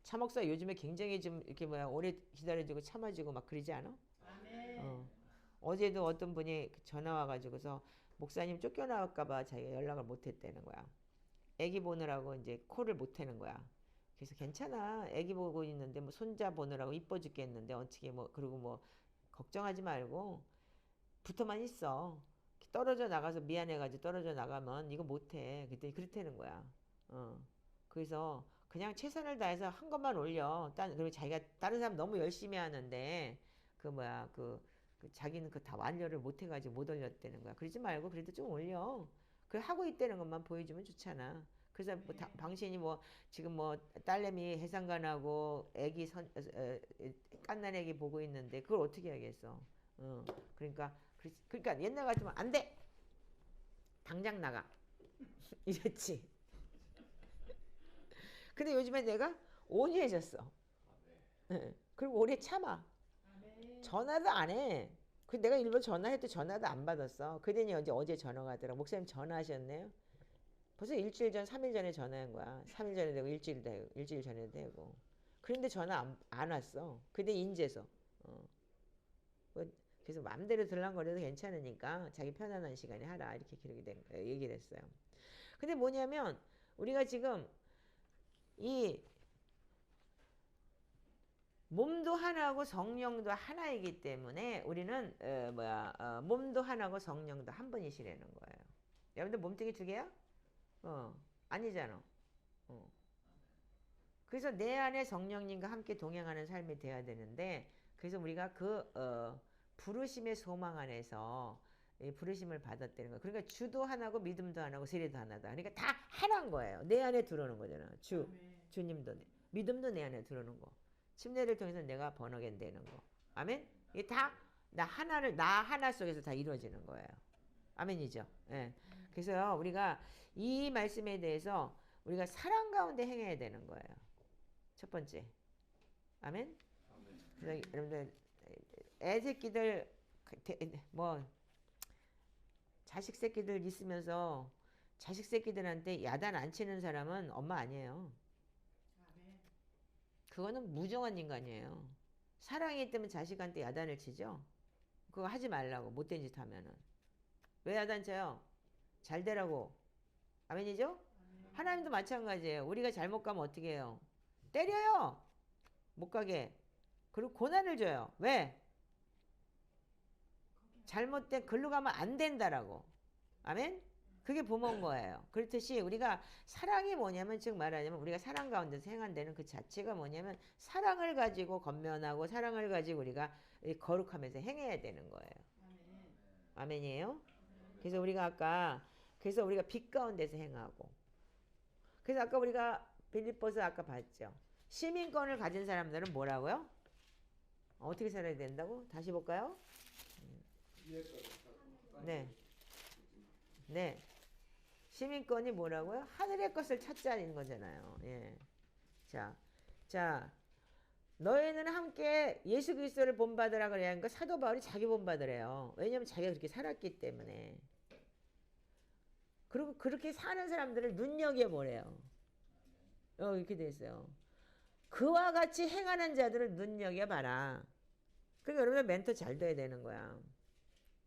참목사 요즘에 굉장히 좀 이렇게 오래 기다려주고 참아주고 막 그러지 않아? 아멘. 어제도 어떤 분이 전화 와가지고서 목사님 쫓겨나갈까봐 자기가 연락을 못했다는 거야. 애기 보느라고 이제 콜을 못하는 거야. 그래서 괜찮아. 애기 보고 있는데 뭐 손자 보느라고 이뻐 죽겠는데 어떻게 뭐 그리고 뭐 걱정하지 말고 붙어만 있어. 떨어져 나가서 미안해가지고 떨어져 나가면 이거 못해. 그때 그렇다는 거야. 그래서 그냥 최선을 다해서 한 것만 올려. 그리고 자기가 다른 사람 너무 열심히 하는데 그 자기는 그 다 완료를 못해가지고 못 올렸다는 거야. 그러지 말고 그래도 좀 올려. 그 하고 있다는 것만 보여주면 좋잖아. 그래서 뭐 당신이 뭐 지금 뭐 딸내미 해상관하고 애기 깐난 애기 보고 있는데 그걸 어떻게 하겠어? 그러니까 옛날 같으면 안 돼. 당장 나가. 이랬지. 근데 요즘에 내가 온유해졌어. 그리고 오래 참아. 전화도 안 해. 그 내가 일부러 전화해도 전화도 안 받았어. 그랬더니 어제 전화가 왔더라고. 목사님 전화하셨네요. 벌써 일주일 전, 3일 전에 전화한 거야. 3일 전에 되고 일주일 전에 되고. 그런데 전화 안 왔어. 근데 인제서. 그래서 마음대로 들랑거려도 괜찮으니까 자기 편안한 시간에 하라. 이렇게 얘기를 했어요. 근데 뭐냐면 우리가 지금 이 몸도 하나고 성령도 하나이기 때문에 우리는 몸도 하나고 성령도 한 분이시라는 거예요. 여러분들 몸뚱이 두 개야? 아니잖아. 그래서 내 안에 성령님과 함께 동행하는 삶이 돼야 되는데 그래서 우리가 그 부르심의 소망 안에서 이 부르심을 받았다는 거예요. 그러니까 주도 하나고 믿음도 하나고 세례도 하나다. 그러니까 다 하나인 거예요. 내 안에 들어오는 거잖아. 주님도 믿음도 내 안에 들어오는 거. 침례를 통해서 내가 번어겐 되는 거. 아멘? 이게 다 나 하나 속에서 다 이루어지는 거예요. 아멘이죠. 예. 그래서 우리가 이 말씀에 대해서 우리가 사랑 가운데 행해야 되는 거예요. 첫 번째. 아멘? 그래서 여러분들 애 새끼들 뭐 자식 새끼들 있으면서 자식 새끼들한테 야단 안 치는 사람은 엄마 아니에요. 그거는 무정한 인간이에요. 사랑이기 때문에 자식한테 야단을 치죠. 그거 하지 말라고 못된 짓 하면은. 왜 야단 쳐요? 잘 되라고. 아멘이죠? 하나님도 마찬가지예요. 우리가 잘못 가면 어떻게 해요? 때려요. 못 가게. 그리고 고난을 줘요. 왜? 잘못된 글로 가면 안 된다라고. 아멘? 그게 부모인 거예요. 그렇듯이 우리가 사랑이 뭐냐면 즉 말하자면 우리가 사랑 가운데서 행한다는 그 자체가 뭐냐면 사랑을 가지고 건면하고 사랑을 가지고 우리가 거룩하면서 행해야 되는 거예요. 아멘이에요? 그래서 우리가 빛 가운데서 행하고 그래서 아까 우리가 빌립보서 아까 봤죠. 시민권을 가진 사람들은 뭐라고요? 어떻게 살아야 된다고? 다시 볼까요? 네. 네. 시민권이 뭐라고요? 하늘의 것을 찾자는 거잖아요. 예. 자, 너희는 함께 예수 그리스도를 본받으라 그래야 하니까 사도 바울이 자기 본받으래요. 왜냐면 자기가 그렇게 살았기 때문에. 그리고 그렇게 사는 사람들을 눈여겨보래요. 이렇게 돼 있어요. 그와 같이 행하는 자들을 눈여겨봐라. 그러니까 여러분들 멘토 잘 돼야 되는 거야.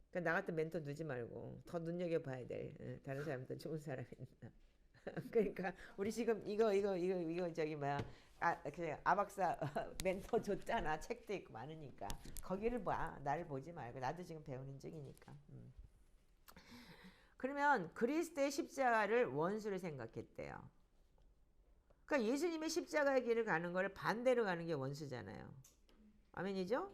그러니까 나 같은 멘토 두지 말고 더 눈여겨봐야 돼. 다른 사람도 좋은 사람이 있나. 그러니까 우리 지금 이거 저기 뭐야 그냥 아박사 멘토 줬잖아. 책도 있고 많으니까 거기를 봐. 나를 보지 말고 나도 지금 배우는 중이니까. 그러면 그리스도의 십자가를 원수를 생각했대요. 그러니까 예수님의 십자가의 길을 가는 거를 반대로 가는 게 원수잖아요. 아멘이죠?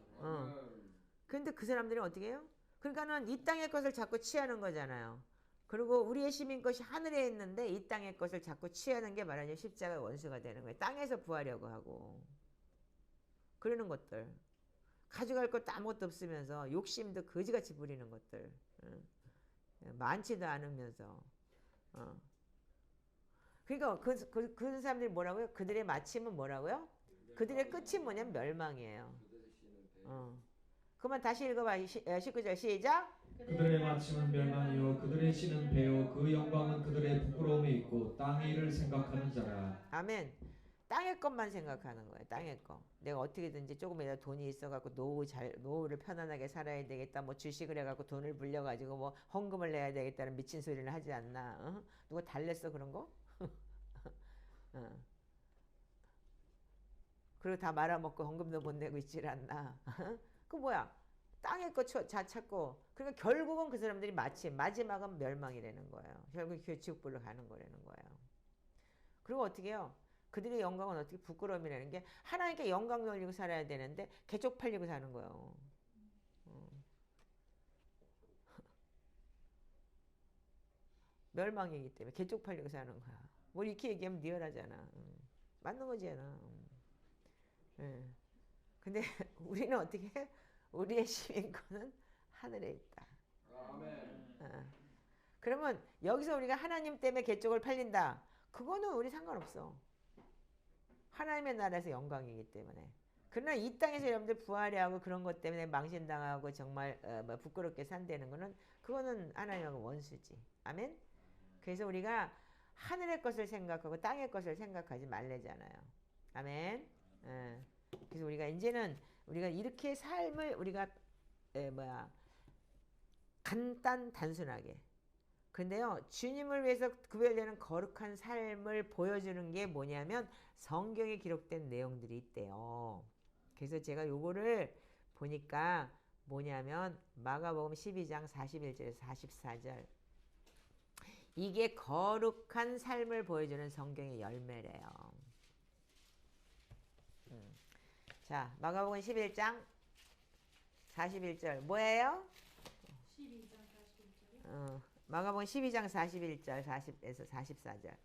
그런데 그 사람들이 어떻게 해요? 그러니까는 이 땅의 것을 자꾸 취하는 거잖아요. 그리고 우리의 시민 것이 하늘에 있는데 이 땅의 것을 자꾸 취하는 게 말하자면 십자가의 원수가 되는 거예요. 땅에서 구하려고 하고 그러는 것들. 가져갈 것도 아무것도 없으면서 욕심도 거지같이 부리는 것들. 많지도 않으면서. 그러니까 그 사람들이 뭐라고요? 그들의 마침은 뭐라고요? 그들의 끝이 뭐냐면 멸망이에요. 그만 다시 읽어봐. 19절 시작. 그들의 마침은 멸망이요 그들의 씨는 배요 그 영광은 그들의 부끄러움에 있고 땅의 일을 생각하는 자라. 아멘. 땅의 것만 생각하는 거예요. 땅의 거. 내가 어떻게든지 조금이라도 돈이 있어갖고 노후를 편안하게 살아야 되겠다. 뭐 주식을 해갖고 돈을 불려가지고 뭐 헌금을 내야 되겠다는 미친 소리를 하지 않나? 누가 달랬어 그런 거? 그리고 다 말아먹고 헌금도 못 내고 있질 않나? 그 뭐야? 땅의 거 찾고 그러니까 결국은 그 사람들이 마지막은 멸망이라는 거예요. 결국 지옥불로 가는 거라는 거예요. 그리고 어떻게 해요? 그들의 영광은 어떻게 부끄러움이라는 게 하나님께 영광 돌리고 살아야 되는데 개쪽 팔리고 사는 거예요. 멸망이기 때문에 개쪽 팔리고 사는 거야. 뭐 이렇게 얘기하면 리얼하잖아. 맞는 거잖아. 근데 우리는 어떻게 해? 우리의 시민권은 하늘에 있다. 아멘. 그러면 여기서 우리가 하나님 때문에 개쪽을 팔린다. 그거는 우리 상관없어. 하나님의 나라에서 영광이기 때문에. 그러나 이 땅에서 여러분들 부활하고 그런 것 때문에 망신당하고 정말 부끄럽게 산다는 거는 그거는 하나님하고 원수지. 아멘? 그래서 우리가 하늘의 것을 생각하고 땅의 것을 생각하지 말래잖아요. 아멘? 그래서 우리가 이제는 우리가 이렇게 삶을 우리가 단순하게 근데요 주님을 위해서 구별되는 거룩한 삶을 보여주는 게 뭐냐면 성경에 기록된 내용들이 있대요. 그래서 제가 요거를 보니까 뭐냐면 마가복음 12장 41절에서 44절 이게 거룩한 삶을 보여주는 성경의 열매래요. 자, 마가복음 11장 41절 뭐예요? 12장 41절 마가복음 12장 41절 40에서 44절.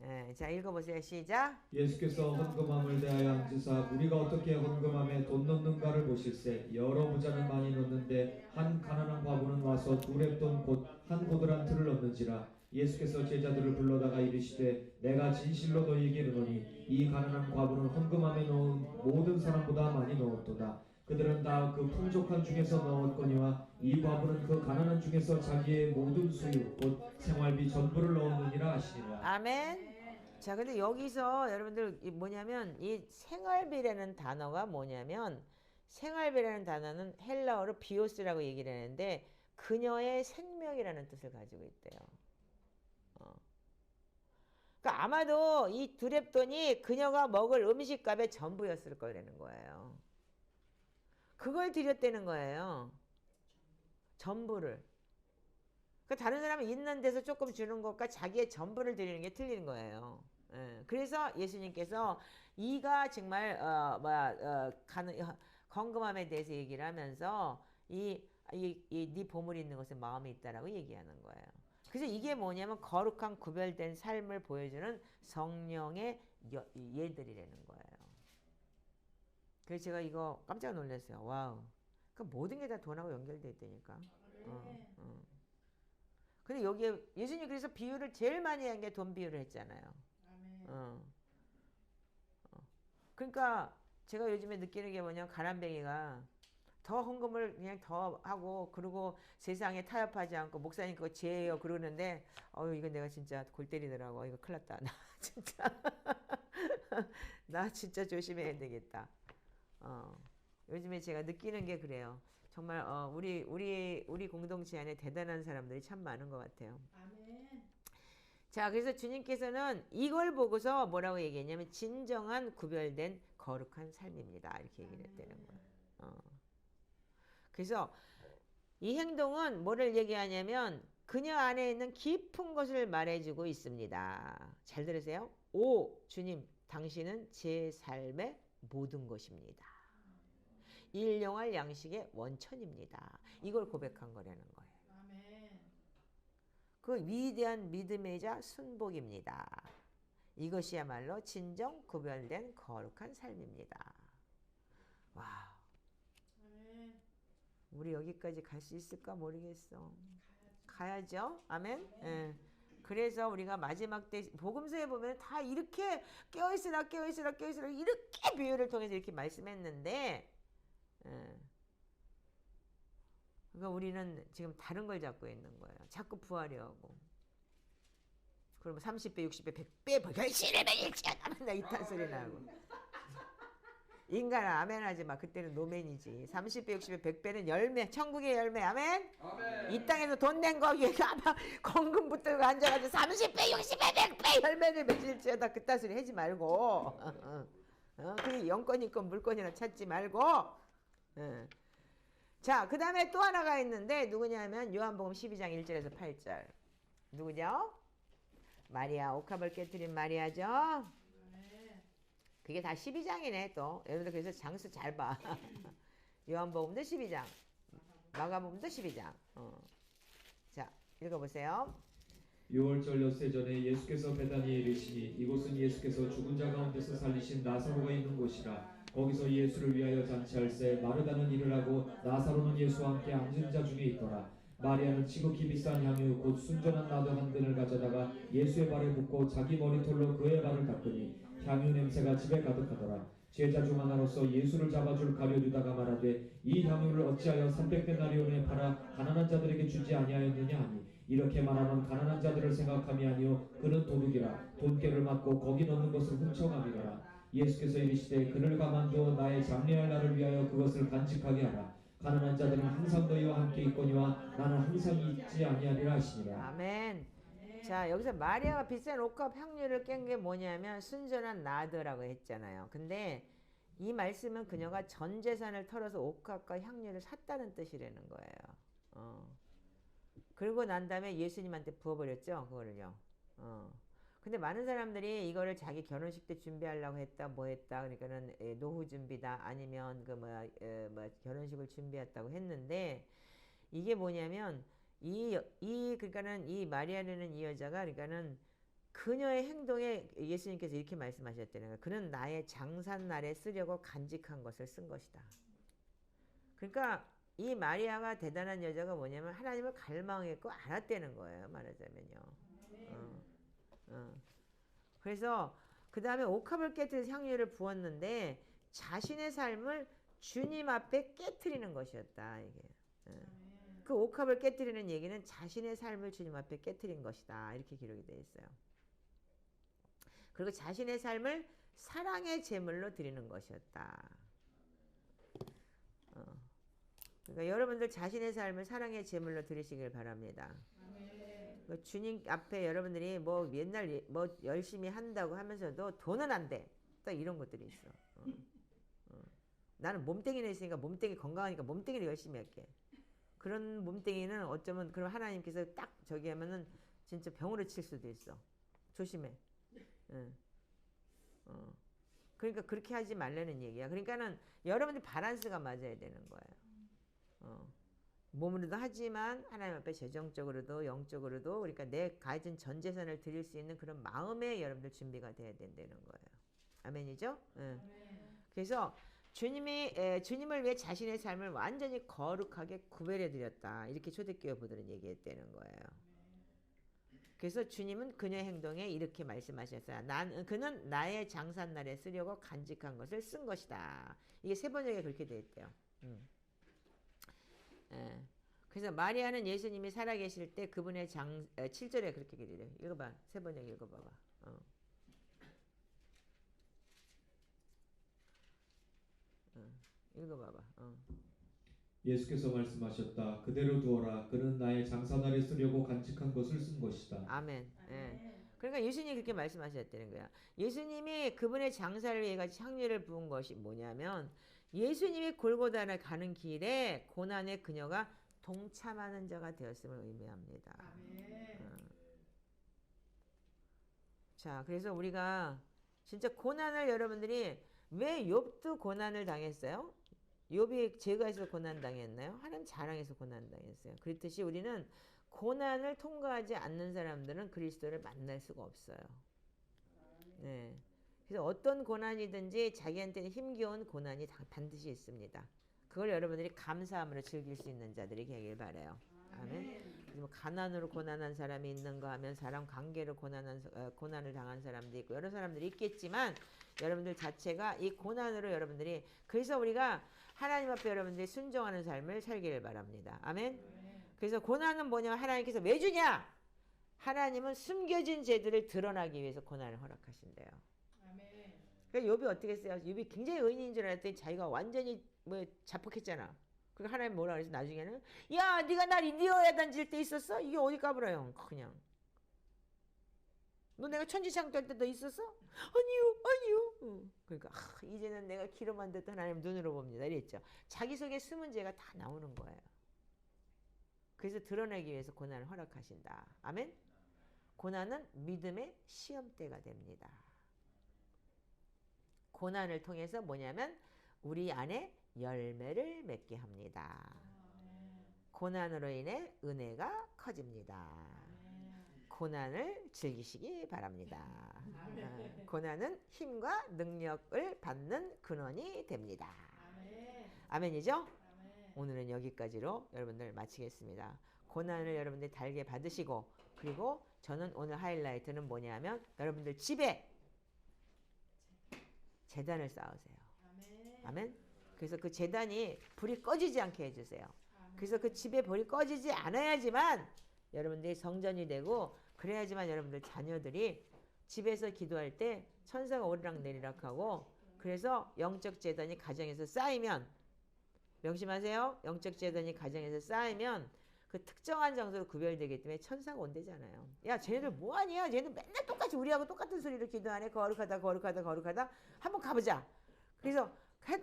예, 자 읽어보세요. 시작. 예수께서 헌금함을 대하여 앉으사 우리가 어떻게 헌금함에 돈 넣는가를 보실세. 여러 부자는 많이 넣는데 한 가난한 과부는 와서 두 렙돈 곧 한 고드란트를 넣는지라. 예수께서 제자들을 불러다가 이르시되 내가 진실로 너희에게 이르노니 이 가난한 과부는 헌금함에 넣은 모든 사람보다 많이 넣었도다. 그들은 다 그 풍족한 중에서 넣었거니와 이 과부는 그 가난한 중에서 자기의 모든 소유 곧 생활비 전부를 넣었느니라 하시니라. 아멘. 자, 근데 여기서 여러분들 뭐냐면 이 생활비라는 단어가 뭐냐면 생활비라는 단어는 헬라어로 비오스라고 얘기를 하는데 그녀의 생명이라는 뜻을 가지고 있대요. 그러니까 아마도 이 두 렙돈이 그녀가 먹을 음식값의 전부였을 거라는 거예요. 그걸 드렸다는 거예요. 전부를. 그러니까 다른 사람은 있는 데서 조금 주는 것과 자기의 전부를 드리는 게 틀린 거예요. 예, 그래서 예수님께서 이가 정말 건금함에 대해서 얘기를 하면서 네 보물이 있는 곳에 마음이 있다라고 얘기하는 거예요. 그래서 이게 뭐냐면 거룩한 구별된 삶을 보여주는 성령의 예들이라는 거예요. 그래서 제가 이거 깜짝 놀랐어요. 와우. 그러니까 모든 게 다 돈하고 연결되어 있다니까. 근데 여기에 예수님 그래서 비유를 제일 많이 한 게 돈 비유를 했잖아요. 그러니까 제가 요즘에 느끼는 게 뭐냐면 가난뱅이가 더 헌금을 그냥 더 하고 그리고 세상에 타협하지 않고 목사님 그거 죄예요 그러는데 이거 내가 진짜 골 때리더라고. 이거 큰일 났다. 나 진짜 나 진짜 조심해야 되겠다. 요즘에 제가 느끼는 게 그래요. 정말 우리 공동체 안에 대단한 사람들이 참 많은 것 같아요. 아멘. 자, 그래서 주님께서는 이걸 보고서 뭐라고 얘기했냐면 진정한 구별된 거룩한 삶입니다. 이렇게 얘기를 했다는 거예요. 그래서 이 행동은 뭐를 얘기하냐면 그녀 안에 있는 깊은 것을 말해주고 있습니다. 잘 들으세요. 주님, 당신은 제 삶의 모든 것입니다. 일용할 양식의 원천입니다. 이걸 고백한 거라는 거예요. 아멘. 그 위대한 믿음이자 순복입니다. 이것이야말로 진정 구별된 거룩한 삶입니다. 와, 아멘. 우리 여기까지 갈 수 있을까 모르겠어. 가야죠. 아멘. 예. 그래서 우리가 마지막 때 복음서에 보면 다 이렇게 깨어있으라 이렇게 비유를 통해서 이렇게 말씀했는데, 그러니까 우리는 지금 다른 걸 잡고 있는 거예요. 자꾸 부하려 하고. 그러면 30배, 60배, 100배 결실을 일치하면 나 이딴 소리 나고. 인간아 아멘 하지 마. 그때는 노맨이지. 30배, 60배, 100배는 열매. 천국의 열매. 아멘. 아멘. 이 땅에서 돈 낸 거기가 아마 건금 붙들고 앉아가지고 30배, 60배, 100배 열매를 맺을지어다 그딴 소리 하지 말고. 그 영권 있건 물건이나 찾지 말고. 자, 그 다음에 또 하나가 있는데 누구냐면 요한복음 12장 1절에서 8절. 누구죠? 마리아, 옥합을 깨뜨린 마리아죠. 그게 다 12장이네 또. 여러분들 그래서 장수 잘 봐. 요한복음도 12장, 마가복음도 12장. 자, 읽어보세요. 6월절 엿새 전에 예수께서 베다니에 이르시니 이곳은 예수께서 죽은 자 가운데서 살리신 나사로가 있는 곳이라. 거기서 예수를 위하여 잔치할새 마르다는 일을 하고 나사로는 예수와 함께 앉은 자 중에 있더라. 마리아는 지극히 비싼 향유 곧 순전한 나드 한 근을 가져다가 예수의 발에 붓고 자기 머리털로 그의 발을 닦으니 향유 냄새가 집에 가득하더라. 제자 중 하나로서 예수를 잡아줄 가룟유다가 말하되 이 향유를 어찌하여 300데나리온에 팔아 가난한 자들에게 주지 아니하였느냐 하니 이렇게 말하면 가난한 자들을 생각함이 아니요 그는 도둑이라 돈깨를 맞고 거기 넣는 것을 훔쳐감이라. 예수께서 이르시되 그를 가만두어 나의 장래할 날을 위하여 그것을 간직하게 하라. 가난한 자들은 항상 너희와 함께 있거니와 나는 항상 있지 아니하리라 하시니라. 아멘. 자, 여기서 마리아가 비싼 옥합 향유를 깬 게 뭐냐면 순전한 나드라고 했잖아요. 근데 이 말씀은 그녀가 전 재산을 털어서 옥합과 향유를 샀다는 뜻이라는 거예요. 그리고 난 다음에 예수님한테 부어버렸죠, 그거를요. 근데 많은 사람들이 이거를 자기 결혼식 때 준비하려고 했다, 뭐 했다, 그러니까는 노후 준비다, 아니면 결혼식을 준비했다고 했는데 이게 뭐냐면 그러니까는 이 마리아라는 이 여자가 그러니까는 그녀의 행동에 예수님께서 이렇게 말씀하셨다는 거예요. 그는 나의 장산날에 쓰려고 간직한 것을 쓴 것이다. 그러니까 이 마리아가 대단한 여자가 뭐냐면 하나님을 갈망했고 알았다는 거예요. 말하자면요. 그래서 그 다음에 옥합을 깨뜨려서 향유를 부었는데 자신의 삶을 주님 앞에 깨뜨리는 것이었다. 이게. 그 옥합을 깨뜨리는 얘기는 자신의 삶을 주님 앞에 깨뜨린 것이다. 이렇게 기록이 되어 있어요. 그리고 자신의 삶을 사랑의 제물로 드리는 것이었다. 그러니까 여러분들 자신의 삶을 사랑의 제물로 드리시길 바랍니다. 주님 앞에 여러분들이 뭐 맨날 뭐 열심히 한다고 하면서도 돈은 안 돼. 딱 이런 것들이 있어. 나는 몸뚱이는 있으니까 몸뚱이 건강하니까 몸뚱이를 열심히 할게. 그런 몸뚱이는 어쩌면 그럼 하나님께서 딱 저기 하면은 진짜 병으로 칠 수도 있어. 조심해. 그러니까 그렇게 하지 말라는 얘기야. 그러니까는 여러분들 밸런스가 맞아야 되는 거예요. 몸으로도 하지만 하나님 앞에 재정적으로도 영적으로도 그러니까 내 가진 전 재산을 드릴 수 있는 그런 마음의 여러분들 준비가 돼야 된다는 거예요. 아멘이죠? 그래서 주님을 위해 자신의 삶을 완전히 거룩하게 구별해 드렸다. 이렇게 초대교회 보들은 얘기했다는 거예요. 그래서 주님은 그녀의 행동에 이렇게 말씀하셨어요. 그는 나의 장산날에 쓰려고 간직한 것을 쓴 것이다. 이게 세 번역에 그렇게 되어 있대요. 그래서 마리아는 예수님이 살아계실 때 그분의 7절에 그렇게 기록해요. 읽어봐. 세 번역 읽어봐봐. 읽어봐봐. 예수께서 말씀하셨다. 그대로 두어라. 그는 나의 장사날에 쓰려고 간직한 것을 쓴 것이다. 아멘. 그러니까 예수님이 그렇게 말씀하셨다는 거야. 예수님이 그분의 장사를 위해 같이 향유를 부은 것이 뭐냐면 예수님이 골고다를 가는 길에 고난의 그녀가 동참하는 자가 되었음을 의미합니다. 자, 그래서 우리가 진짜 고난을 여러분들이 왜 욥도 고난을 당했어요? 욥이 죄가에서 고난 당했나요? 하나님 자랑에서 고난 당했어요. 그렇듯이 우리는 고난을 통과하지 않는 사람들은 그리스도를 만날 수가 없어요. 네. 그래서 어떤 고난이든지 자기한테는 힘겨운 고난이 반드시 있습니다. 그걸 여러분들이 감사함으로 즐길 수 있는 자들이 되길 바라요. 아멘. 뭐 가난으로 고난한 사람이 있는가 하면 사람 관계로 고난을 당한 사람도 있고 여러 사람들이 있겠지만 여러분들 자체가 이 고난으로 여러분들이 그래서 우리가 하나님 앞에 여러분들이 순종하는 삶을 살기를 바랍니다. 아멘. 그래서 고난은 뭐냐 하나님께서 왜 주냐? 하나님은 숨겨진 죄들을 드러나기 위해서 고난을 허락하신대요. 그러니까 욥이 어떻게 했어요? 욥이 굉장히 의인인 줄 알았더니 자기가 완전히 뭐 자폭했잖아. 그러니까 하나님 뭐라 그래서 나중에는 야 네가 날 인디어야 단질 때 있었어? 이게 어디 까불어요 그냥. 너 내가 천지창조할 때 너 있었어? 아니요. 그러니까 이제는 내가 기로만 듣던 하나님 눈으로 봅니다. 이랬죠. 자기 속에 숨은 죄가 다 나오는 거예요. 그래서 드러내기 위해서 고난을 허락하신다. 아멘. 고난은 믿음의 시험대가 됩니다. 고난을 통해서 뭐냐면 우리 안에 열매를 맺게 합니다. 고난으로 인해 은혜가 커집니다. 고난을 즐기시기 바랍니다. 고난은 힘과 능력을 받는 근원이 됩니다. 아멘이죠? 오늘은 여기까지로 여러분들 마치겠습니다. 고난을 여러분들 달게 받으시고 그리고 저는 오늘 하이라이트는 뭐냐면 여러분들 집에 제단을 쌓으세요. 아멘. 그래서 그 제단이 불이 꺼지지 않게 해주세요. 그래서 그 집에 불이 꺼지지 않아야지만 여러분들이 성전이 되고 그래야지만 여러분들 자녀들이 집에서 기도할 때 천사가 오르락 내리락 하고 그래서 영적 제단이 가정에서 쌓이면 명심하세요. 영적 제단이 가정에서 쌓이면 그 특정한 장소로 구별되기 때문에 천사가 온대잖아요. 야 쟤네들 뭐하냐? 쟤네들 맨날 똑같이 우리하고 똑같은 소리로 기도하네. 거룩하다. 한번 가보자. 그래서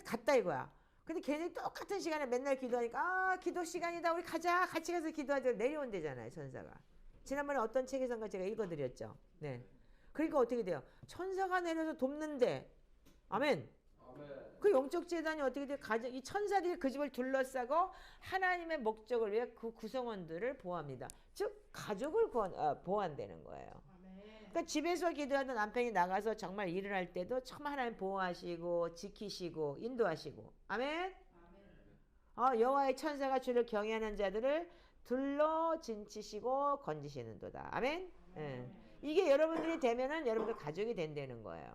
갔다 이거야. 근데 걔네들 똑같은 시간에 맨날 기도하니까 기도 시간이다. 우리 가자. 같이 가서 기도하자. 내려온대잖아요. 천사가. 지난번에 어떤 책에선가 제가 읽어드렸죠. 네. 그러니까 어떻게 돼요? 천사가 내려서 돕는데 아멘. 그 영적 재단이 어떻게 돼? 가정, 이 천사들이 그 집을 둘러싸고 하나님의 목적을 위해 그 구성원들을 보호합니다. 즉 가족을 보호한다는 거예요. 아멘. 그러니까 집에서 기도하던 남편이 나가서 정말 일을 할 때도 정말 하나님 보호하시고 지키시고 인도하시고 아멘. 아멘. 여호와의 천사가 주를 경외하는 자들을 둘러 진치시고 건지시는도다. 아멘. 예. 이게 여러분들이 되면은 여러분들 가족이 된다는 거예요.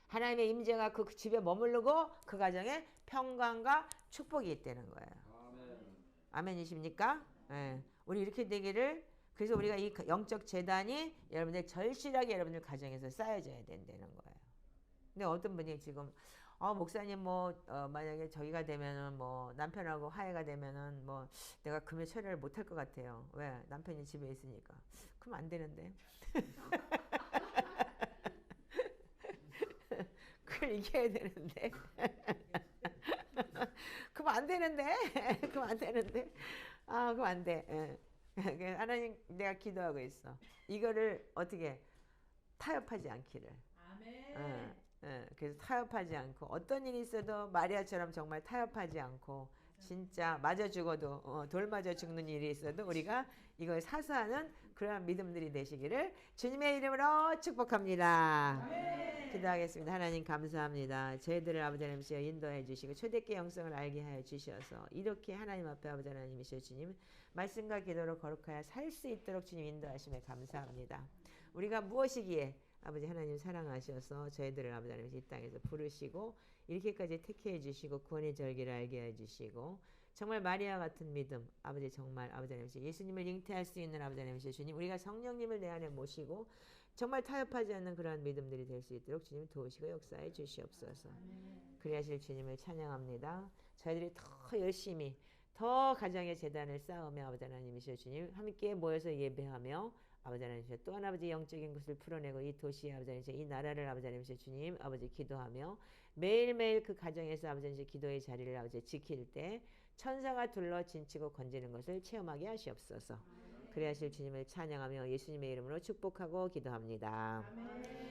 하나님의 임재가 그 집에 머무르고 그 가정에 평강과 축복이 있다는 거예요. 아멘이십니까? 예. 우리 이렇게 되기를 그래서 우리가 이 영적 재단이 여러분들 절실하게 여러분들 가정에서 쌓여져야 된다는 거예요. 근데 어떤 분이 지금 목사님 만약에 저기가 되면은 남편하고 화해가 되면은 내가 금요 철회를 못할 것 같아요. 왜? 남편이 집에 있으니까. 그럼 안 되는데. 그걸 이겨야 되는데. 그럼 안 되는데. 그럼 안 되는데. 그럼 안 돼. 예. 하나님 내가 기도하고 있어. 이거를 어떻게 타협하지 않기를. 아멘. 그래서 타협하지 않고 어떤 일이 있어도 마리아처럼 정말 타협하지 않고 진짜 맞아 죽어도 돌 맞아 죽는 일이 있어도 우리가 이걸 사수하는 그러한 믿음들이 되시기를 주님의 이름으로 축복합니다. 아멘. 기도하겠습니다. 하나님 감사합니다. 저희들을 아버지 하나님이시여 인도해 주시고 초대교 영성을 알게 하여 주셔서 이렇게 하나님 앞에 아버지 하나님이시여 주님 말씀과 기도로 거룩하여 살 수 있도록 주님 인도하심에 감사합니다. 우리가 무엇이기에 아버지 하나님 사랑하셔서 저희들을 아버지 하나님 이 땅에서 부르시고 이렇게까지 택해 주시고 구원의 절기를 알게 해 주시고 정말 마리아 같은 믿음 아버지 정말 아버지 하나님 예수님을 잉태할 수 있는 아버지 하나님 주님 우리가 성령님을 내 안에 모시고 정말 타협하지 않는 그러한 믿음들이 될 수 있도록 주님 도우시고 역사해 주시옵소서. 그리하실 주님을 찬양합니다. 저희들이 더 열심히 더 가정의 재단을 쌓으며 아버지 하나님이시여 주님 함께 모여서 예배하며 아버지 하나님이시여 또한 아버지 영적인 것을 풀어내고 이 도시의 아버지 하나님이시여 이 나라를 아버지 하나님이시여 주님 아버지 기도하며 매일매일 그 가정에서 아버지 하나님이시여 기도의 자리를 아버지 지킬 때 천사가 둘러 진치고 건지는 것을 체험하게 하시옵소서. 그리하실 주님을 찬양하며 예수님의 이름으로 축복하고 기도합니다. 아멘.